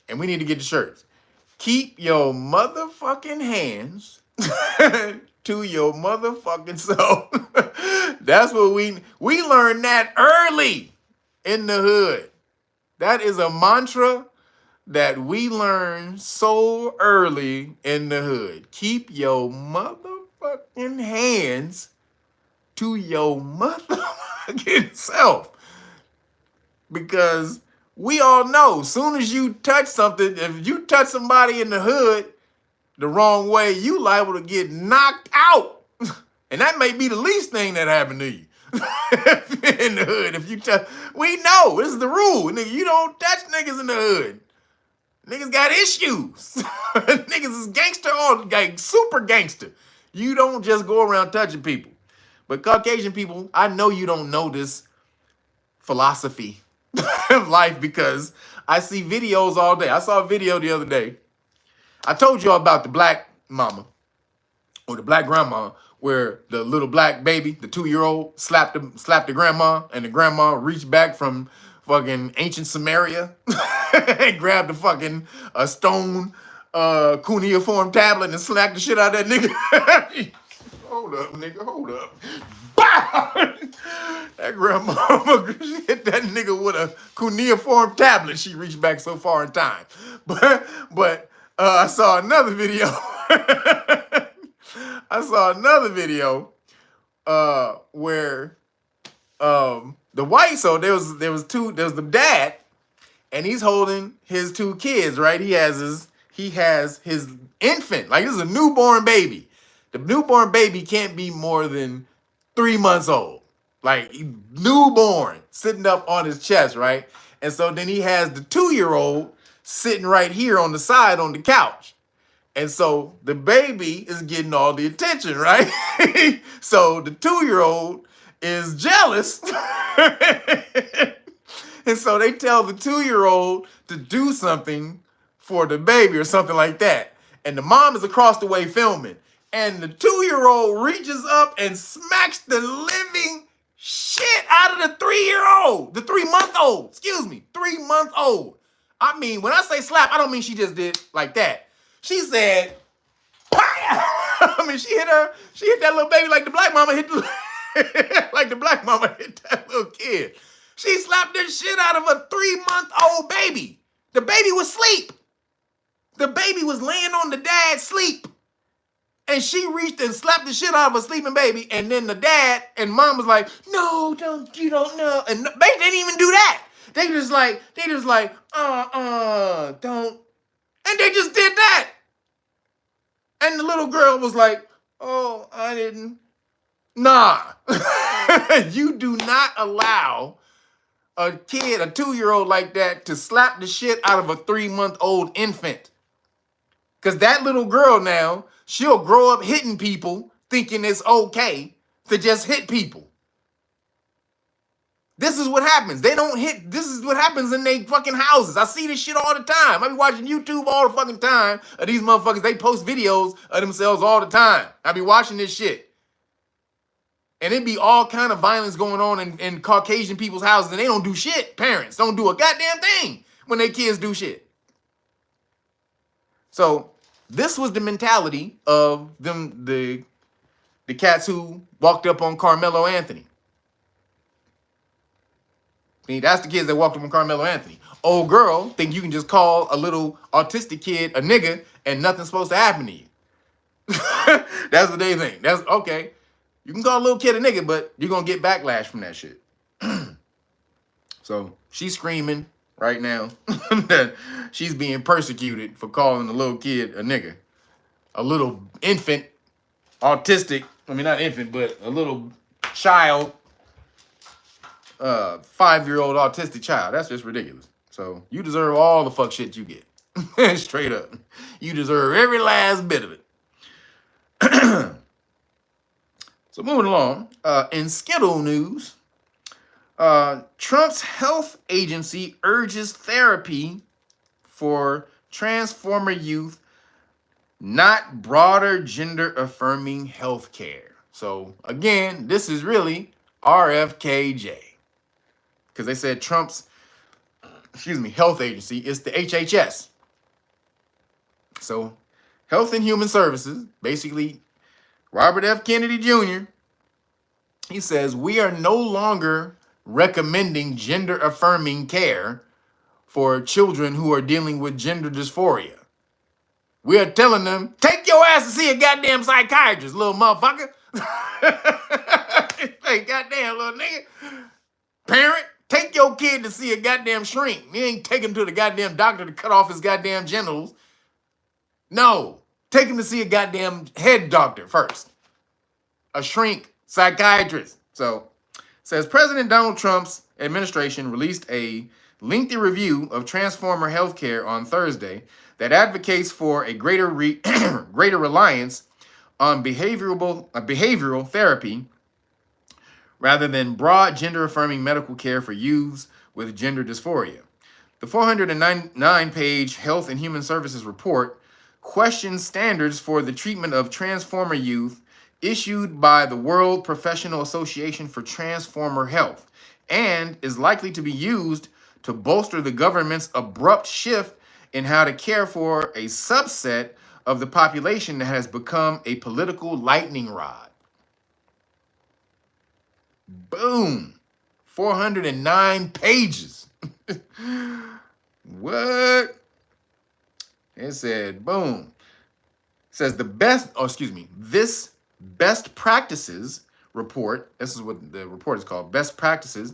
and we need to get the shirts. Keep your motherfucking hands to your motherfucking self. That's what we learned that early in the hood. That is a mantra that we learned so early in the hood. Keep your motherfucking hands to your motherfucking self. Because we all know, soon as you touch something, if you touch somebody in the hood the wrong way, you liable to get knocked out. And that may be the least thing that happened to you. In the hood, if you touch, we know, this is the rule. Nigga, you don't touch niggas in the hood. Niggas got issues. Niggas is gangster or like super gangster. You don't just go around touching people. But Caucasian people, I know you don't know this philosophy of life because I see videos all day. I saw a video the other day. I told you all about the black mama or the black grandma where the little black baby, the 2-year-old, slapped the grandma, and the grandma reached back from fucking ancient Samaria and grabbed a stone cuneiform tablet and slapped the shit out of that nigga. Hold up, nigga, hold up. Bow! That grandma hit that nigga with a cuneiform tablet. She reached back so far in time. But I saw another video. Where the white, so there was the dad, and he's holding his 2 kids, right? He has his infant, like this is a newborn baby. The newborn baby can't be more than 3 months old, like newborn, sitting up on his chest, right? And so then he has the 2-year-old sitting right here on the side on the couch. And so the baby is getting all the attention, right? So the 2-year-old is jealous. And so they tell the 2-year-old to do something for the baby or something like that. And the mom is across the way filming. And the 2-year-old reaches up and smacks the living shit out of the 3-year-old. The 3-month-old, 3-month-old. I mean, when I say slap, I don't mean she just did like that. She said, I mean, she hit that little baby like the black mama hit that little kid. She slapped the shit out of a 3-month-old baby. The baby was asleep. The baby was laying on the dad's sleep. And she reached and slapped the shit out of a sleeping baby. And then the dad and mom was like, no, you don't know. And they didn't even do that. They just like, don't. And they just did that. And the little girl was like, oh, I didn't. Nah. You do not allow a kid, a 2-year-old like that, to slap the shit out of a 3-month-old infant. Because that little girl now, she'll grow up hitting people thinking it's okay to just hit people. This is what happens. They don't hit. This is what happens in they fucking houses. I see this shit all the time. I be watching YouTube all the fucking time of these motherfuckers. They post videos of themselves all the time. I be watching this shit. And it be all kind of violence going on in Caucasian people's houses, and they don't do shit. Parents don't do a goddamn thing when their kids do shit. So this was the mentality of them, the cats who walked up on Karmello Anthony. I mean, that's the kids that walked up on Karmello Anthony. Old girl think you can just call a little autistic kid a nigga and nothing's supposed to happen to you. That's what they think. That's okay. You can call a little kid a nigga, but you're going to get backlash from that shit. So she's screaming right now that she's being persecuted for calling a little kid a nigga. A little infant, autistic, I mean, not infant, but a little child, 5-year-old autistic child. That's just ridiculous. So you deserve all the fuck shit you get. Straight up. You deserve every last bit of it. So moving along, in Skittles news, Trump's health agency urges therapy for transformer youth, not broader gender-affirming health care. So again, this is really RFKJ. Because they said Trump's, health agency is the HHS. So Health and Human Services, basically Robert F. Kennedy Jr., he says, we are no longer recommending gender-affirming care for children who are dealing with gender dysphoria. We are telling them, take your ass to see a goddamn psychiatrist, little motherfucker. Hey, goddamn little nigga. Parent, Take your kid to see a goddamn shrink. You ain't take him to the goddamn doctor to cut off his goddamn genitals. No. Take him to see a goddamn head doctor first. A shrink psychiatrist. So, says President Donald Trump's administration released a lengthy review of Transformer Healthcare on Thursday that advocates for a greater reliance on behavioral therapy rather than broad gender-affirming medical care for youths with gender dysphoria. The 499-page Health and Human Services report questions standards for the treatment of Transformer youth issued by the World Professional Association for Transformer Health and is likely to be used to bolster the government's abrupt shift in how to care for a subset of the population that has become a political lightning rod. Boom. 409 pages. What? It said, boom. It says this best practices report, this is what the report is called, best practices,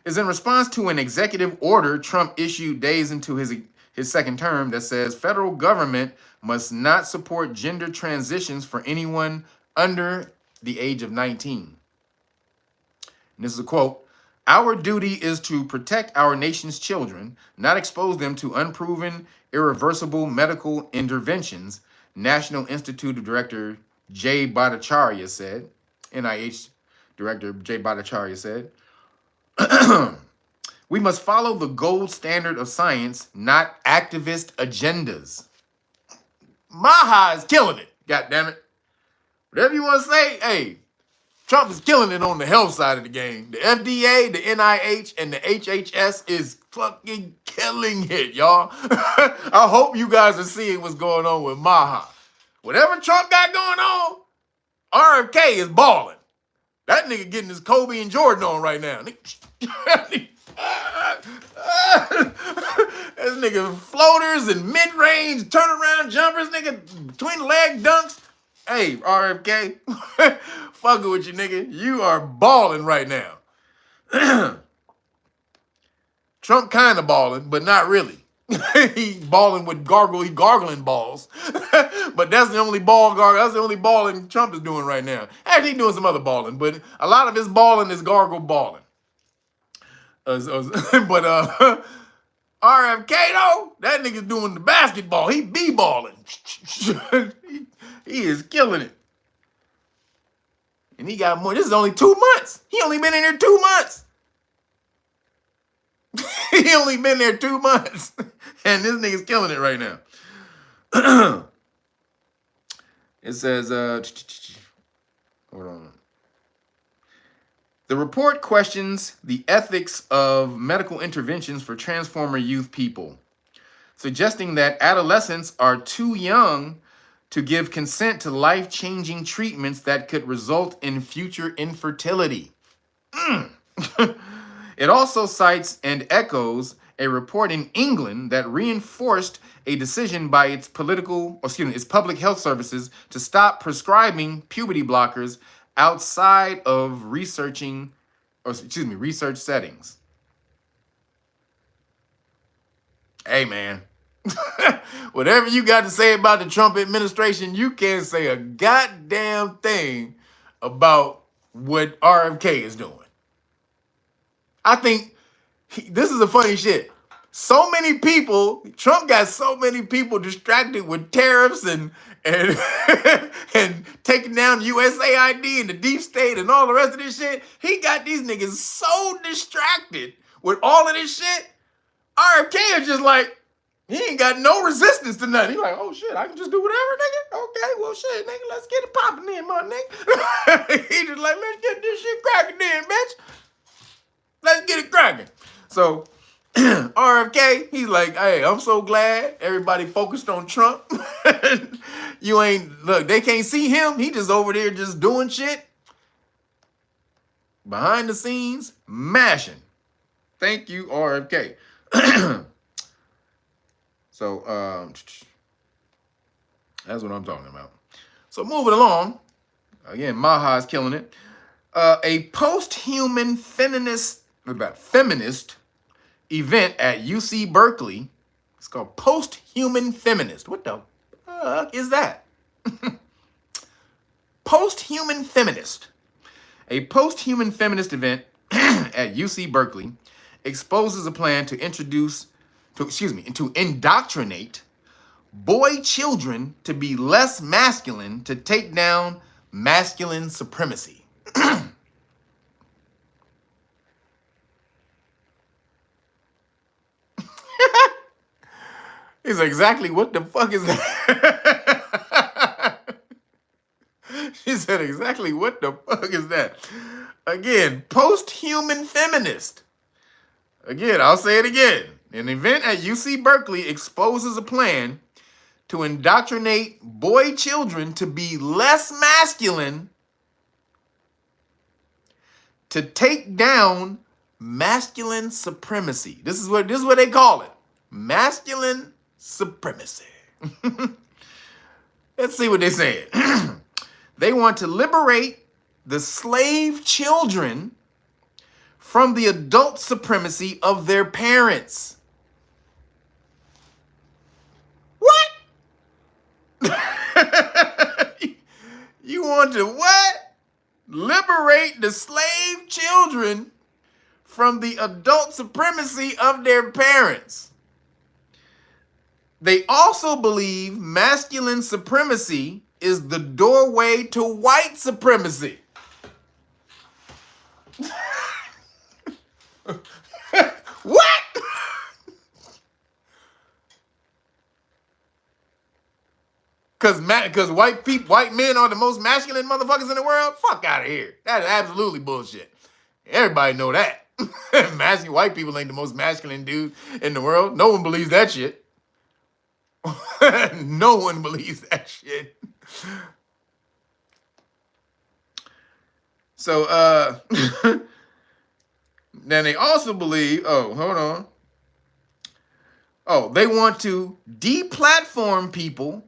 is in response to an executive order Trump issued days into his second term that says federal government must not support gender transitions for anyone under the age of 19. And this is a quote, "Our duty is to protect our nation's children, not expose them to unproven, irreversible medical interventions," National Institute Director Jay Bhattacharya said. NIH Director Jay Bhattacharya said. "We must follow the gold standard of science, not activist agendas." Maha is killing it, goddammit. Whatever you want to say, hey, Trump is killing it on the health side of the game. The FDA, the NIH, and the HHS is fucking killing it, y'all. I hope you guys are seeing what's going on with Maha. Whatever Trump got going on, RFK is balling. That nigga getting his Kobe and Jordan on right now. This nigga floaters and mid-range turnaround jumpers, nigga, twin leg dunks. Hey, RFK, fucking with you, nigga. You are balling right now. Trump kind of balling, but not really. He balling with gargling balls. But that's the only that's the only balling Trump is doing right now. Actually, he's doing some other balling, but a lot of his balling is gargle balling. But RFK though, that nigga's doing the basketball. He be balling. He is killing it. And he got more. This is only 2 months. He only been in here 2 months. He only been there 2 months. And this nigga's killing it right now. It says, hold on. The report questions the ethics of medical interventions for Transformer youth people, suggesting that adolescents are too young to give consent to life-changing treatments that could result in future infertility. It also cites and echoes a report in England that reinforced a decision by its public health services to stop prescribing puberty blockers outside of research settings. Hey, man. Whatever you got to say about the Trump administration, you can't say a goddamn thing about what RFK is doing. I think this is a funny shit. So many people, Trump got so many people distracted with tariffs and taking down USAID and the deep state and all the rest of this shit. He got these niggas so distracted with all of this shit. RFK is just like, he ain't got no resistance to nothing. He's like, oh shit, I can just do whatever, nigga. Okay, well shit, nigga, let's get it popping then, my nigga. He just like, let's get this shit cracking then, bitch. Let's get it cracking. So RFK, he's like, hey, I'm so glad everybody focused on Trump. Look, they can't see him. He just over there just doing shit. Behind the scenes, mashing. Thank you, RFK. So, that's what I'm talking about. So moving along, again, Maha's killing it. A post-human feminist about Feminist event at UC Berkeley. It's called Post-Human Feminist. What the fuck is that? Post-Human Feminist. A post-human feminist event at UC Berkeley exposes a plan to indoctrinate boy children to be less masculine to take down masculine supremacy. It's exactly what the fuck is that? She said exactly what the fuck is that? Again, post-human feminist. Again, I'll say it again. An event at UC Berkeley exposes a plan to indoctrinate boy children to be less masculine to take down masculine supremacy. This is what they call it. Masculine supremacy. Let's see what they said. They want to liberate the slave children from the adult supremacy of their parents. What? You want to what? Liberate the slave children from the adult supremacy of their parents. They also believe masculine supremacy is the doorway to white supremacy. What? Because white men are the most masculine motherfuckers in the world? Fuck out of here. That is absolutely bullshit. Everybody know that. White people ain't the most masculine dudes in the world. No one believes that shit. No one believes that shit. So, then they also believe, they want to deplatform people,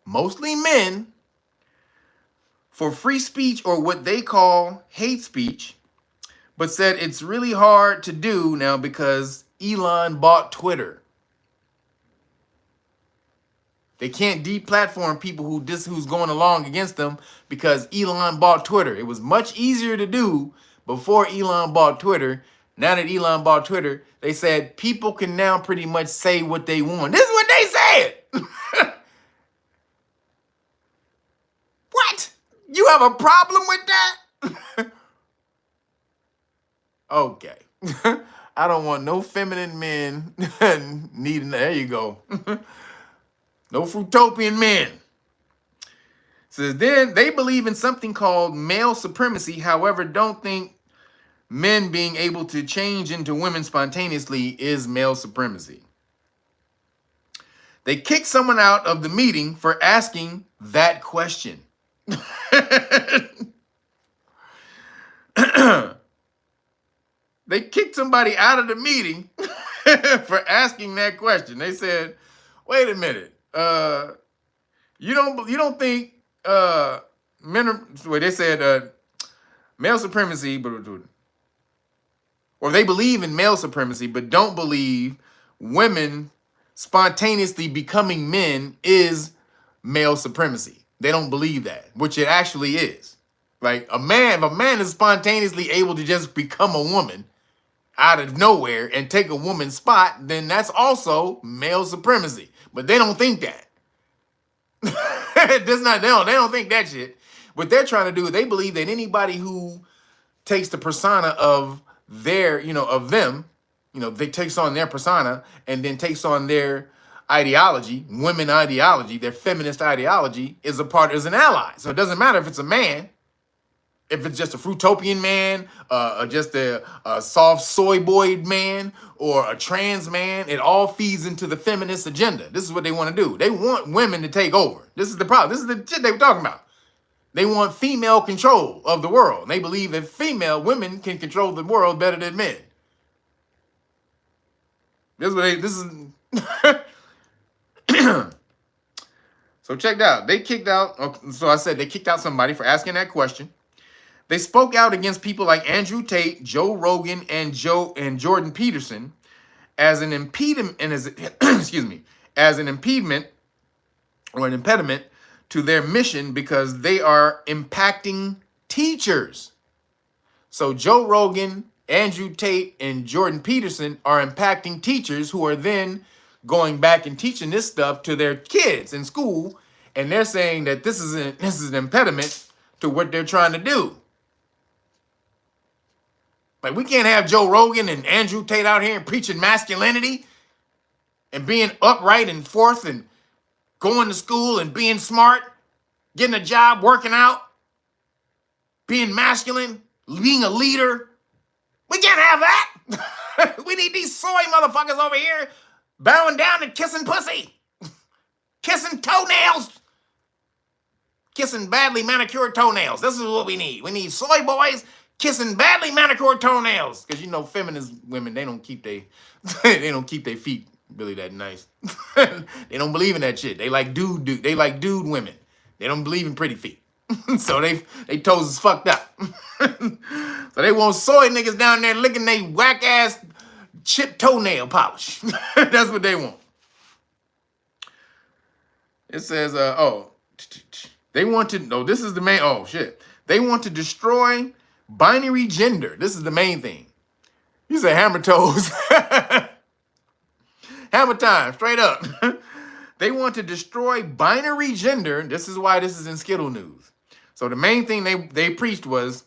mostly men, for free speech or what they call hate speech, but said it's really hard to do now because Elon bought Twitter. They can't deplatform people who's going along against them because Elon bought Twitter. It was much easier to do before Elon bought Twitter. Now that Elon bought Twitter, they said people can now pretty much say what they want. This is what they said. What? You have a problem with that? Okay. I don't want no feminine men needing that. There you go. No fruitopian men. Says then they believe in something called male supremacy, however, don't think men being able to change into women spontaneously is male supremacy. They kicked someone out of the meeting for asking that question. They kicked somebody out of the meeting for asking that question. They said, wait a minute. You don't think men are, well, they said male supremacy, or they believe in male supremacy, but don't believe women spontaneously becoming men is male supremacy. They don't believe that, which it actually is. Like if a man is spontaneously able to just become a woman out of nowhere and take a woman's spot, then that's also male supremacy. But they don't think that. They don't think that shit. What they're trying to do is they believe that anybody who takes the persona of their, of them, they takes on their persona and then takes on their ideology, women ideology, their feminist ideology, is an ally. So it doesn't matter if it's a man, if it's just a fruitopian man, or just a soft soy boy man, or a trans man. It all feeds into the feminist agenda. This is what they want to do. They want women to take over. This is the problem. This is the shit they were talking about. They want female control of the world. They believe that women can control the world better than men. So check it out. They kicked out somebody for asking that question. They spoke out against people like Andrew Tate, Joe Rogan, and Jordan Peterson as an impediment, and as excuse me, as an impediment or an impediment to their mission because they are impacting teachers. So Joe Rogan, Andrew Tate, and Jordan Peterson are impacting teachers who are then going back and teaching this stuff to their kids in school, and they're saying that this is an impediment to what they're trying to do. Like, we can't have Joe Rogan and Andrew Tate out here preaching masculinity and being upright and forth and going to school and being smart, getting a job, working out, being masculine, being a leader. We can't have that. We need these soy motherfuckers over here bowing down and kissing pussy, kissing toenails, kissing badly manicured toenails. This is what we need. We need soy boys kissing badly manicured toenails. Because, you know, feminist women, they don't keep their feet really that nice. They don't believe in that shit. They like dude. They like dude women. They don't believe in pretty feet. So they toes is fucked up. So they want soy niggas down there licking they whack ass chipped toenail polish. That's what they want. It says, they want to, no, this is the main, oh shit. They want to destroy binary gender. This is the main thing. You say hammer toes. Hammer time, straight up. They want to destroy binary gender. This is why this is in Skittle News. So the main thing they preached was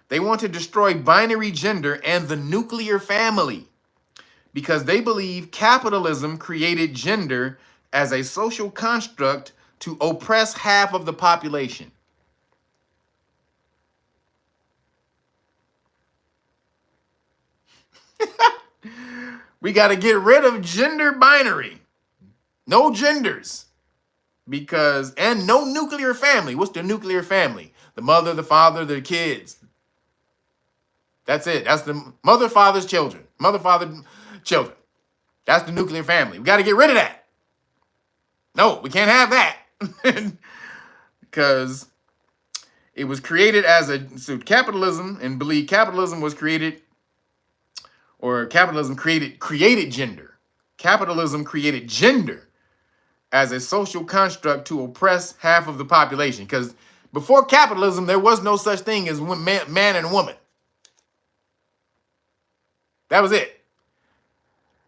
they want to destroy binary gender and the nuclear family because they believe capitalism created gender as a social construct to oppress half of the population. We got to get rid of gender binary. No genders. Because, and no nuclear family. What's the nuclear family? The mother, the father, the kids. That's it. That's the mother, father's children. Mother, father, children. That's the nuclear family. We got to get rid of that. No, we can't have that. Because it was created as so capitalism, and believe capitalism was created, or capitalism created gender. Capitalism created gender as a social construct to oppress half of the population. Because before capitalism, there was no such thing as man and woman. That was it.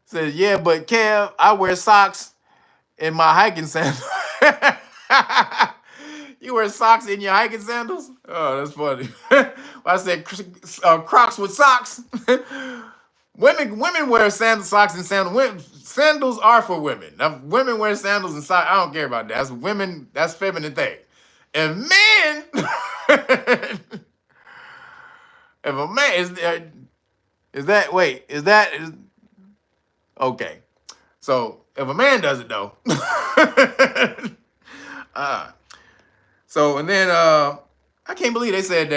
Says, yeah, but Kev, I wear socks in my hiking sandals. You wear socks in your hiking sandals? Oh, that's funny. I said Crocs with socks. Women wear socks and sandals. Sandals are for women. Now, women wear sandals and socks. I don't care about that. That's women. That's feminine thing. And men, if a man is okay. So if a man does it though, so and then I can't believe they said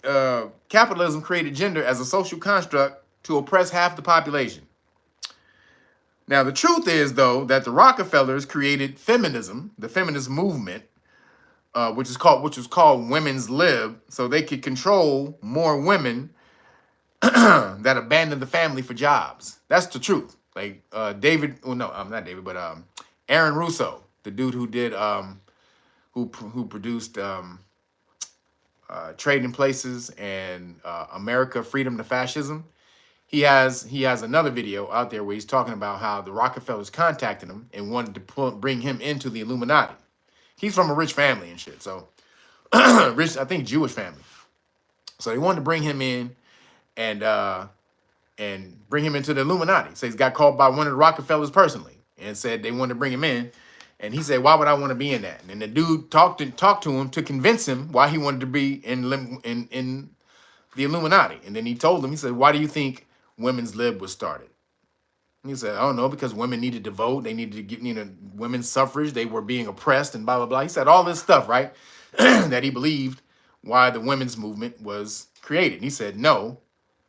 that capitalism created gender as a social construct to oppress half the population. Now, the truth is, though, that the Rockefellers created feminism, the feminist movement, which was called Women's Lib, so they could control more women that abandoned the family for jobs. That's the truth. Like Aaron Russo, the dude who did who produced Trading Places and America, Freedom to Fascism. He has another video out there where he's talking about how the Rockefellers contacted him and wanted to bring him into the Illuminati. He's from a rich family and shit, so rich, I think Jewish family. So they wanted to bring him in and bring him into the Illuminati. So he's got called by one of the Rockefellers personally and said they wanted to bring him in. And he said, why would I want to be in that? And the dude talked to him to convince him why he wanted to be in the Illuminati. And then he told him, he said, why do you think Women's Lib was started? And he said, I don't know, because women needed to vote. They needed to get, women's suffrage. They were being oppressed and blah, blah, blah. He said all this stuff, right? That he believed why the women's movement was created. And he said, no.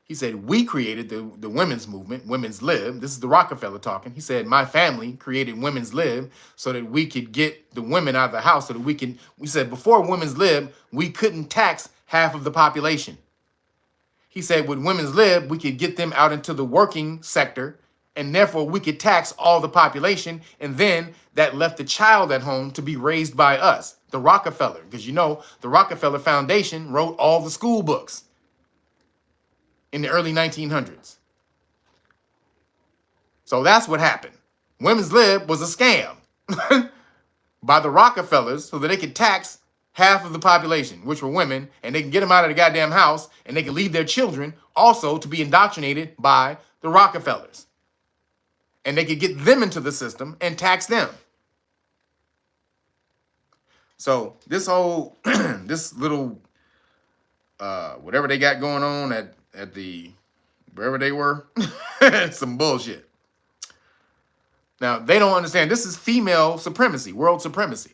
He said, we created the women's movement, Women's Lib. This is the Rockefeller talking. He said, my family created Women's Lib so that we could get the women out of the house so that we said, before Women's Lib, we couldn't tax half of the population. He said with women's lib, we could get them out into the working sector, and therefore we could tax all the population, and then that left the child at home to be raised by us, the Rockefeller, because you know the Rockefeller Foundation wrote all the school books in the early 1900s. So that's what happened. Women's lib was a scam by the Rockefellers so that they could tax half of the population, which were women, and they can get them out of the goddamn house, and they can leave their children also to be indoctrinated by the Rockefellers. And they could get them into the system and tax them. So this whole, this little, whatever they got going on at the, wherever they were, some bullshit. Now, they don't understand. This is female supremacy, world supremacy.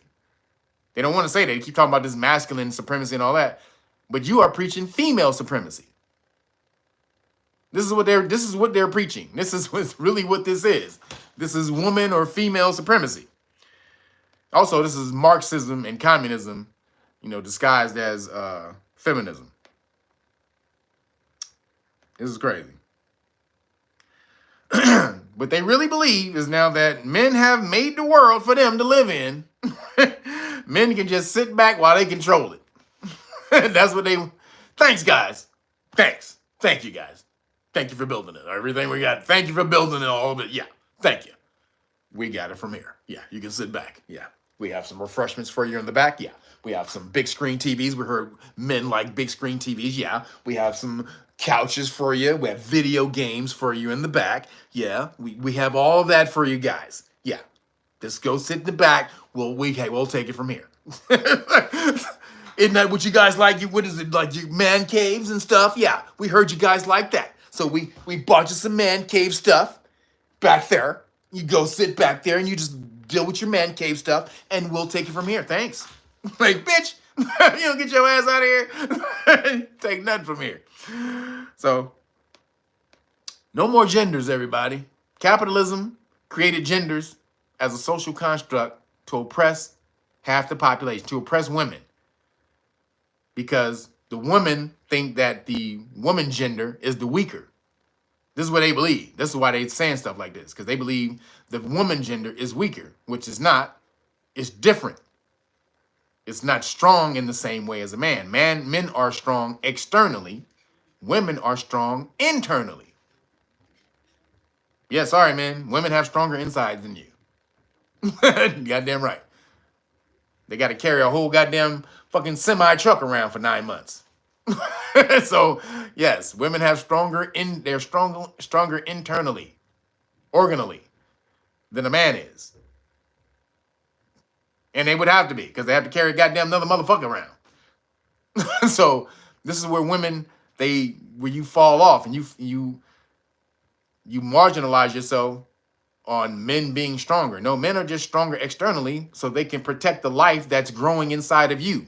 They don't want to say that. They keep talking about this masculine supremacy and all that. But you are preaching female supremacy. This is what they're preaching. This is really what this is. This is woman or female supremacy. Also, this is Marxism and communism, you know, disguised as feminism. This is crazy. What they really believe is now that men have made the world for them to live in. Men can just sit back while they control it. That's what they... Thanks, guys. Thanks. Thank you, guys. Thank you for building it. Everything we got. Thank you for building it, all of it. Yeah, thank you. We got it from here. Yeah, you can sit back. Yeah. We have some refreshments for you in the back. Yeah. We have some big screen TVs. We heard men like big screen TVs. Yeah. We have some couches for you. We have video games for you in the back. Yeah. We have all of that for you guys. Yeah. Just go sit in the back. We'll take it from here. Isn't that what you guys like? What is it, like, you man caves and stuff? Yeah. We heard you guys like that. So we bought you some man cave stuff back there. You go sit back there and you just deal with your man cave stuff, and we'll take it from here. Thanks. Like, bitch, you don't get your ass out of here. Take nothing from here. So, no more genders, everybody. Capitalism created genders as a social construct to oppress half the population, to oppress women. Because the women think that the woman gender is the weaker. This is what they believe. This is why they're saying stuff like this, because they believe the woman gender is weaker, which is not. It's different. It's not strong in the same way as a man. Men are strong externally. Women are strong internally. Yeah, sorry, man. Women have stronger insides than you. Goddamn right. They got to carry a whole goddamn fucking semi-truck around for 9 months. So, yes, women have stronger internally, organally, than a man is. And they would have to be, because they have to carry a goddamn another motherfucker around. So, this is where women, where you fall off and you marginalize yourself on men being stronger. No, men are just stronger externally so they can protect the life that's growing inside of you.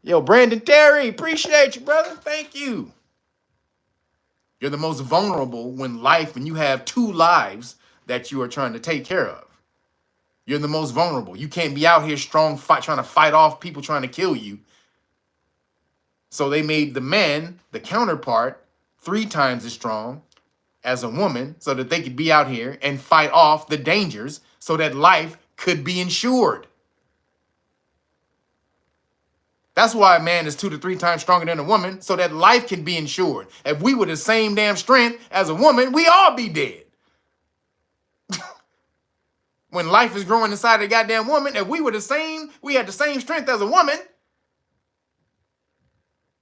Yo, Brandon Terry, appreciate you, brother. Thank you. You're the most vulnerable when you have two lives that you are trying to take care of. You're the most vulnerable. You can't be out here strong, trying to fight off people trying to kill you. So they made the man, the counterpart, 3 times as strong as a woman so that they could be out here and fight off the dangers so that life could be insured. That's why a man is 2 to 3 times stronger than a woman, so that life can be insured. If we were the same damn strength as a woman, we all be dead. When life is growing inside a goddamn woman, if we had the same strength as a woman,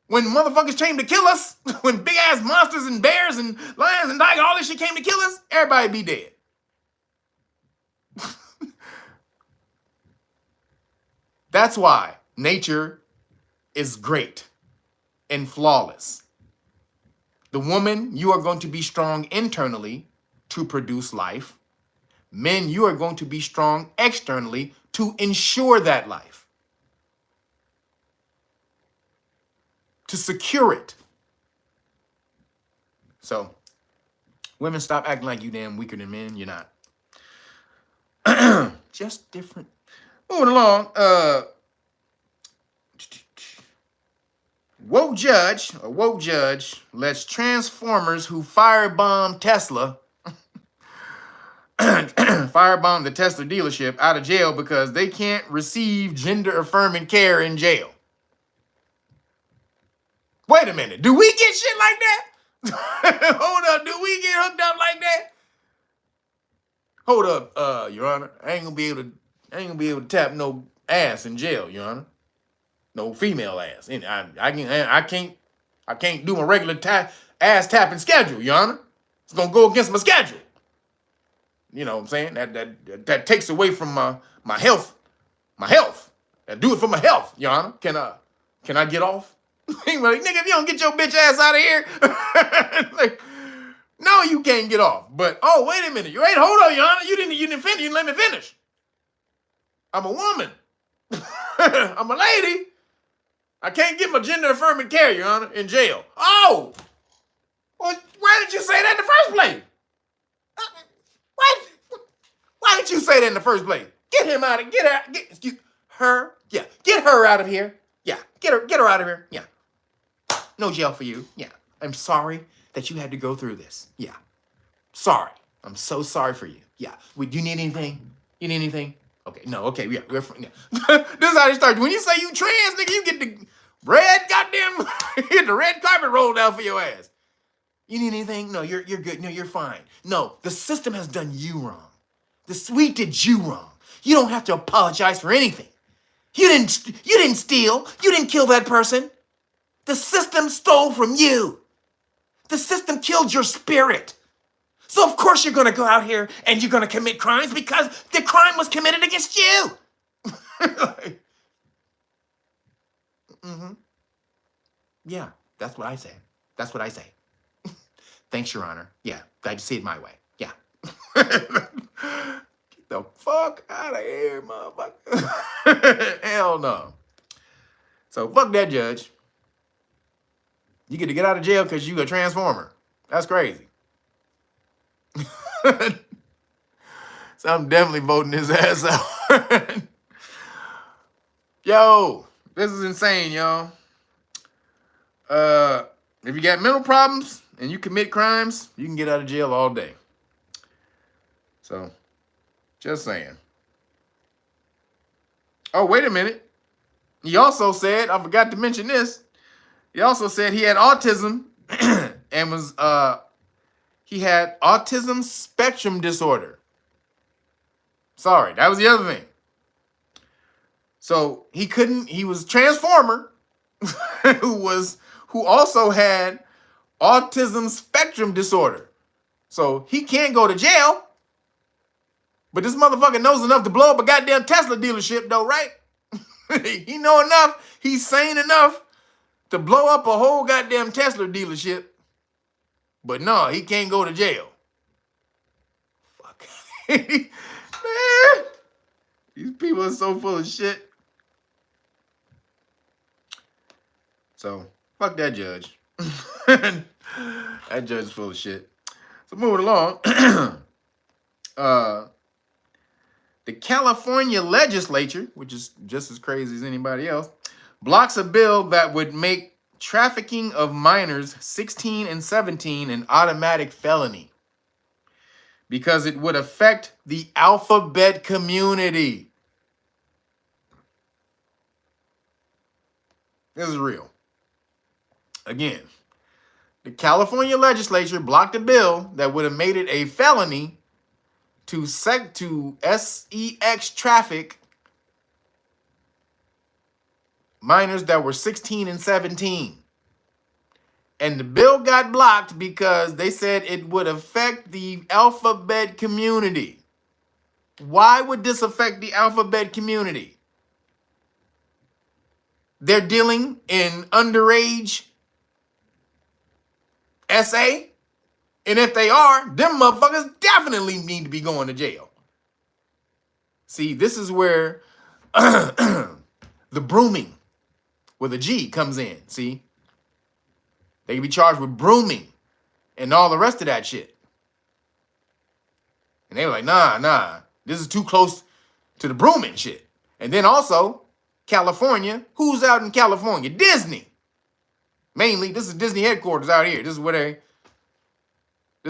when motherfuckers came to kill us, when big ass monsters and bears and lions and tigers, all this shit came to kill us, everybody be dead. That's why nature is great and flawless. The woman, you are going to be strong internally to produce life. Men, you are going to be strong externally to ensure that life. To secure it. So, women, stop acting like you damn weaker than men. You're not. Just different. Moving along. woke judge lets Transformers who firebomb Tesla, firebomb the Tesla dealership out of jail because they can't receive gender-affirming care in jail. Wait a minute, do we get shit like that? Hold up, do we get hooked up like that? Hold up, Your Honor. I ain't gonna be able to tap no ass in jail, Your Honor. No female ass. And I can't do my regular ass tapping schedule, Your Honor. It's gonna go against my schedule. You know what I'm saying? That takes away from my health. My health. I do it for my health, Your Honor. Can I get off? He like, nigga, if you don't get your bitch ass out of here, like, no, you can't get off. But oh, wait a minute, hold on, Your Honor, you didn't finish. You didn't let me finish. I'm a woman. I'm a lady. I can't get my gender affirming care, Your Honor, in jail. Oh, well, why did you say that in the first place? Why did you say that in the first place? Get him out of her. Yeah, get her out of here. Yeah, get her out of here. Yeah. No jail for you. Yeah. I'm sorry that you had to go through this. Yeah. Sorry. I'm so sorry for you. Yeah. Do you need anything? You need anything? Okay. No. Okay. Yeah. This is how they start. When you say you trans, nigga, you get the red goddamn, get the red carpet rolled out for your ass. You need anything? No, you're good. No, you're fine. No, the system has done you wrong. We did you wrong. You don't have to apologize for anything. You didn't steal. You didn't kill that person. The system stole from you. The system killed your spirit. So of course you're going to go out here and you're going to commit crimes because the crime was committed against you. Yeah, that's what I say. That's what I say. Thanks, Your Honor. Yeah, glad to see it my way. Yeah. Get the fuck out of here, motherfucker. Hell no. So fuck that judge. You get to get out of jail because you a transformer. That's crazy. So I'm definitely voting his ass out. Yo, this is insane, y'all. If you got mental problems and you commit crimes, you can get out of jail all day. So, just saying. Oh, wait a minute. He also said, I forgot to mention this. He also said he had autism and he had autism spectrum disorder. Sorry, that was the other thing. So he was Transformer who also had autism spectrum disorder. So he can't go to jail. But this motherfucker knows enough to blow up a goddamn Tesla dealership though, right? He know enough. He's sane enough to blow up a whole goddamn Tesla dealership. But no, he can't go to jail. Fuck. Man, these people are so full of shit. So, fuck that judge. That judge is full of shit. So, moving along. The California legislature, which is just as crazy as anybody else, blocks a bill that would make trafficking of minors 16 and 17 an automatic felony because it would affect the alphabet community. This is real. Again, the California legislature blocked a bill that would have made it a felony to sex traffic minors that were 16 and 17. And the bill got blocked because they said it would affect the alphabet community. Why would this affect the alphabet community? They're dealing in underage SA? And if they are, them motherfuckers definitely need to be going to jail. See, this is where the brooming with a G comes in, see? They can be charged with brooming and all the rest of that shit. And they were like, nah, this is too close to the brooming shit. And then also, California, who's out in California? Disney. Mainly, this is Disney headquarters out here. This is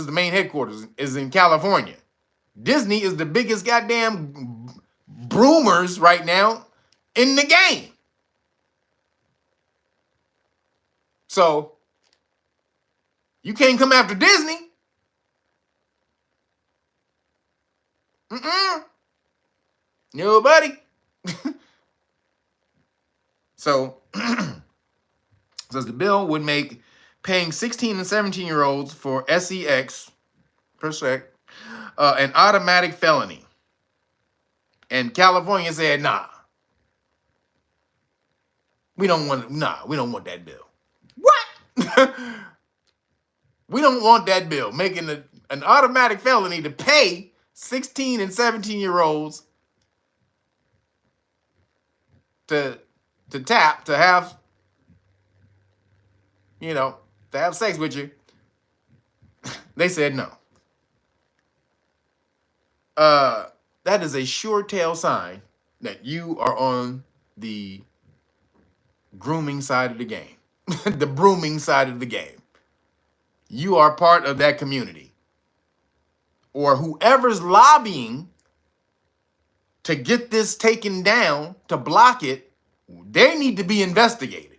the main headquarters, is in California. Disney is the biggest goddamn broomers right now in the game. So, you can't come after Disney. Nobody. So, says the bill would make paying 16 and 17-year-olds for sex per sec an automatic felony. And California said, nah. We don't want that bill. What? We don't want that bill, making an automatic felony to pay 16 and 17-year-olds to have, to have sex with you. They said no. That is a sure tell sign that you are on the grooming side of the game, the brooming side of the game. You are part of that community, or whoever's lobbying to get this taken down, to block it, they need to be investigated.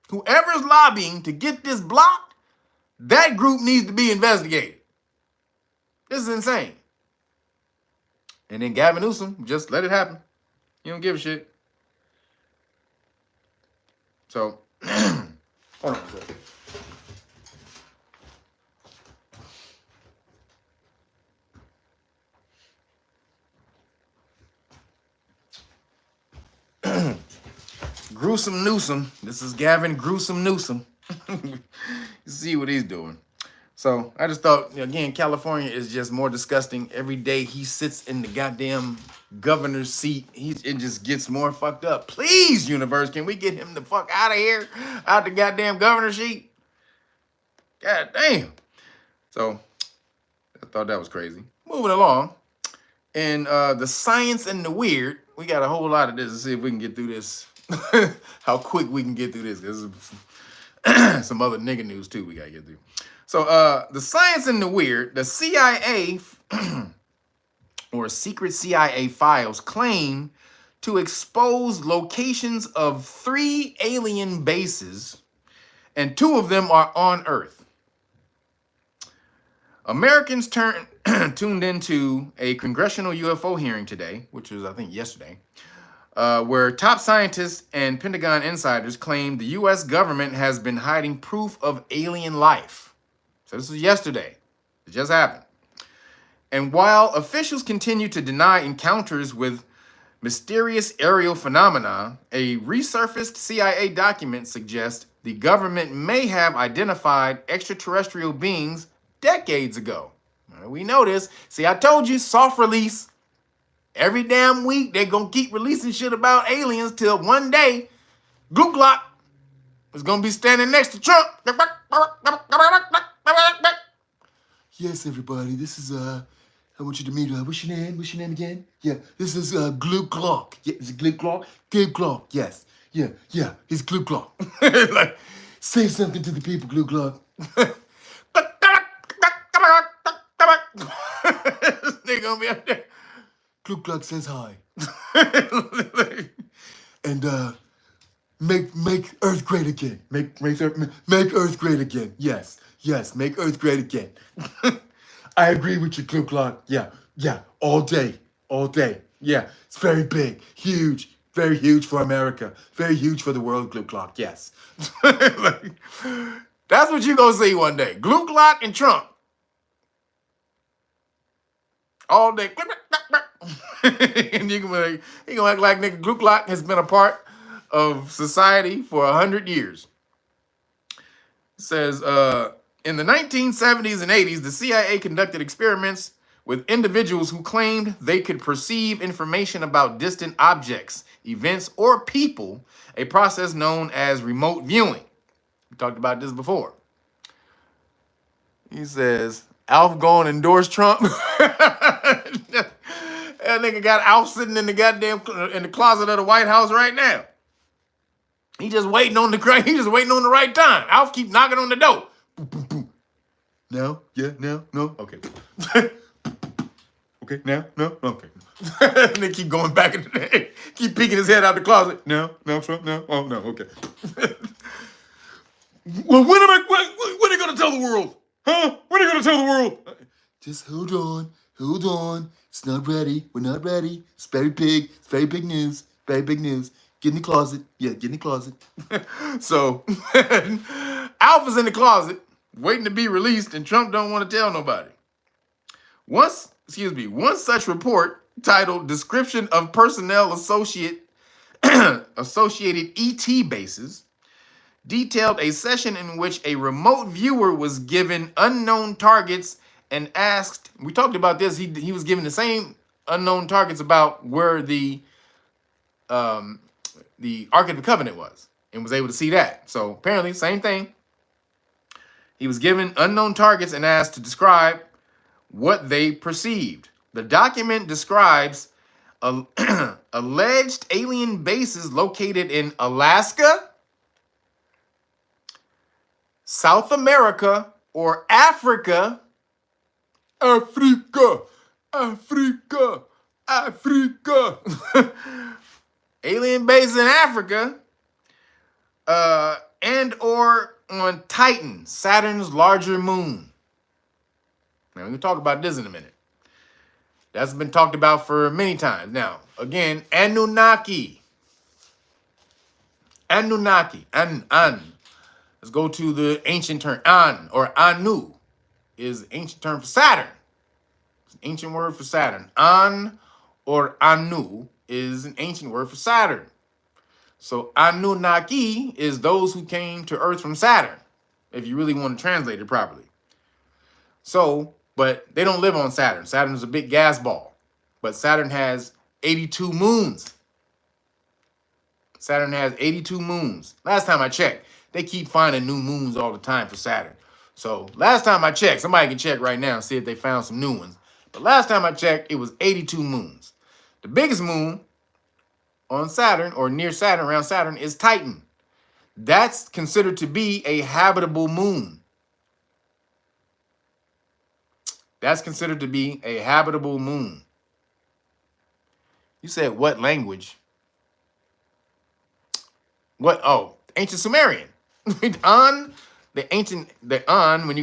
Whoever's lobbying to get this blocked, that group needs to be investigated. This is insane. And then Gavin Newsom, just let it happen. You don't give a shit. So, hold on a second. Gruesome Newsom. This is Gavin Gruesome Newsom. You see what he's doing. So I just thought, again, California is just more disgusting. Every day he sits in the goddamn governor's seat, it just gets more fucked up. Please, universe, can we get him the fuck out of here? Out the goddamn governor's seat? God damn. So I thought that was crazy. Moving along. And the science and the weird, we got a whole lot of this. Let's see if we can get through this. How quick we can get through this. There's some other nigga news too we gotta get through. So the science and the weird, the CIA or secret CIA files claim to expose locations of 3 alien bases, and 2 of them are on Earth. Americans tuned into a congressional UFO hearing today, which was, I think, yesterday, where top scientists and Pentagon insiders claimed the U.S. government has been hiding proof of alien life. So this was yesterday. It just happened. And while officials continue to deny encounters with mysterious aerial phenomena, a resurfaced CIA document suggests the government may have identified extraterrestrial beings decades ago. We know this. See, I told you, soft release. Every damn week, they're going to keep releasing shit about aliens till one day, Gluck Glock is going to be standing next to Trump. Yes, everybody, this is, I want you to meet, what's your name? What's your name again? Yeah, this is Gluck Glock. Yeah, is it Gluck Glock? Gluck Glock, yes. Yeah, it's Gluck Glock. Like, say something to the people, Gluck Glock. They're going to be up there. Gluck Glock says hi. And make Earth great again. Make Earth great again. Yes, make Earth great again. I agree with you, Gluck Glock. Yeah, all day. Yeah, it's very big, huge, very huge for America, very huge for the world, Gluck Glock. Yes. That's what you're going to see one day. Gluck Glock and Trump. All day. And he gonna act like nigga Gluck Glock has been a part of society for 100 years. It says, in the 1970s and 80s, the CIA conducted experiments with individuals who claimed they could perceive information about distant objects, events, or people, a process known as remote viewing. We talked about this before. He says, Alf going to endorse Trump. That nigga got Alf sitting in the goddamn in the closet of the White House right now. He just waiting on the right time. Alf keep knocking on the door. Boom, boom, boom. No, yeah, no, okay. Okay, now, no, okay. And they keep going back in the day. Keep peeking his head out the closet. No, Trump, no, oh no, okay. Well, when are you gonna tell the world? Huh? When are you gonna tell the world? Just hold on. It's not ready. We're not ready. It's very big. It's very big news. Very big news. Get in the closet. Yeah, get in the closet. So Alpha's in the closet, waiting to be released, and Trump don't want to tell nobody. One such report titled "Description of Personnel Associated ET Bases" detailed a session in which a remote viewer was given unknown targets and asked, we talked about this, he was given the same unknown targets about where the Ark of the Covenant was, and was able to see that. So apparently, same thing. He was given unknown targets and asked to describe what they perceived. The document describes alleged alien bases located in Alaska, South America, or Africa. Africa. Alien base in Africa, and or on Titan, Saturn's larger moon. Now, we're going to talk about this in a minute. That's been talked about for many times. Now, again, Anunnaki. An. Let's go to the ancient term. An, or Anu, is the ancient term for Saturn. It's an ancient word for Saturn. An, or Anu, is an ancient word for Saturn. So Anunnaki is those who came to Earth from Saturn, if you really want to translate it properly. So, but they don't live on Saturn. Saturn is a big gas ball. But Saturn has 82 moons. Saturn has 82 moons. Last time I checked, they keep finding new moons all the time for Saturn. So last time I checked, somebody can check right now and see if they found some new ones. But last time I checked, it was 82 moons. The biggest moon on Saturn, or near Saturn, around Saturn, is Titan. That's considered to be a habitable moon. That's considered to be a habitable moon. You said what language? What? Oh, ancient Sumerian. When you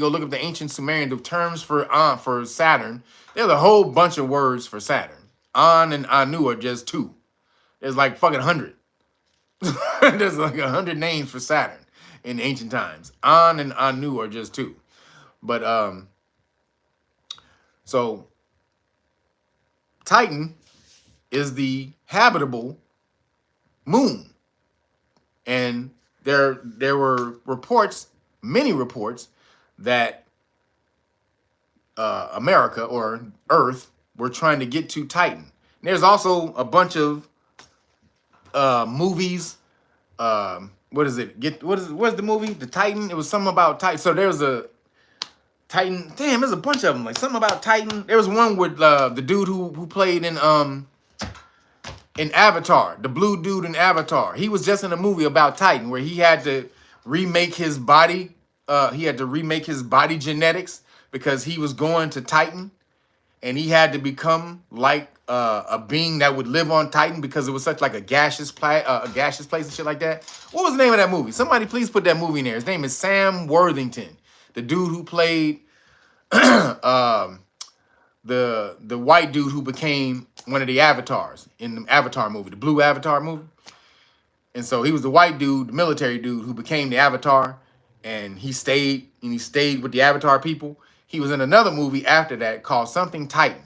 go look up the ancient Sumerian, the terms for Saturn, there's a whole bunch of words for Saturn. An and Anu are just two. There's like fucking 100. There's like 100 names for Saturn in ancient times. An and Anu are just two. But so Titan is the habitable moon. And there were reports, many reports, that America, or Earth, were trying to get to Titan. And there's also a bunch of movies. What is it? What's the movie? The Titan? It was something about Titan. So there's a Titan. Damn, there's a bunch of them. Like something about Titan. There was one with the dude who played in Avatar, the blue dude in Avatar. He was just in a movie about Titan where he had to remake his body. He had to remake his body genetics because he was going to Titan, and he had to become like a being that would live on Titan because it was such like a gaseous place and shit like that. What was the name of that movie? Somebody please put that movie in there. His name is Sam Worthington, the dude who played the white dude who became one of the avatars in the Avatar movie, the blue Avatar movie. And so he was the white dude, the military dude who became the Avatar, and he stayed with the Avatar people. He was in another movie after that called something Titan.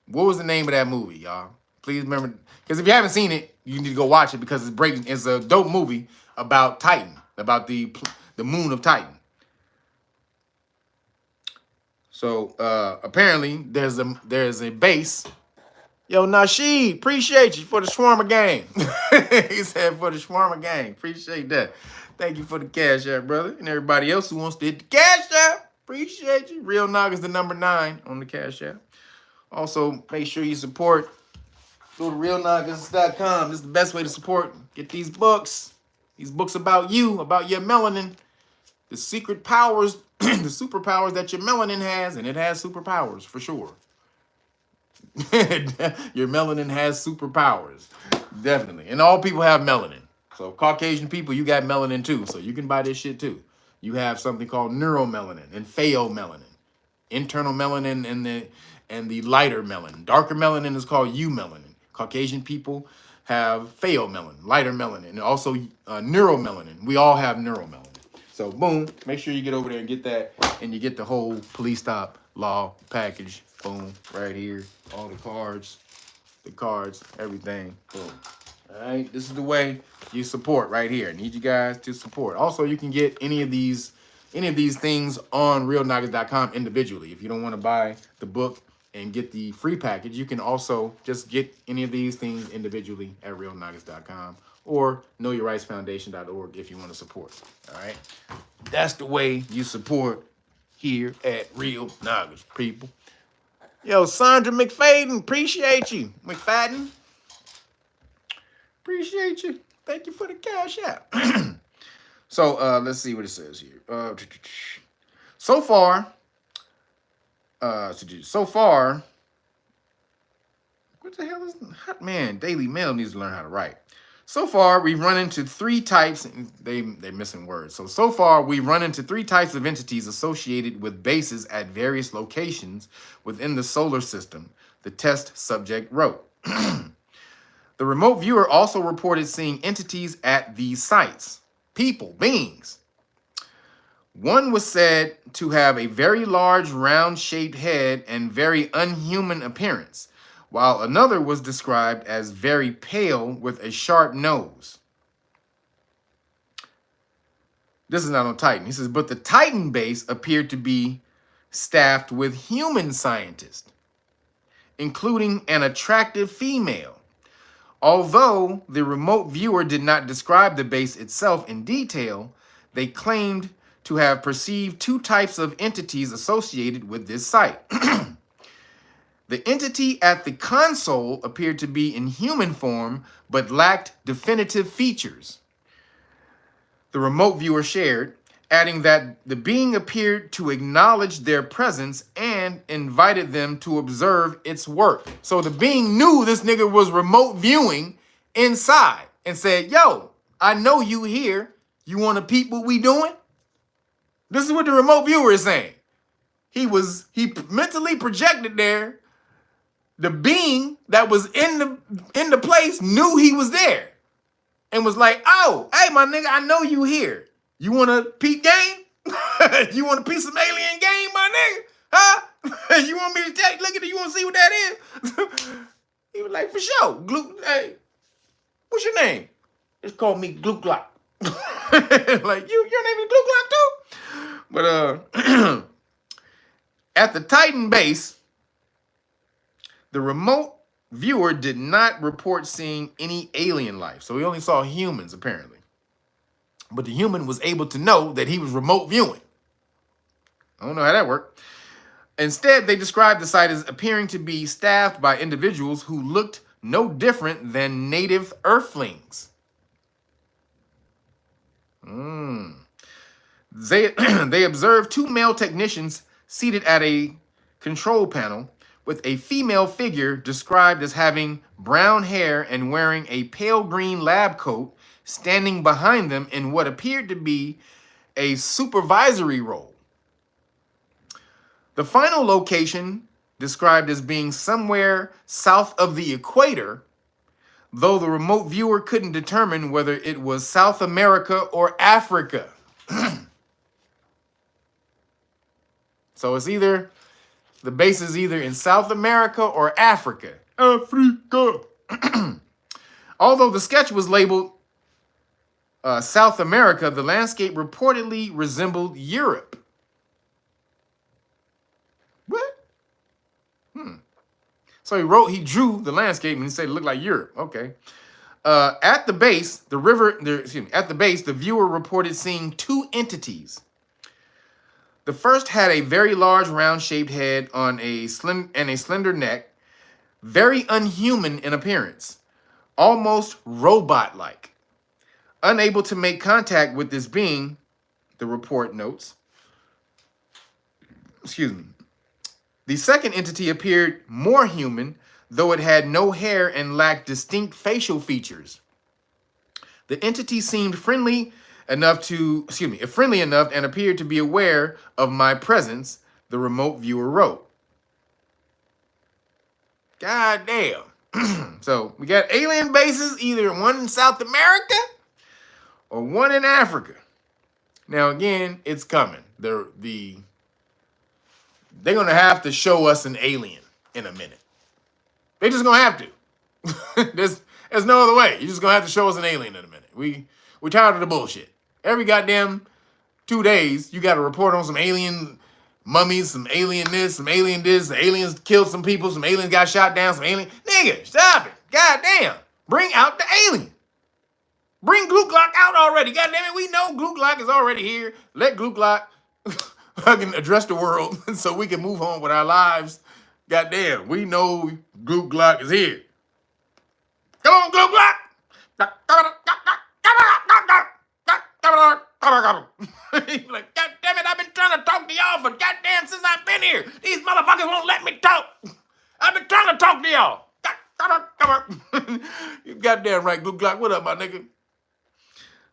What was the name of that movie, y'all? Please remember, because if you haven't seen it, you need to go watch it because it's a dope movie about Titan, about the moon of Titan. So apparently there's a base. Yo, Nasheed, appreciate you for the shawarma gang. He said for the shawarma gang. Appreciate that. Thank you for the cash app, brother. And everybody else who wants to hit the cash app, appreciate you. ReelNagas the number 9 on the cash app. Also, make sure you support. Go to ReelNagas.com. This is the best way to support. Get these books. These books about you, about your melanin, the secret powers, the superpowers that your melanin has, and it has superpowers for sure. Your melanin has superpowers, definitely. And all people have melanin. So Caucasian people, you got melanin too. So you can buy this shit too. You have something called neuromelanin and pheomelanin, internal melanin and the lighter melanin. Darker melanin is called eumelanin. Caucasian people have pheomelanin, lighter melanin, and also neuromelanin. We all have neuromelanin. So boom, make sure you get over there and get that, and you get the whole police stop law package. Boom, right here, all the cards, everything. Boom. All right, this is the way you support right here. I need you guys to support. Also, you can get any of these things on ReelNagas.com individually. If you don't want to buy the book and get the free package, you can also just get any of these things individually at ReelNagas.com or KnowYourRightsFoundation.org if you want to support. All right, that's the way you support here at Real Nagas, people. Yo, Sandra McFadden, appreciate you. McFadden, appreciate you. Thank you for the cash app. So let's see what it says here. So far, what the hell is man? Daily Mail needs to learn how to write. So far, we've run into three types. They're missing words. So far, we've run into three types of entities associated with bases at various locations within the solar system, the test subject wrote. The remote viewer also reported seeing entities at these sites. People, beings. One was said to have a very large round-shaped head and very unhuman appearance, while another was described as very pale with a sharp nose. This is not on Titan. He says, but the Titan base appeared to be staffed with human scientists, including an attractive female. Although the remote viewer did not describe the base itself in detail, they claimed to have perceived two types of entities associated with this site. The entity at the console appeared to be in human form, but lacked definitive features. The remote viewer shared, adding that the being appeared to acknowledge their presence and invited them to observe its work. So the being knew this nigga was remote viewing inside and said, yo, I know you here. You want to peep what we doing? This is what the remote viewer is saying. He mentally projected there. The being that was in the place knew he was there and was like, oh, hey, my nigga, I know you here. You want to peep game? You want to peep some alien game, my nigga? Huh? You want me to take, look at it? You want to see what that is? He was like, for sure. Hey, what's your name? It's called me Glook Glock. Like, your name is Glook Glock too? But at the Titan base, the remote viewer did not report seeing any alien life. So he only saw humans, apparently. But the human was able to know that he was remote viewing. I don't know how that worked. Instead, they described the site as appearing to be staffed by individuals who looked no different than native Earthlings. They observed two male technicians seated at a control panel with a female figure described as having brown hair and wearing a pale green lab coat standing behind them in what appeared to be a supervisory role. The final location, described as being somewhere south of the equator, though the remote viewer couldn't determine whether it was South America or Africa. So it's either, the base is either in South America or Africa. Africa. Although the sketch was labeled South America, the landscape reportedly resembled Europe. What? So he drew the landscape and he said it looked like Europe. Okay. At the base, the viewer reported seeing two entities. The first had a very large round-shaped head and a slender neck, very unhuman in appearance, almost robot-like. Unable to make contact with this being, the report notes, excuse me, the second entity appeared more human, though it had no hair and lacked distinct facial features. The entity seemed friendly enough and appeared to be aware of my presence, the remote viewer wrote. God damn. So we got alien bases, either one in South America or one in Africa. Now again, it's coming. They're gonna have to show us an alien in a minute. They're just gonna have to. There's no other way. You're just gonna have to show us an alien in a minute. We're tired of the bullshit. Every goddamn 2 days, you got to report on some alien mummies, some alien this, some alien this. The aliens killed some people. Some aliens got shot down. Some alien nigga, stop it. Goddamn, bring out the alien. Bring Glock out already. Goddamn it, we know Glock is already here. Let Glock fucking address the world so we can move on with our lives. Goddamn, we know Glock is here. Come on, Glock. Like, God damn it, I've been trying to talk to y'all for goddamn since I've been here. These motherfuckers won't let me talk. I've been trying to talk to y'all. You goddamn right, Glock. What up, my nigga?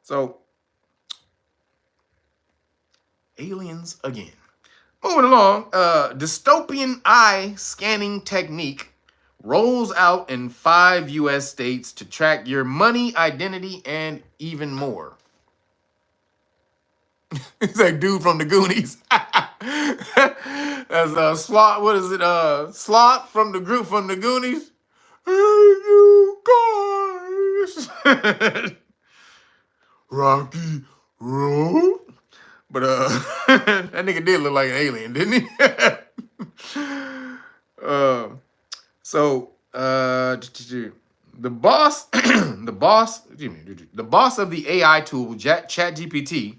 So, aliens again. Moving along, dystopian eye scanning technique rolls out in 5 U.S. states to track your money, identity, and even more. It's like dude from the Goonies. That's Slot. What is it? Slot from the group from the Goonies. Hey, you guys. Rocky Road. But that nigga did look like an alien, didn't he? The boss of the AI tool, ChatGPT,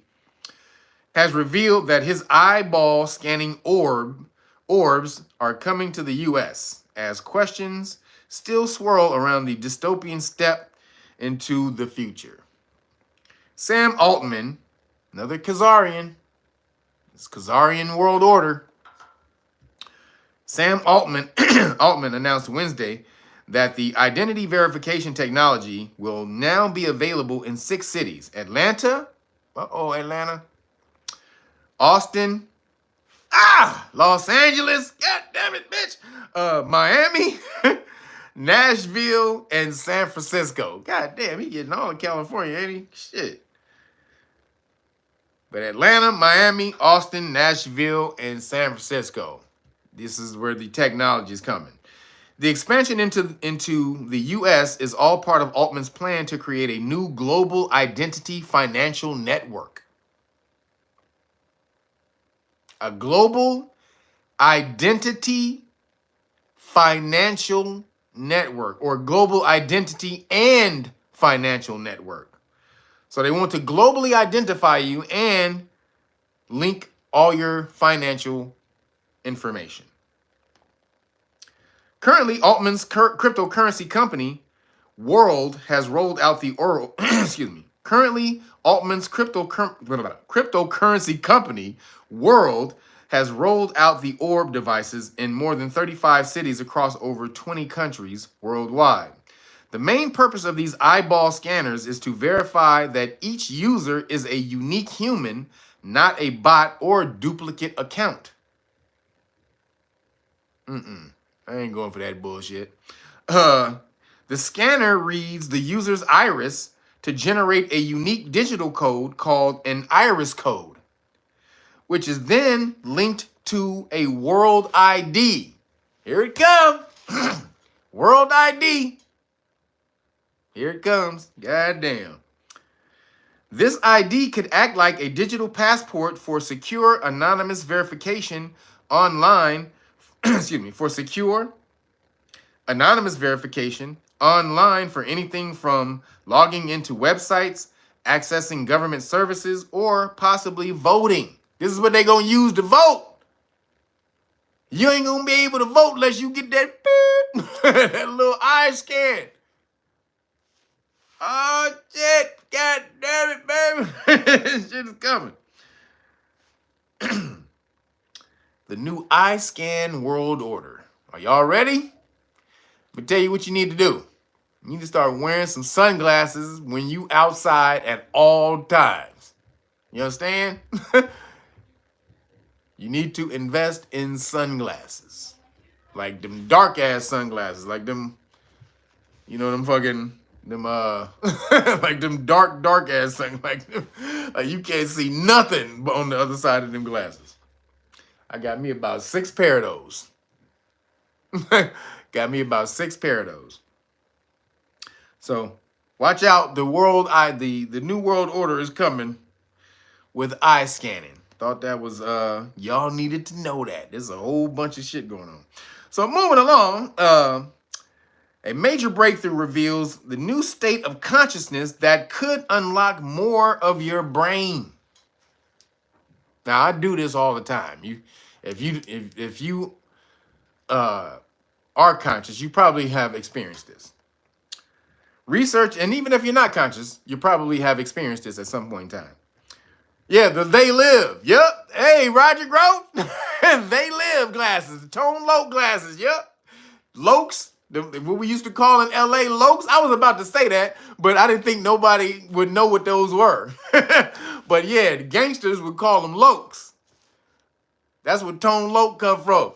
has revealed that his eyeball scanning orbs are coming to the U.S. as questions still swirl around the dystopian step into the future. Sam Altman, another Khazarian, this Khazarian world order. Sam Altman announced Wednesday that the identity verification technology will now be available in 6 cities: Atlanta, Atlanta, Austin, Los Angeles, god damn it, bitch, Miami, Nashville, and San Francisco. God damn, he getting all of California, ain't he? Shit. But Atlanta, Miami, Austin, Nashville, and San Francisco. This is where the technology is coming. The expansion into the U.S. is all part of Altman's plan to create a new global identity financial network. A global identity financial network, or global identity and financial network. So they want to globally identify you and link all your financial information. Currently, Altman's cryptocurrency company, World, has rolled out the Currently, Altman's cryptocurrency company, World, has rolled out the orb devices in more than 35 cities across over 20 countries worldwide. The main purpose of these eyeball scanners is to verify that each user is a unique human, not a bot or duplicate account. I ain't going for that bullshit. The scanner reads the user's iris to generate a unique digital code called an iris code, which is then linked to a world ID. Here it comes. World ID. Here it comes. Goddamn. This ID could act like a digital passport for secure anonymous verification online. For secure anonymous verification online for anything from logging into websites, accessing government services, or possibly voting. This is what they're going to use to vote. You ain't going to be able to vote unless you get that, that little eye scan. Oh, shit. God damn it, baby. Shit is coming. The new eye scan world order. Are y'all ready? Let me tell you what you need to do. You need to start wearing some sunglasses when you outside at all times. You understand? You need to invest in sunglasses. Like them dark ass sunglasses. Like them, you know, them fucking, them, like them dark ass sunglasses. Like you can't see nothing but on the other side of them glasses. I got me about 6 pair of those. Got me about 6 pair of those. So watch out. The new world order is coming with eye scanning. Thought that was, y'all needed to know that. There's a whole bunch of shit going on. So moving along, a major breakthrough reveals the new state of consciousness that could unlock more of your brain. Now, I do this all the time. If you are conscious, you probably have experienced this. Research, and even if you're not conscious, you probably have experienced this at some point in time. Yeah, they live. Yep. Hey, Roger Grote. They live glasses. The Tone Loc glasses. Yep. Lokes. What we used to call in LA Lokes. I was about to say that, but I didn't think nobody would know what those were. But yeah, the gangsters would call them Lokes. That's where Tone Loc come from.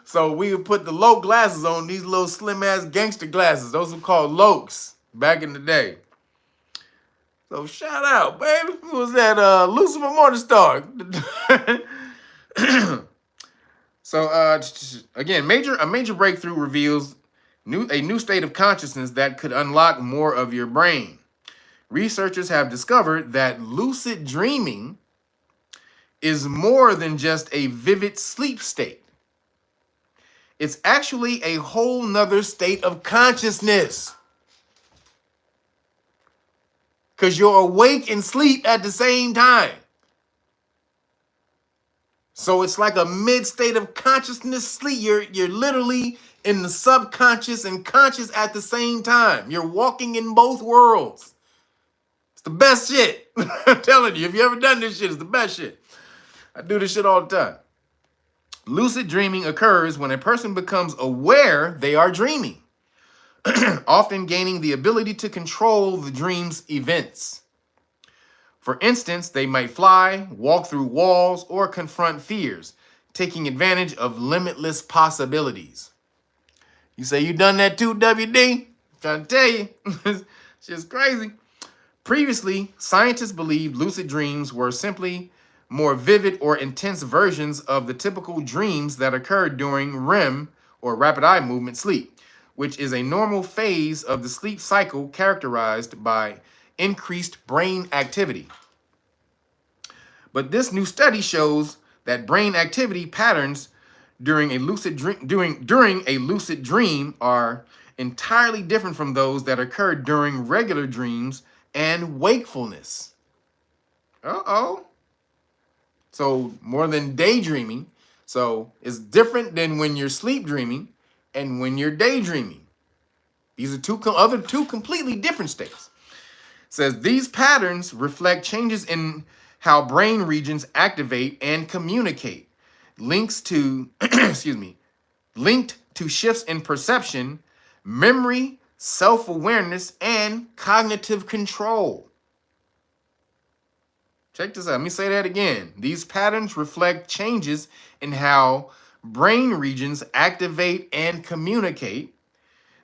So we would put the Loc glasses on, these little slim ass gangster glasses. Those were called Lokes back in the day. So shout out, baby. Who was that? Lucifer Morningstar. So again, a major breakthrough reveals a new state of consciousness that could unlock more of your brain. Researchers have discovered that lucid dreaming is more than just a vivid sleep state. It's actually a whole nother state of consciousness. Because you're awake and sleep at the same time. So it's like a mid-state of consciousness sleep. You're literally in the subconscious and conscious at the same time. You're walking in both worlds. It's the best shit. I'm telling you, if you ever done this shit, it's the best shit. I do this shit all the time. Lucid dreaming occurs when a person becomes aware they are dreaming, often gaining the ability to control the dream's events. For instance, they might fly, walk through walls, or confront fears, taking advantage of limitless possibilities. You say you done that too, WD? I'm trying to tell you. It's just crazy. Previously, scientists believed lucid dreams were simply more vivid or intense versions of the typical dreams that occurred during REM, or rapid eye movement sleep, which is a normal phase of the sleep cycle characterized by increased brain activity. But this new study shows that brain activity patterns during a lucid dream are entirely different from those that occur during regular dreams and wakefulness. Uh-oh. So more than daydreaming. So it's different than when you're sleep dreaming and when you're daydreaming. These are other two completely different states. It says these patterns reflect changes in how brain regions activate and communicate, linked to shifts in perception, memory, self-awareness, and cognitive control. Check this out. Let me say that again. These patterns reflect changes in how brain regions activate and communicate,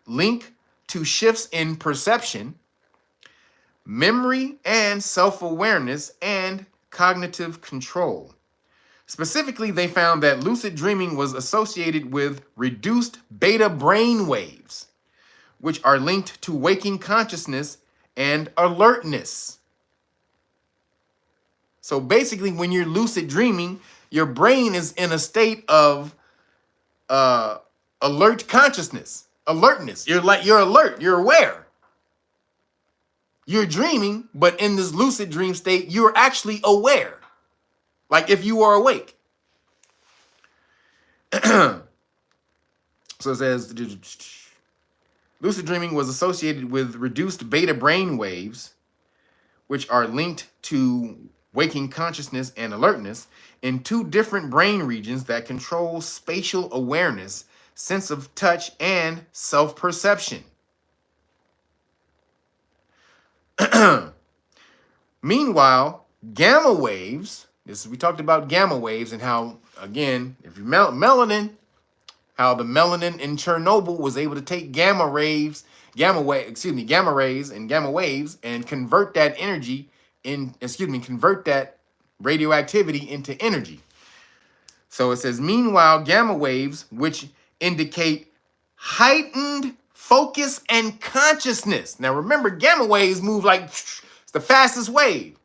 link to shifts in perception, memory and self-awareness, and cognitive control. Specifically, they found that lucid dreaming was associated with reduced beta brain waves, which are linked to waking consciousness and alertness. So basically, when you're lucid dreaming, your brain is in a state of alert consciousness, alertness. You're alert, you're aware. You're dreaming, but in this lucid dream state, you're actually aware. Like if you are awake. So it says, Lucid dreaming was associated with reduced beta brain waves, which are linked to waking consciousness and alertness in two different brain regions that control spatial awareness, sense of touch, and self-perception. Meanwhile, gamma waves, we talked about gamma waves and how, again, if you melanin, how the melanin in Chernobyl was able to take gamma rays and gamma waves and convert that energy convert that radioactivity into energy. So it says, meanwhile, gamma waves, which indicate heightened focus and consciousness. Now remember, gamma waves move like it's the fastest wave.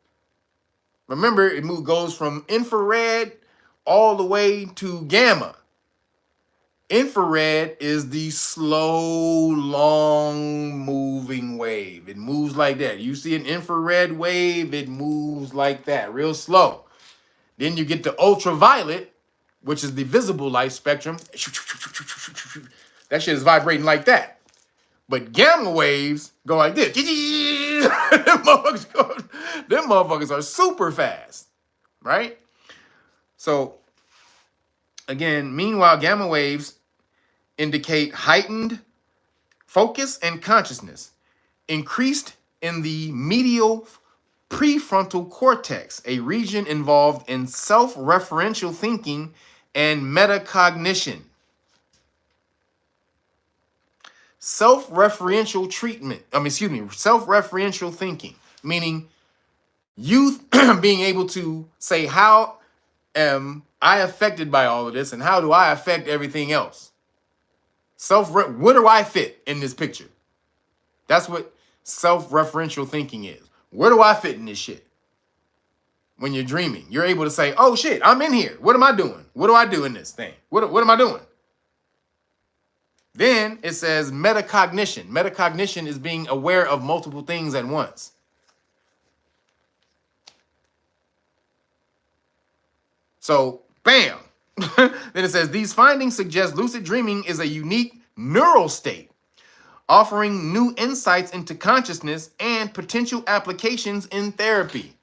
Remember, it goes from infrared all the way to gamma. Infrared is the slow, long moving wave. It moves like that. You see an infrared wave, it moves like that, real slow. Then you get to ultraviolet, which is the visible light spectrum. That shit is vibrating like that. But gamma waves go like this. Them motherfuckers are super fast, right? So, again, meanwhile, gamma waves indicate heightened focus and consciousness, increased in the medial prefrontal cortex, a region involved in self-referential thinking and metacognition. Self-referential thinking, meaning you being able to say, how am I affected by all of this and how do I affect everything else? Where do I fit in this picture? That's what self-referential thinking is. Where do I fit in this shit? When you're dreaming, you're able to say, oh shit, I'm in here. What am I doing? What do I do in this thing? What am I doing? Then it says metacognition. Metacognition is being aware of multiple things at once. So, bam. Then it says, these findings suggest lucid dreaming is a unique neural state, offering new insights into consciousness and potential applications in therapy.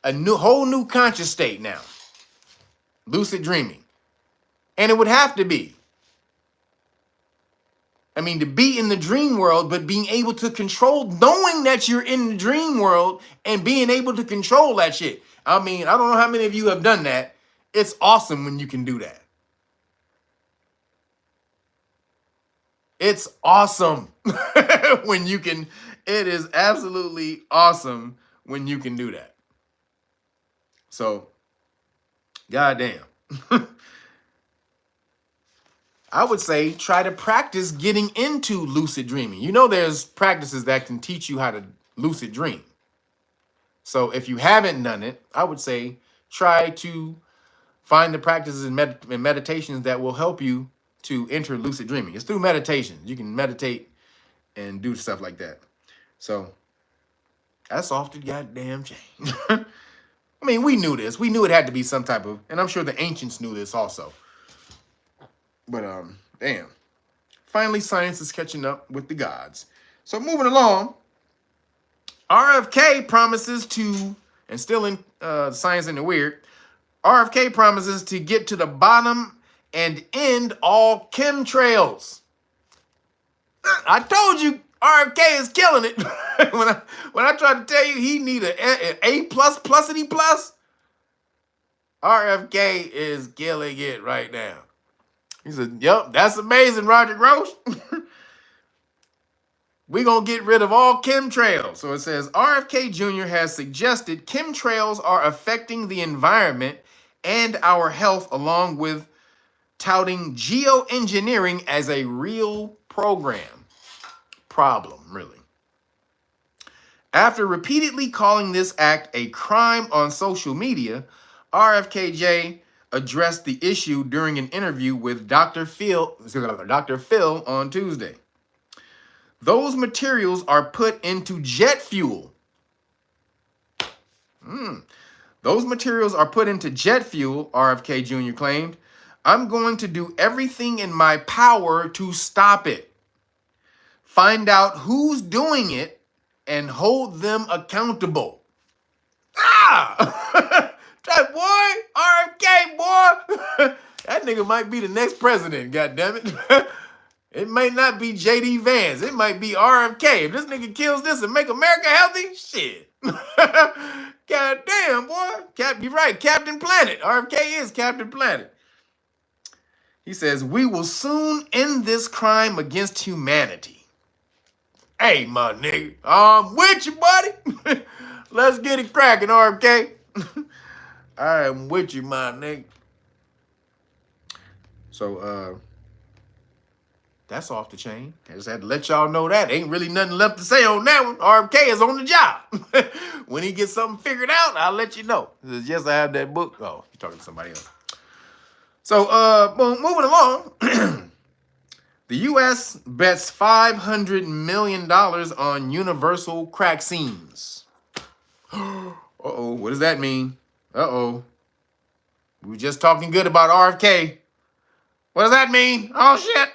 A whole new conscious state now. Lucid dreaming. And it would have to be. I mean, to be in the dream world, but being able to control, knowing that you're in the dream world and being able to control that shit. I mean, I don't know how many of you have done that. It's awesome when you can do that. It's awesome when you can. It is absolutely awesome when you can do that. So, goddamn. I would say try to practice getting into lucid dreaming. You know, there's practices that can teach you how to lucid dream. So if you haven't done it, I would say try to find the practices and meditations that will help you to enter lucid dreaming. It's through meditation. You can meditate and do stuff like that. So that's off the goddamn chain. I mean, we knew this. We knew it had to be some type of, and I'm sure the ancients knew this also. But, damn. Finally, science is catching up with the gods. So moving along, RFK promises to, and still in science and the weird, RFK promises to get to the bottom and end all chemtrails. I told you RFK is killing it. when I tried to tell you he need an A+++, RFK is killing it right now. He said, yep, that's amazing, Roger Gross. We're going to get rid of all chemtrails. So it says, RFK Jr. has suggested chemtrails are affecting the environment and our health, along with touting geoengineering as a real problem, really. After repeatedly calling this act a crime on social media, RFKJ addressed the issue during an interview with Dr. Phil on Tuesday. Those materials are put into jet fuel. Those materials are put into jet fuel, RFK Jr. claimed. I'm going to do everything in my power to stop it. find out who's doing it, and hold them accountable. Ah! That boy, RFK, boy. That nigga might be the next president, goddammit. It may not be J.D. Vance. It might be RFK. If this nigga kills this and make America healthy, shit. Goddamn, boy. You're right, Captain Planet. RFK is Captain Planet. He says, we will soon end this crime against humanity. Hey, my nigga, I'm with you, buddy. Let's get it cracking, RFK. I am with you, my nigga. So, that's off the chain. I just had to let y'all know that. Ain't really nothing left to say on that one. RFK is on the job. When he gets something figured out, I'll let you know. Yes, I have that book. Oh, you're talking to somebody else. So, moving along. The U.S. bets $500 million on universal vaccines. Uh-oh, what does that mean? Uh-oh. We were just talking good about RFK. What does that mean? Oh, shit.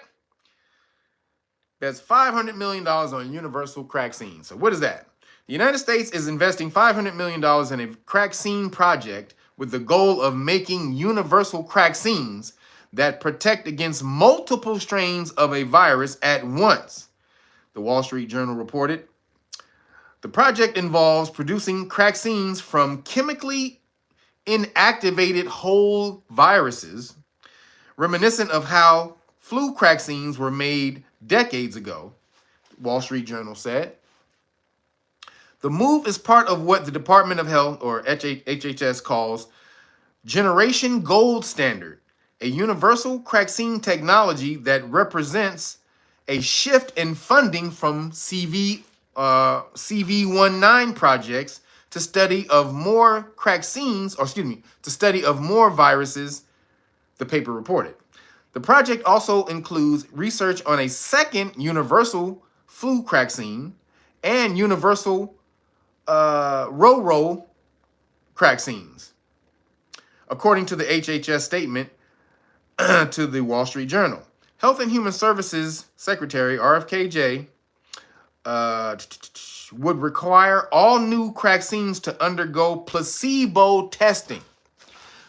That's $500 million on universal vaccines. So what is that? The United States is investing $500 million in a vaccine project with the goal of making universal vaccines that protect against multiple strains of a virus at once, the Wall Street Journal reported. The project involves producing vaccines from chemically inactivated whole viruses, reminiscent of how flu vaccines were made decades ago, Wall Street Journal said. The move is part of what the Department of Health, or HHS, calls Generation Gold Standard, a universal vaccine technology that represents a shift in funding from CV19 projects to study of more vaccines, to study of more viruses, the paper reported. The project also includes research on a second universal flu vaccine and universal Roro vaccines, according to the HHS statement to the Wall Street Journal. Health and Human Services Secretary RFKJ would require all new vaccines to undergo placebo testing.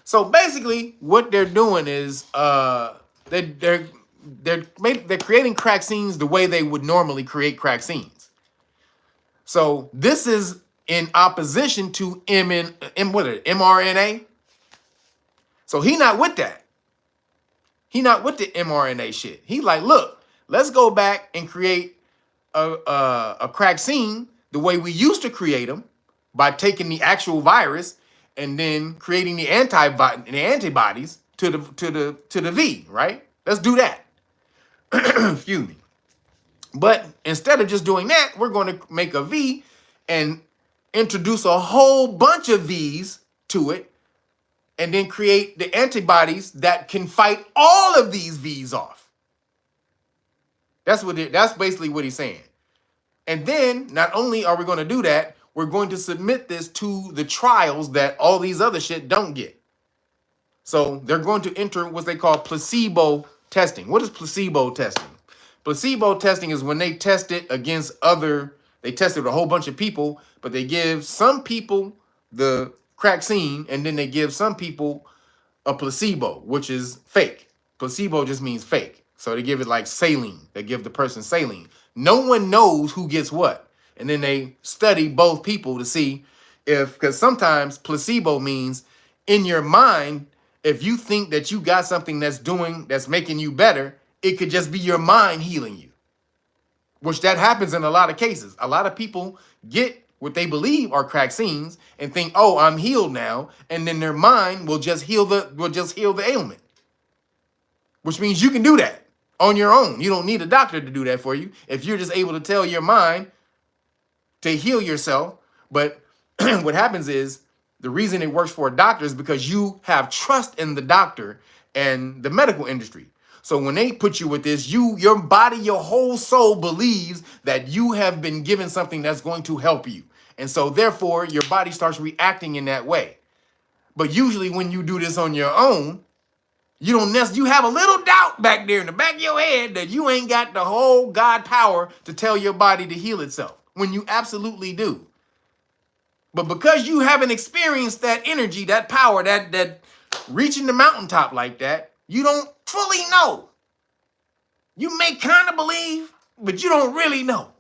So basically, what they're doing is they're creating vaccines the way they would normally create vaccines. So this is in opposition to mRNA. So he not with that. He not with the mRNA shit. He's like, look, let's go back and create a vaccine the way we used to create them, by taking the actual virus and then creating the antibodies to the V, right? Let's do that. Excuse me. But instead of just doing that, we're going to make a V and introduce a whole bunch of V's to it, and then create the antibodies that can fight all of these V's off. That's basically what he's saying. And then not only are we going to do that, we're going to submit this to the trials that all these other shit don't get. So they're going to enter what they call placebo testing. What is placebo testing? Placebo testing is when they test it against they tested a whole bunch of people, but they give some people the vaccine and then they give some people a placebo, which is fake. Placebo just means fake. So they give it like saline. They give the person saline. No one knows who gets what. And then they study both people to see because sometimes placebo means in your mind, if you think that you got something that's making you better, it could just be your mind healing you, which that happens in a lot of cases. A lot of people get what they believe are vaccines and think, oh, I'm healed now. And then their mind will just heal the ailment, which means you can do that on your own. You don't need a doctor to do that for you. If you're just able to tell your mind to heal yourself. But what happens is the reason it works for a doctor is because you have trust in the doctor and the medical industry. So when they put you with this, your body, your whole soul believes that you have been given something that's going to help you. And so therefore, your body starts reacting in that way. But usually when you do this on your own, You have a little doubt back there in the back of your head that you ain't got the whole God power to tell your body to heal itself, when you absolutely do. But because you haven't experienced that energy, that power, that reaching the mountaintop like that, you don't fully know. You may kind of believe, but you don't really know.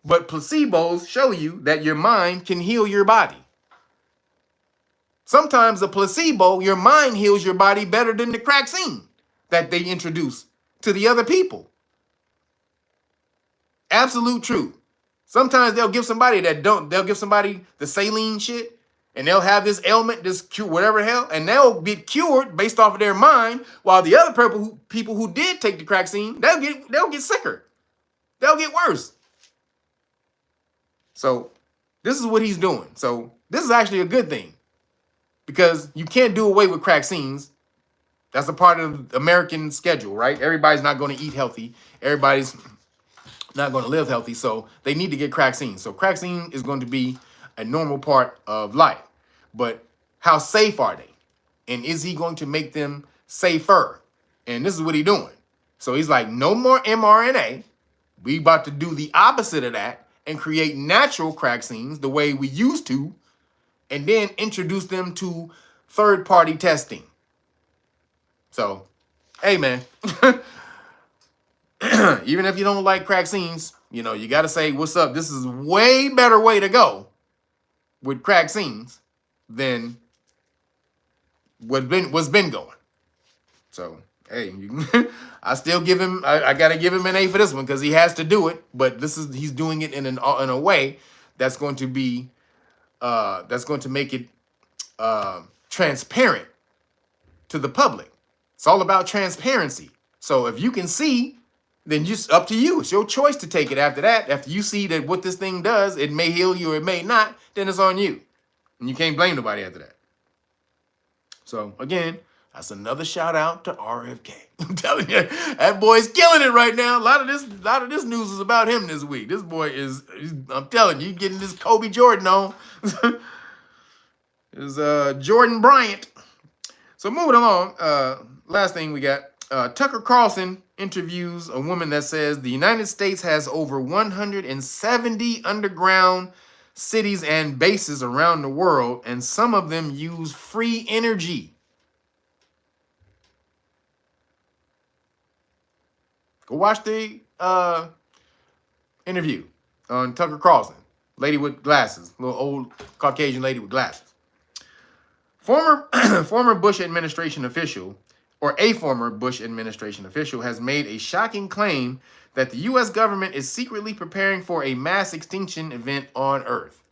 But placebos show you that your mind can heal your body. Sometimes a placebo, your mind heals your body better than the cracksine that they introduce to the other people. Absolute truth. Sometimes they'll give somebody they'll give somebody the saline shit, and they'll have this ailment, this cure, whatever the hell, and they'll get cured based off of their mind, while the other people who did take the cracksine, they'll get sicker. They'll get worse. So this is what he's doing. So this is actually a good thing, because you can't do away with cracksines. That's a part of the American schedule, right? Everybody's not going to eat healthy. Everybody's not going to live healthy, so they need to get cracksine. So cracksine is going to be a normal part of life. But how safe are they? And is he going to make them safer? And this is what he's doing. So he's like, no more mRNA. We about to do the opposite of that and create natural cracksines the way we used to, and then introduce them to third-party testing. So, hey, man. Even if you don't like cracksines, you know, you got to say, what's up? This is a way better way to go with cracksines than what's been going. So, hey, I still give him, I got to give him an A for this one, because he has to do it. But he's doing it in a way that's going to be, that's going to make it transparent to the public. It's all about transparency. So if you can see, then just up to you. It's your choice to take it after that. After you see that what this thing does, it may heal you or it may not, then it's on you. And you can't blame nobody after that. So again, that's another shout out to RFK. I'm telling you, that boy's killing it right now. A lot of this news is about him this week. This boy I'm telling you, getting this Kobe Jordan on. Is Jordan Bryant. So moving along, last thing we got, Tucker Carlson interviews a woman that says the United States has over 170 underground cities and bases around the world, and some of them use free energy. Go watch the interview on Tucker Carlson. Lady with glasses, little old Caucasian lady with glasses. Former Bush administration official, or a former Bush administration official, has made a shocking claim that the U.S. government is secretly preparing for a mass extinction event on Earth.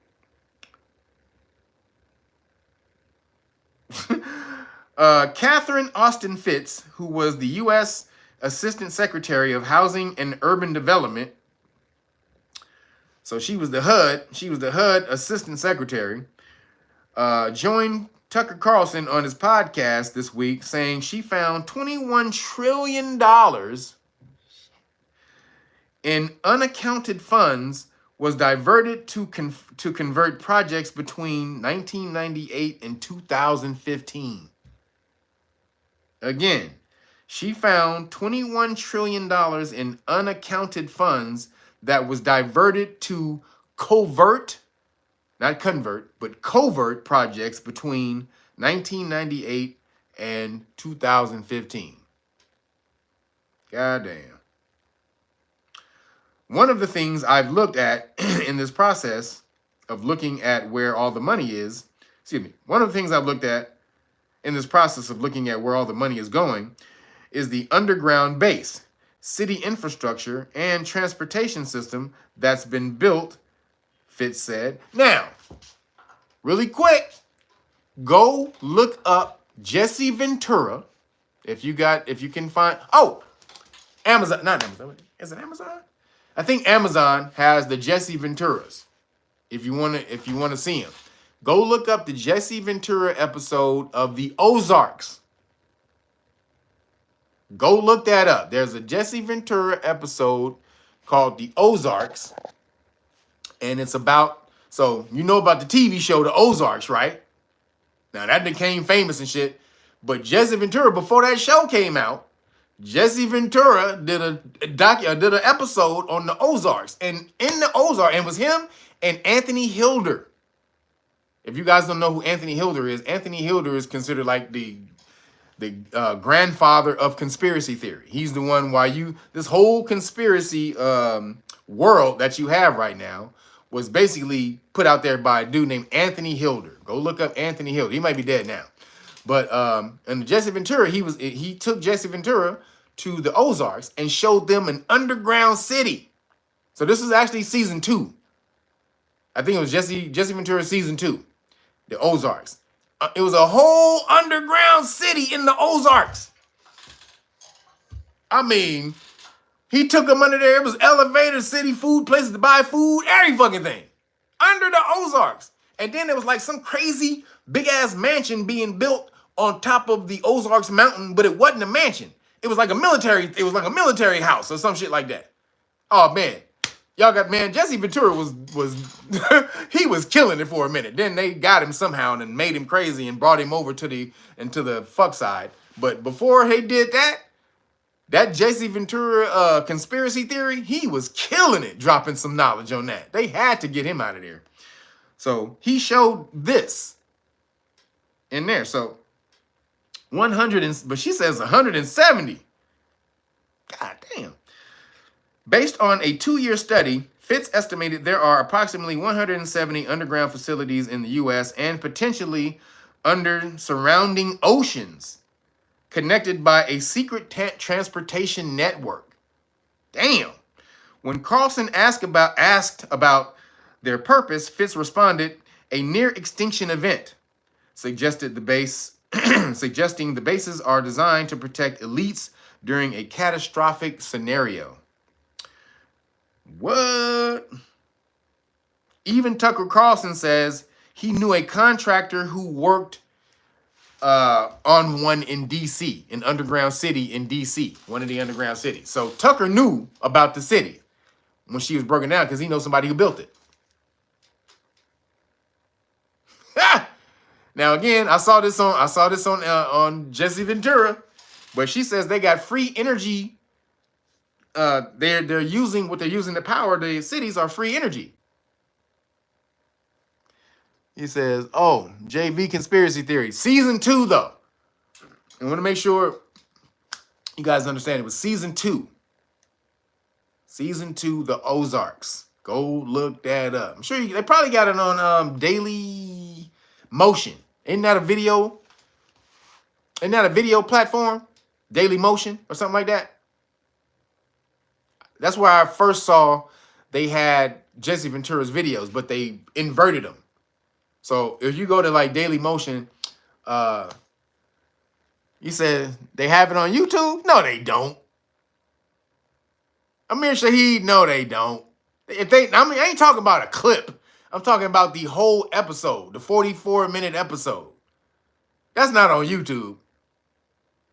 Catherine Austin Fitts, who was the U.S. Assistant Secretary of Housing and Urban Development, so she was the HUD Assistant Secretary, joined Tucker Carlson on his podcast this week, saying she found $21 trillion in unaccounted funds was diverted to convert projects between 1998 and 2015. Again, she found $21 trillion in unaccounted funds that was diverted to covert, not convert, but covert projects between 1998 and 2015. Goddamn. One of the things I've looked at in this process of looking at where all the money is, one of the things I've looked at in this process of looking at where all the money is going is the underground base, city infrastructure, and transportation system that's been built, Fitz said. Now, really quick, go look up Jesse Ventura. If you can find, Amazon, not Amazon. Is it Amazon? I think Amazon has the Jesse Venturas. If you want to see him, go look up the Jesse Ventura episode of The Ozarks. Go look that up. There's a Jesse Ventura episode called The Ozarks, and it's about, so you know about the TV show The Ozarks, right? Now that became famous and shit. But Jesse Ventura, before that show came out, Jesse Ventura did did an episode on the Ozarks, and in the Ozark, and it was him and Anthony Hilder. If you guys don't know who Anthony Hilder is considered like the grandfather of conspiracy theory. He's the one why this whole conspiracy world that you have right now was basically put out there by a dude named Anthony Hilder. Go look up Anthony Hilder. He might be dead now. But and Jesse Ventura, he took Jesse Ventura to the Ozarks and showed them an underground city. So this is actually season 2. I think it was Jesse Ventura season 2, the Ozarks. It was a whole underground city in the Ozarks. I mean, he took them under there. It was elevators, city food, places to buy food, every fucking thing. Under the Ozarks. And then there was like some crazy big ass mansion being built on top of the Ozarks mountain, but it wasn't a mansion. It was like a military house or some shit like that. Oh man. Y'all got, man, Jesse Ventura was he was killing it for a minute. Then they got him somehow and made him crazy and brought him over to the fuck side. But before he did that Jesse Ventura conspiracy theory, he was killing it, dropping some knowledge on that. They had to get him out of there. So he showed this in there. So 100, but she says 170. God damn. Based on a 2-year study, Fitz estimated there are approximately 170 underground facilities in the U.S. and potentially under surrounding oceans connected by a secret transportation network. Damn. When Carlson asked about their purpose, Fitz responded, a near extinction event, suggesting the bases are designed to protect elites during a catastrophic scenario. What? Even Tucker Carlson says he knew a contractor who worked on one in D.C., an underground city in D.C., one of the underground cities. So Tucker knew about the city when she was broken down because he knows somebody who built it. Now again, I saw this on Jesse Ventura, but she says they got free energy. They're using the power. The cities are free energy. He says, "Oh, JV conspiracy theory, season 2 though." I want to make sure you guys understand it was season 2. Season 2, the Ozarks. Go look that up. I'm sure they probably got it on Daily Motion. Isn't that a video? Isn't that a video platform? Daily Motion or something like that. That's where I first saw they had Jesse Ventura's videos, but they inverted them. So if you go to like Daily Motion, you said they have it on YouTube? No, they don't. Amir Shaheed, no, they don't. I ain't talking about a clip. I'm talking about the whole episode, the 44-minute episode. That's not on YouTube.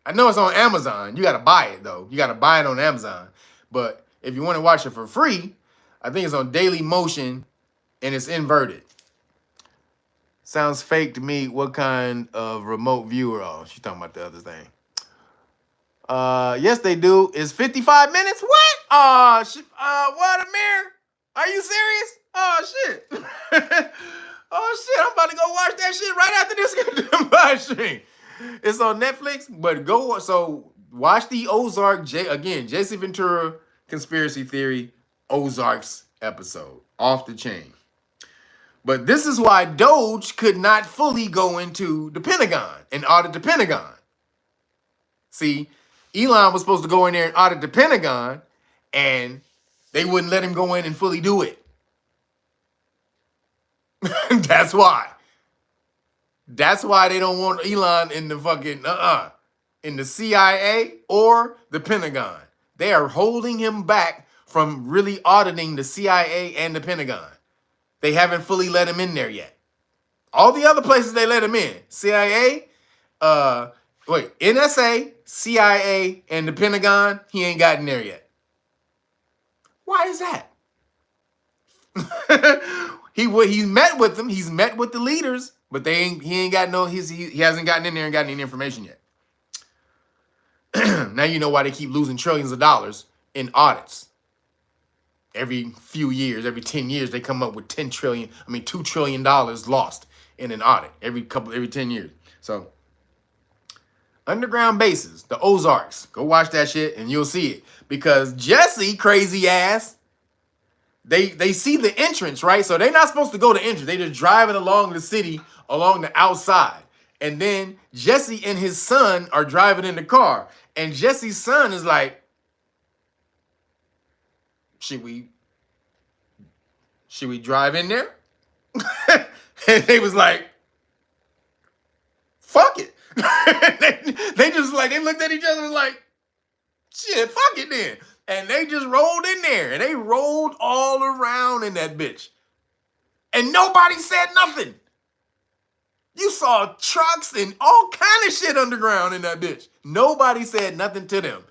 I know it's on Amazon. You got to buy it, though. You got to buy it on Amazon. But if you want to watch it for free, I think it's on Daily Motion, and it's inverted. Sounds fake to me. What kind of remote viewer? Oh, she's talking about the other thing. Yes, they do. It's 55 minutes? What? What, Amir? Are you serious? Oh, shit. Oh, shit. I'm about to go watch that shit right after this live stream. It's on Netflix, but watch the Ozark, Jesse Ventura Conspiracy Theory Ozarks episode. Off the chain. But this is why DOGE could not fully go into the Pentagon and audit the Pentagon. See, Elon was supposed to go in there and audit the Pentagon, and they wouldn't let him go in and fully do it. That's why. That's why they don't want Elon in the fucking, in the CIA or the Pentagon. They are holding him back from really auditing the CIA and the Pentagon. They haven't fully let him in there yet. All the other places they let him in, CIA, NSA, CIA, and the Pentagon, he ain't gotten there yet. Why is that? He met with them. He's met with the leaders, but he hasn't gotten in there and gotten any information yet. Now you know why they keep losing trillions of dollars in audits. Every few years, every 10 years, they come up with $2 trillion lost in an audit every 10 years. So underground bases, the Ozarks. Go watch that shit and you'll see it. Because Jesse, crazy ass, they see the entrance, right? So they're not supposed to go to entrance. They just driving along the city, along the outside. And then Jesse and his son are driving in the car. And Jesse's son is like, should we drive in there? And they was like, fuck it. they just like, they looked at each other and was like, shit, fuck it then. And they just rolled in there. And they rolled all around in that bitch. And nobody said nothing. You saw trucks and all kind of shit underground in that bitch. Nobody said nothing to them.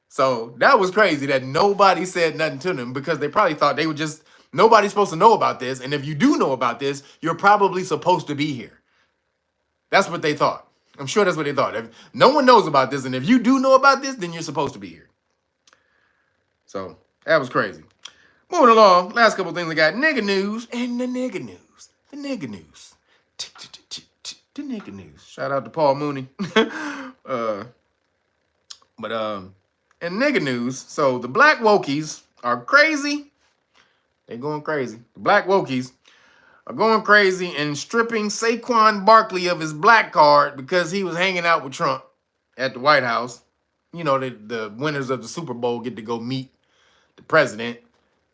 So that was crazy that nobody said nothing to them because they probably thought they would just, nobody's supposed to know about this. And if you do know about this, you're probably supposed to be here. That's what they thought. I'm sure that's what they thought. If no one knows about this, and if you do know about this, then you're supposed to be here. So that was crazy. Moving along, last couple things I got. Nigga news and the nigga news. The nigga news. The nigga news. Shout out to Paul Mooney. In nigga news, so the black wokies are crazy. They're going crazy. The black wokies are going crazy and stripping Saquon Barkley of his black card because he was hanging out with Trump at the White House. You know, the winners of the Super Bowl get to go meet the president.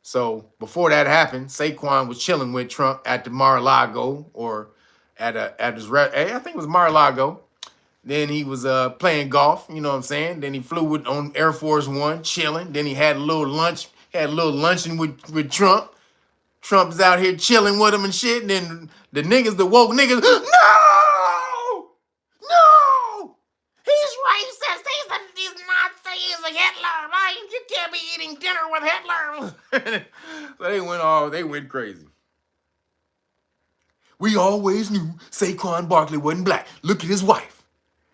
So before that happened, Saquon was chilling with Trump at the Mar-a-Lago or at his, I think it was Mar-a-Lago. Then he was playing golf, you know what I'm saying? Then he flew on Air Force One, chilling. Then he had a little lunch, luncheon with Trump. Trump's out here chilling with him and shit. And then the niggas, the woke niggas, no! He's racist. He's Nazi. He's a Hitler, right? You can't be eating dinner with Hitler. So they went crazy. We always knew Saquon Barkley wasn't black. Look at his wife.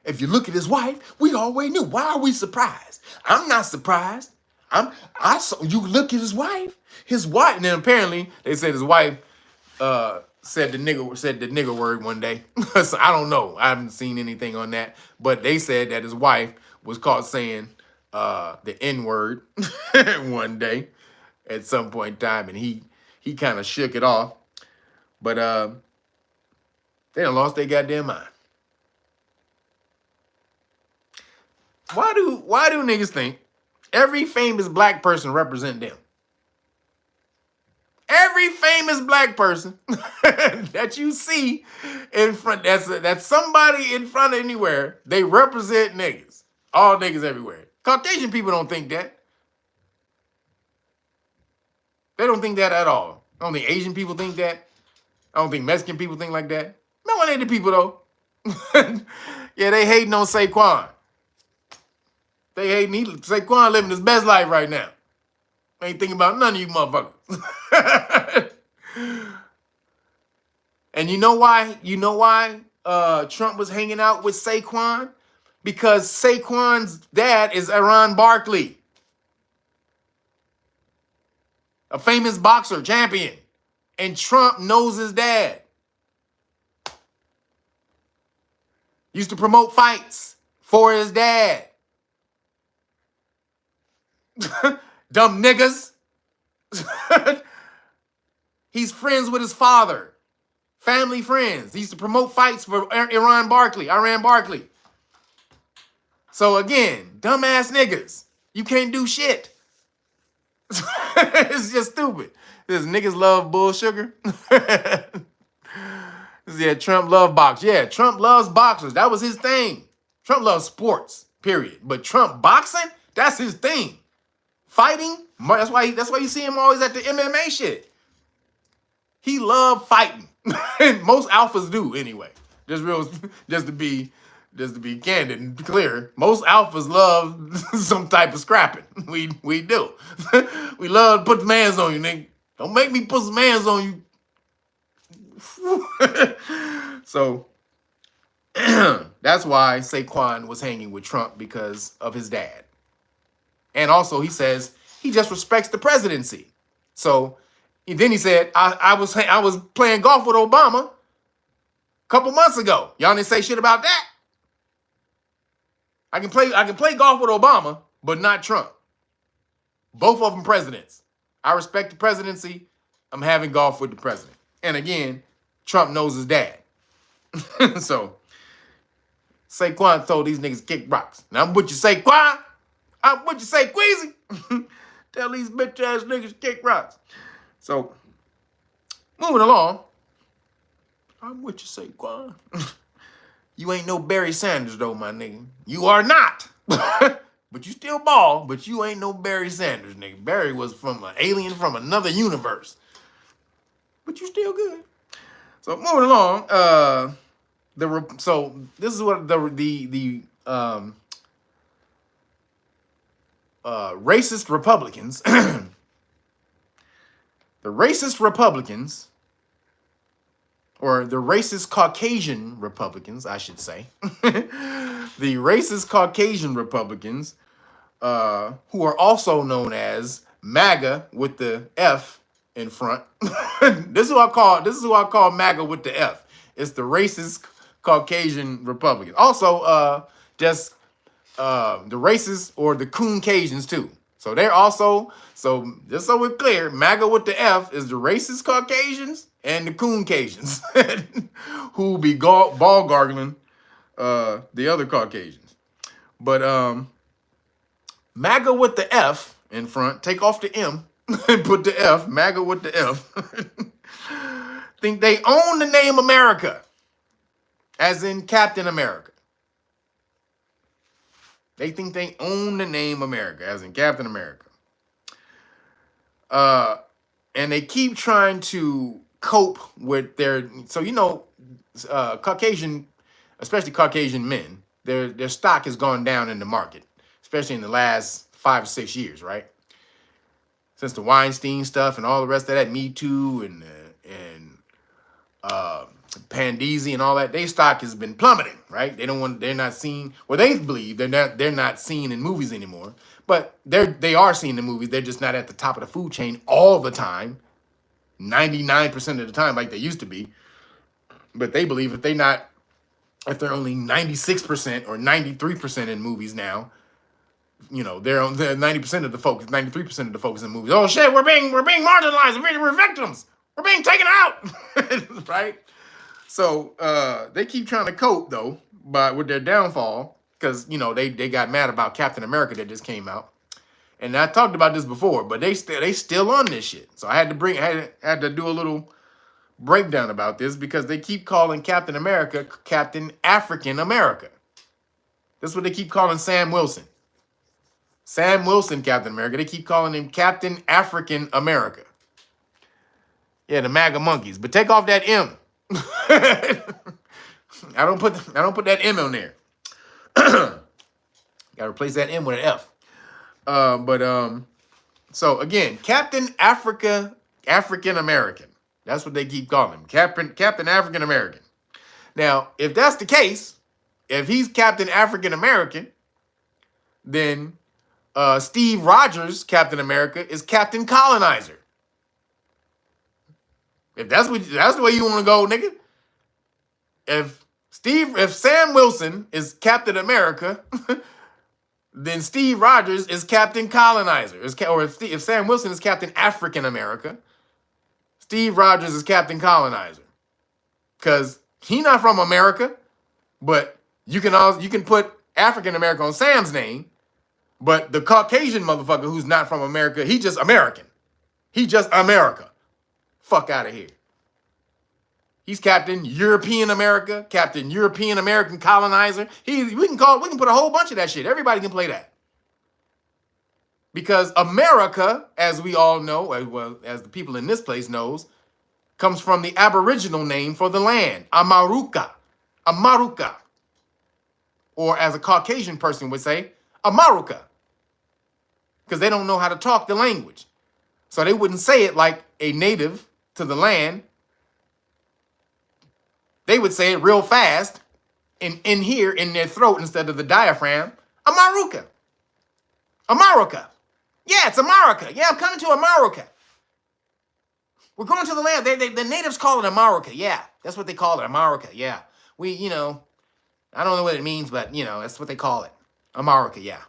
If you look at his wife, we always knew. Why are we surprised? I'm not surprised. I saw you look at his wife. His wife, and then apparently they said his wife said the nigger word one day. So I don't know. I haven't seen anything on that. But they said that his wife was caught saying the N-word one day at some point in time, and he kind of shook it off. But they done lost their goddamn mind. Why do niggas think every famous black person represent them? Every famous black person that you see in front, that's somebody in front of anywhere, they represent niggas. All niggas everywhere. Caucasian people don't think that. They don't think that at all. I don't think Asian people think that. I don't think Mexican people think like that. Melanated people, though. Yeah, they hating on Saquon. They hating. Saquon living his best life right now. Ain't thinking about none of you motherfuckers. And you know why? Trump was hanging out with Saquon? Because Saquon's dad is Aaron Barkley, a famous boxer, champion. And Trump knows his dad. Used to promote fights for his dad. Dumb niggas. He's friends with his father. Family friends. He used to promote fights for Aaron Barkley. So again, dumbass niggas. You can't do shit. It's just stupid. This niggas love bull sugar. Yeah, Trump love box. Yeah, Trump loves boxers. That was his thing. Trump loves sports, period. But Trump boxing, that's his thing. Fighting, that's why you see him always at the MMA shit. He loved fighting. And most alphas do anyway. Just to be candid and clear, most alphas love some type of scrapping. We do. We love to put some hands on you, nigga. Don't make me put some hands on you. So That's why Saquon was hanging with Trump, because of his dad. And also he says he just respects the presidency. So then he said, I was playing golf with Obama a couple months ago. Y'all didn't say shit about that. I can play golf with Obama, but not Trump. Both of them presidents. I respect the presidency. I'm having golf with the president. And again, Trump knows his dad. So Saquon told these niggas kick rocks. Now I'm with you, Saquon. I'm with you, say Queasy. Tell these bitch ass niggas kick rocks. So moving along. I'm with you, Saquon. You ain't no Barry Sanders though, my nigga. You are not. But you still ball, but you ain't no Barry Sanders, nigga. Barry was from an alien from another universe. But you still good. So moving along, so this is what the racist Republicans, the racist Republicans, or the racist Caucasian Republicans, I should say, the racist Caucasian Republicans, who are also known as MAGA with the F in front. This is who I call MAGA with the F. It's the racist Caucasian Republicans. Also, just the racists or the Coon-Cajuns too. So they're also, so just so we're clear, MAGA with the F is the racist Caucasians and the Coon-Cajuns who be ball gargling the other Caucasians. But MAGA with the F in front, take off the M and put the F, MAGA with the F, think they own the name America, as in Captain America. They think they own the name America, as in Captain America. And they keep trying to cope with their, so Caucasian, especially Caucasian men, their stock has gone down in the market, especially in the last 5 or 6 years, right? Since the Weinstein stuff and all the rest of that, Me Too and Pandeezy and all that, their stock has been plummeting, right? They're not seen, well, they believe they're not seen in movies anymore, but they are seen in movies. They're just not at the top of the food chain all the time, 99% of the time like they used to be. But they believe if they're only 96% or 93% in movies now, they're 90% of the focus, 93% of the focus in movies. Oh shit, we're being marginalized, we're victims, we're being taken out, right? So they keep trying to cope though, with their downfall, because they got mad about Captain America that just came out, and I talked about this before, but they still on this shit. So I had to do a little breakdown about this, because they keep calling Captain America Captain African America. That's what they keep calling Sam Wilson. Sam Wilson, Captain America. They keep calling him Captain African America. Yeah, the MAGA monkeys. But take off that M. I don't put that M on there. Gotta replace that M with an F. So again, Captain African American. That's what they keep calling him. Captain African American. Now, if that's the case, if he's Captain African American, then Steve Rogers, Captain America, is Captain Colonizer. If that's the way you want to go, nigga. If Sam Wilson is Captain America, then Steve Rogers is Captain Colonizer. Or if Sam Wilson is Captain African America, Steve Rogers is Captain Colonizer. Because he's not from America, but you can put African America on Sam's name, but the Caucasian motherfucker who's not from America, he just American. He just America. Fuck out of here. He's Captain European America, Captain European American Colonizer. We can put a whole bunch of that shit. Everybody can play that. Because America, as we all know, as the people in this place knows, comes from the Aboriginal name for the land, Amaruka. Amaruka. Or as a Caucasian person would say, Amaruka. Because they don't know how to talk the language. So they wouldn't say it like a native to the land. They would say it real fast in here in their throat instead of the diaphragm. America. America. Yeah, it's America. Yeah, I'm coming to America. We're going to the land. The natives call it America. Yeah, that's what they call it, America. Yeah. We, I don't know what it means, but, that's what they call it. America, yeah.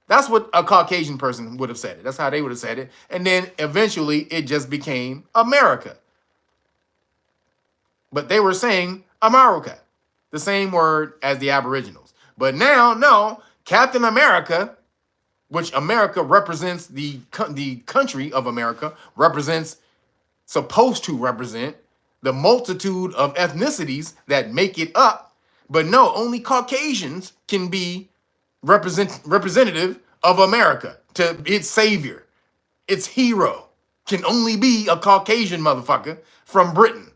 That's what a Caucasian person would have said it. That's how they would have said it. And then eventually it just became America. But they were saying America, the same word as the Aboriginals. But now, no, Captain America, which America represents, the country of America represents, supposed to represent the multitude of ethnicities that make it up. But no, only Caucasians can be representative of America. To its savior, its hero, can only be a Caucasian motherfucker from Britain.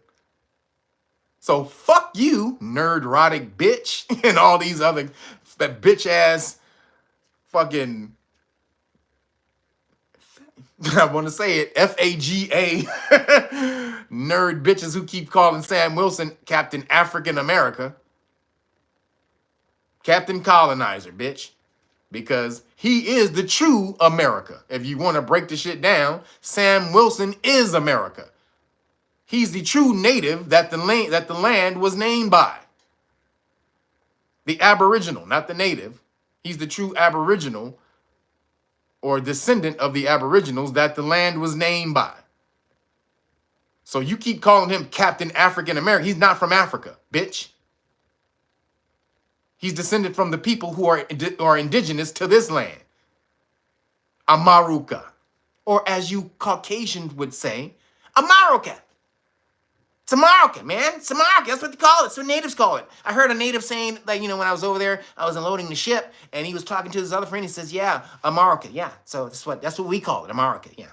So fuck you, nerd-rotic bitch, and all these other that bitch-ass fucking, I want to say it, FAGA, nerd bitches who keep calling Sam Wilson Captain African America. Captain Colonizer, bitch. Because he is the true America. If you want to break the shit down, Sam Wilson is America. He's the true native that the land was named by. The Aboriginal, not the native. He's the true Aboriginal or descendant of the Aboriginals that the land was named by. So you keep calling him Captain African American. He's not from Africa, bitch. He's descended from the people who are indigenous to this land. Amaruka. Or as you Caucasians would say, America. It's America, man. It's America. That's what they call it. That's what natives call it. I heard a native saying, like, when I was over there, I was unloading the ship, and he was talking to his other friend. He says, yeah, America. Yeah. So that's what we call it, America. Yeah. I'm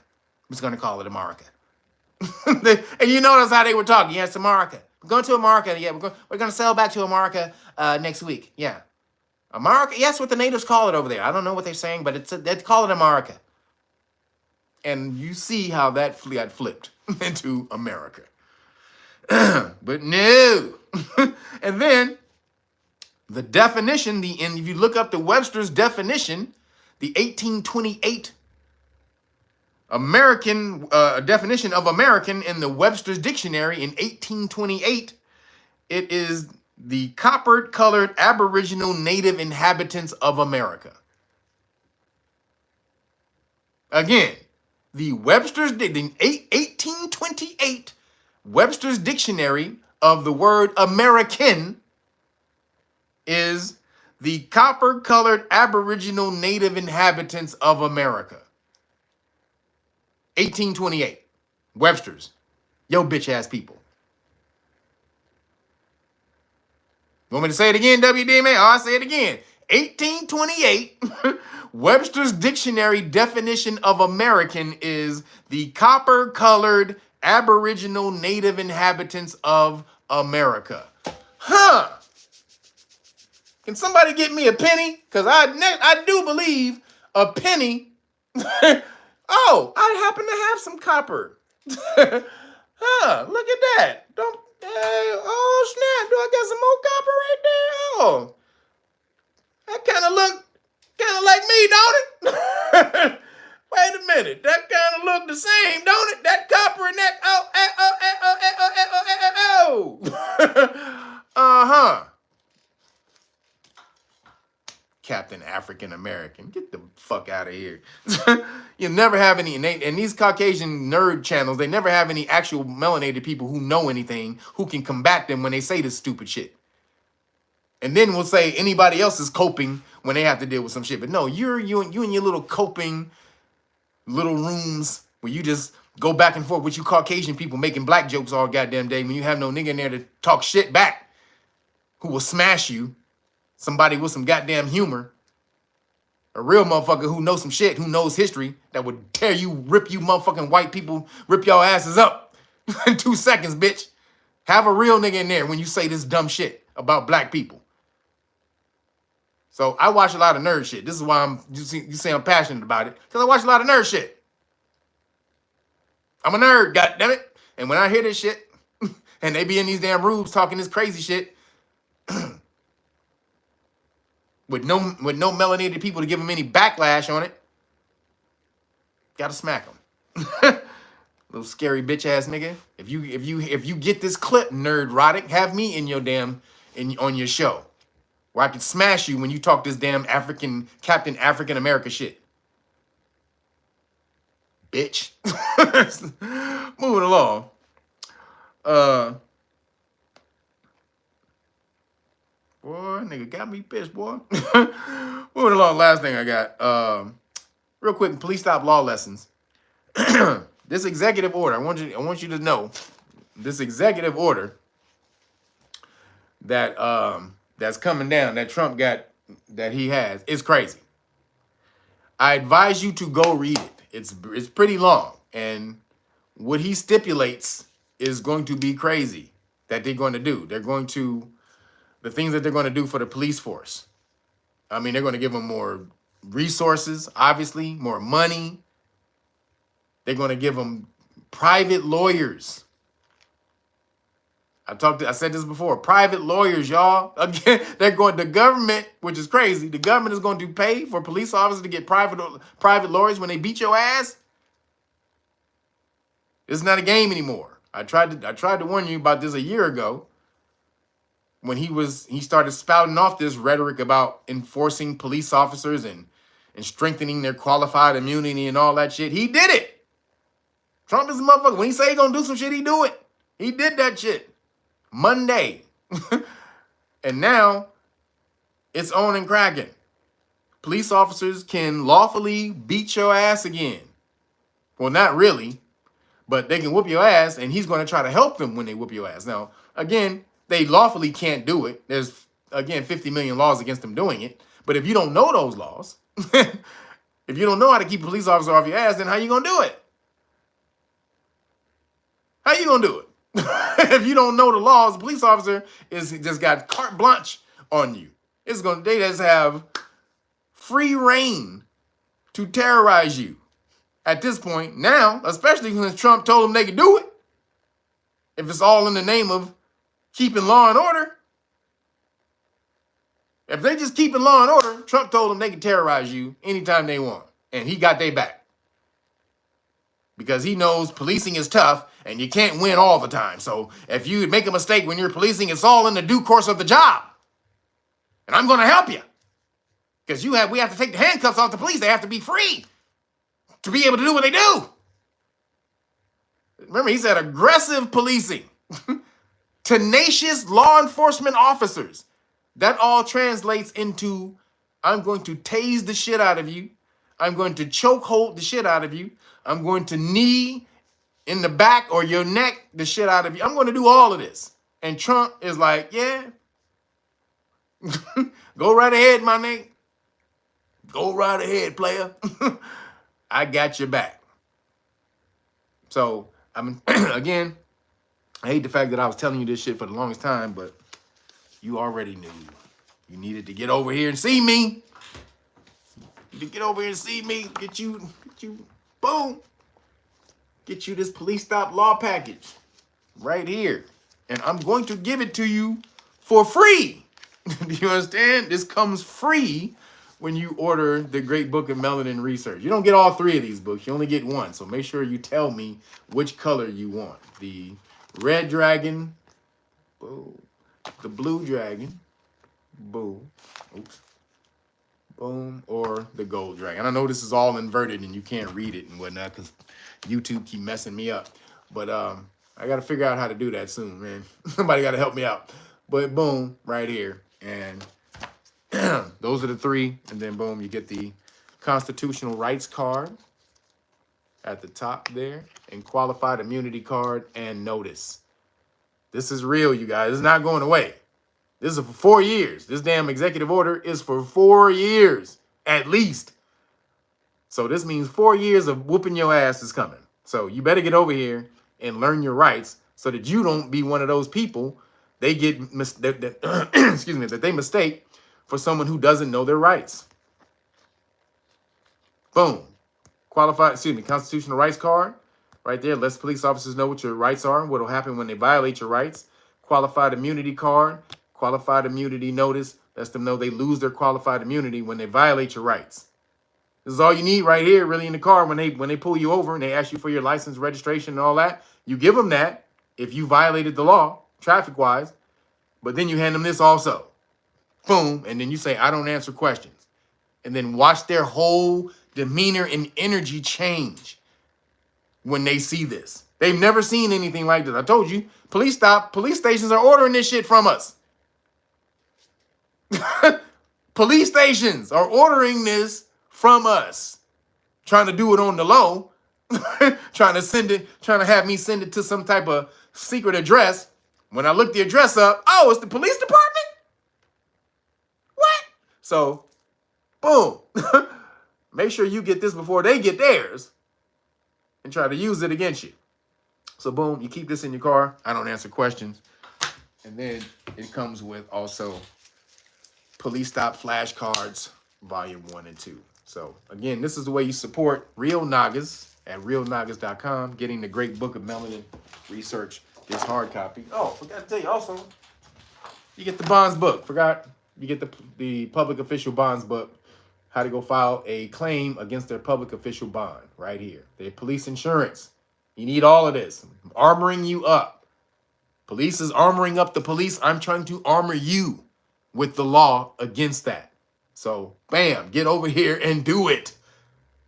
just going to call it America. And you notice how they were talking. Yeah, it's America. We're going to America. Yeah, we're going to sail back to America next week. Yeah. America. Yeah, that's what the natives call it over there. I don't know what they're saying, but they call it America. And you see how that got flipped into America. But no. And then the definition, and if you look up the Webster's definition, the 1828 American definition of American in the Webster's dictionary in 1828, it is the copper-colored Aboriginal native inhabitants of America. Again, the 1828 Webster's dictionary of the word American is the copper-colored Aboriginal native inhabitants of America. 1828. Webster's. Yo, bitch-ass people. You want me to say it again, WDMA? Oh, I'll say it again. 1828. Webster's dictionary definition of American is the copper-colored Aboriginal native inhabitants of America. Huh. Can somebody get me a penny? Because I do believe a penny. Oh, I happen to have some copper. Huh, look at that. Oh, snap. Do I got some more copper right there? Oh, that kind of look like me, don't it? Wait a minute. That kind of look the same, don't it? That copper and that, uh-huh. Captain African American. Get the fuck out of here. You never have any, and these Caucasian nerd channels, they never have any actual melanated people who know anything, who can combat them when they say this stupid shit. And then we'll say anybody else is coping when they have to deal with some shit. But no, you and your little coping little rooms where you just go back and forth with you Caucasian people making black jokes all goddamn day when you have no nigga in there to talk shit back who will smash you. Somebody with some goddamn humor. A real motherfucker who knows some shit, who knows history, that would rip you motherfucking white people, rip y'all asses up in 2 seconds, bitch. Have a real nigga in there when you say this dumb shit about black people. So I watch a lot of nerd shit. This is why you say I'm passionate about it, because I watch a lot of nerd shit. I'm a nerd, goddammit. And when I hear this shit, and they be in these damn rooms talking this crazy shit, with no melanated people to give him any backlash on it. Gotta smack him. Little scary bitch ass nigga. If you get this clip, Nerdrotic, have me in your on your show, where I can smash you when you talk this damn Captain African America shit. Bitch. Moving along. Boy, nigga got me pissed, boy. Moving along, last thing I got. Real quick, police stop law lessons. This executive order, I want you to know, this executive order that that's coming down, that Trump got, that he has, is crazy. I advise you to go read it. It's pretty long, and what he stipulates is going to be crazy that they're going to do. The things that they're going to do for the police force. I mean, they're going to give them more resources, obviously, more money. They're going to give them private lawyers. I said this before, private lawyers, y'all. Again, the government, which is crazy, the government is going to pay for police officers to get private lawyers when they beat your ass. It's not a game anymore. I tried to warn you about this a year ago when he started spouting off this rhetoric about enforcing police officers and strengthening their qualified immunity and all that shit. He did it. Trump is a motherfucker. When he say he gonna do some shit, he do it. He did that shit Monday. And now it's on and cracking. Police officers can lawfully beat your ass again. Well, not really, but they can whoop your ass, and he's going to try to help them when they whoop your ass. Now, again, they lawfully can't do it. There's, again, 50 million laws against them doing it. But if you don't know those laws, if you don't know how to keep a police officer off your ass, then how you going to do it? How you going to do it? If you don't know the laws, the police officer is just got carte blanche on you. They just have free reign to terrorize you. At this point, now, especially since Trump told them they could do it, if it's all in the name of keeping law and order. If they just keep law and order, Trump told them they can terrorize you anytime they want. And he got their back. Because he knows policing is tough and you can't win all the time. So if you make a mistake when you're policing, it's all in the due course of the job. And I'm going to help you. Because we have to take the handcuffs off the police. They have to be free to be able to do what they do. Remember, he said aggressive policing. Tenacious law enforcement officers. That all translates into, I'm going to tase the shit out of you. I'm going to choke hold the shit out of you. I'm going to knee in the back or your neck the shit out of you. I'm going to do all of this. And Trump is like, yeah. Go right ahead, my nigga. Go right ahead, player. I got your back. So, again, I hate the fact that I was telling you this shit for the longest time, but you already knew. You needed to get over here and see me. You need to get over here and see me. Get you, boom. Get you this police stop law package right here. And I'm going to give it to you for free. Do you understand? This comes free when you order the Great Book of Melanin Research. You don't get all three of these books. You only get one. So make sure you tell me which color you want. The red dragon, boom. The blue dragon, boom. Oops. Boom. Or the gold dragon. I know this is all inverted and you can't read it and whatnot because YouTube keep messing me up. But I got to figure out how to do that soon, man. Somebody got to help me out. But boom, right here. And those are the three. And then boom, you get the constitutional rights card at the top there. And qualified immunity card and notice. This is real, you guys. It's not going away. This is for 4 years. This damn executive order is for 4 years, at least. So this means 4 years of whooping your ass is coming. So you better get over here and learn your rights so that you don't be one of those people they get that they mistake for someone who doesn't know their rights. Boom. Constitutional rights card. Right there, lets police officers know what your rights are, what will happen when they violate your rights. Qualified immunity card. Qualified immunity notice lets them know they lose their qualified immunity when they violate your rights. This is all you need right here, really, in the car when they pull you over and they ask you for your license, registration, and all that. You give them that if you violated the law, traffic-wise, but then you hand them this also. Boom, and then you say, I don't answer questions. And then watch their whole demeanor and energy change when they see this. They've never seen anything like this. I told you, police stations are ordering this shit from us. Police stations are ordering this from us. Trying to do it on the low. trying to have me send it to some type of secret address. When I look the address up, oh, it's the police department? What? So, boom. Make sure you get this before they get theirs and try to use it against you. So, boom, you keep this in your car. I don't answer questions. And then it comes with also Police Stop Flashcards, Volume 1 and 2. So, again, this is the way you support ReelNagas at ReelNagas.com, getting the Great Book of Melanin Research, this hard copy. Oh, forgot to tell you also, you get the bonds book. You get the public official bonds book, how to go file a claim against their public official bond right here. Their police insurance. You need all of this. Armoring you up. Police is armoring up the police. I'm trying to armor you with the law against that. So, bam, get over here and do it.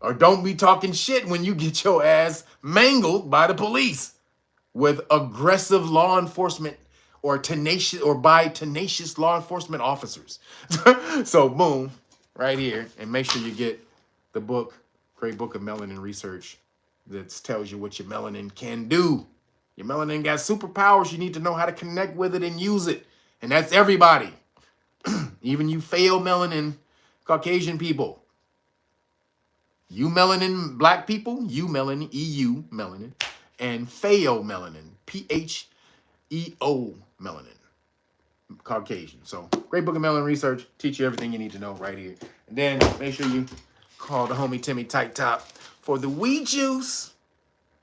Or don't be talking shit when you get your ass mangled by the police with aggressive law enforcement or by tenacious law enforcement officers. So, boom, right here. And make sure you get the book, Great Book of Melanin Research, that tells you what your melanin can do. Your melanin got superpowers. You need to know how to connect with it and use it. And that's everybody. Even you fail melanin Caucasian people. You melanin black people, you melanin, EU melanin, and fail melanin, PHEO melanin, Caucasian. So, Great Book of Melanin Research, teach you everything you need to know right here. And then make sure you call the homie Timmy Tight Top for the weed juice,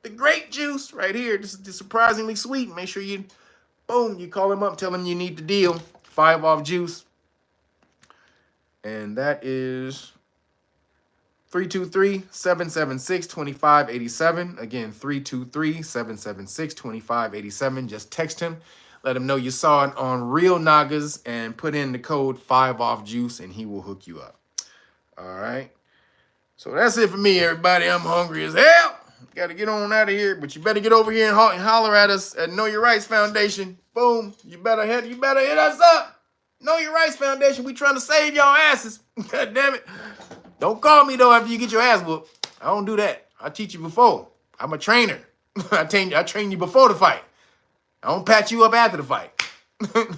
the grape juice right here. This is surprisingly sweet. Make sure you, boom, you call him up, tell him you need the deal. 5 off juice. And that is 323-776-2587. Again, 323-776-2587. Just text him. Let him know you saw it on ReelNagas and put in the code 5 off juice and he will hook you up. All right. So that's it for me, everybody. I'm hungry as hell. Got to get on out of here, but you better get over here and holler at us at Know Your Rights Foundation. Boom. You better hit us up. Know Your Rights Foundation. We trying to save y'all asses. God damn it. Don't call me, though, after you get your ass whooped. I don't do that. I teach you before. I'm a trainer. I train you before the fight. I don't patch you up after the fight.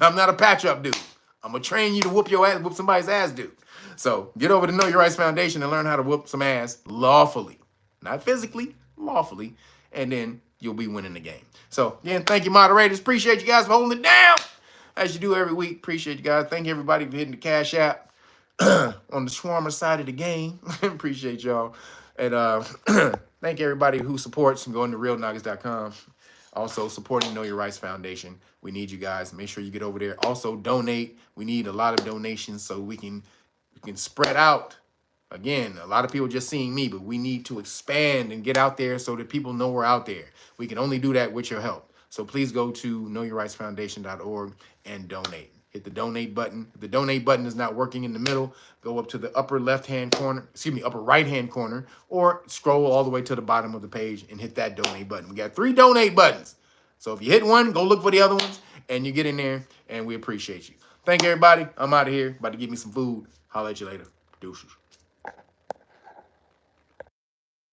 I'm not a patch-up dude. I'm going to train you to whoop somebody's ass, dude. So get over to Know Your Rights Foundation and learn how to whoop some ass lawfully. Not physically, lawfully. And then you'll be winning the game. So, again, thank you, moderators. Appreciate you guys for holding it down, as you do every week. Appreciate you guys. Thank you, everybody, for hitting the Cash App on the Swarmer side of the game. Appreciate y'all. And thank everybody who supports and going to ReelNagas.com. Also, supporting Know Your Rights Foundation. We need you guys. Make sure you get over there. Also, donate. We need a lot of donations so we can spread out. Again, a lot of people just seeing me, but we need to expand and get out there so that people know we're out there. We can only do that with your help. So please go to knowyourrightsfoundation.org and donate. Hit the donate button. If the donate button is not working in the middle, go up to the upper right-hand corner, or scroll all the way to the bottom of the page and hit that donate button. We got 3 donate buttons. So if you hit one, go look for the other ones, and you get in there, and we appreciate you. Thank you, everybody. I'm out of here. About to get me some food. Holla at you later. Deuces.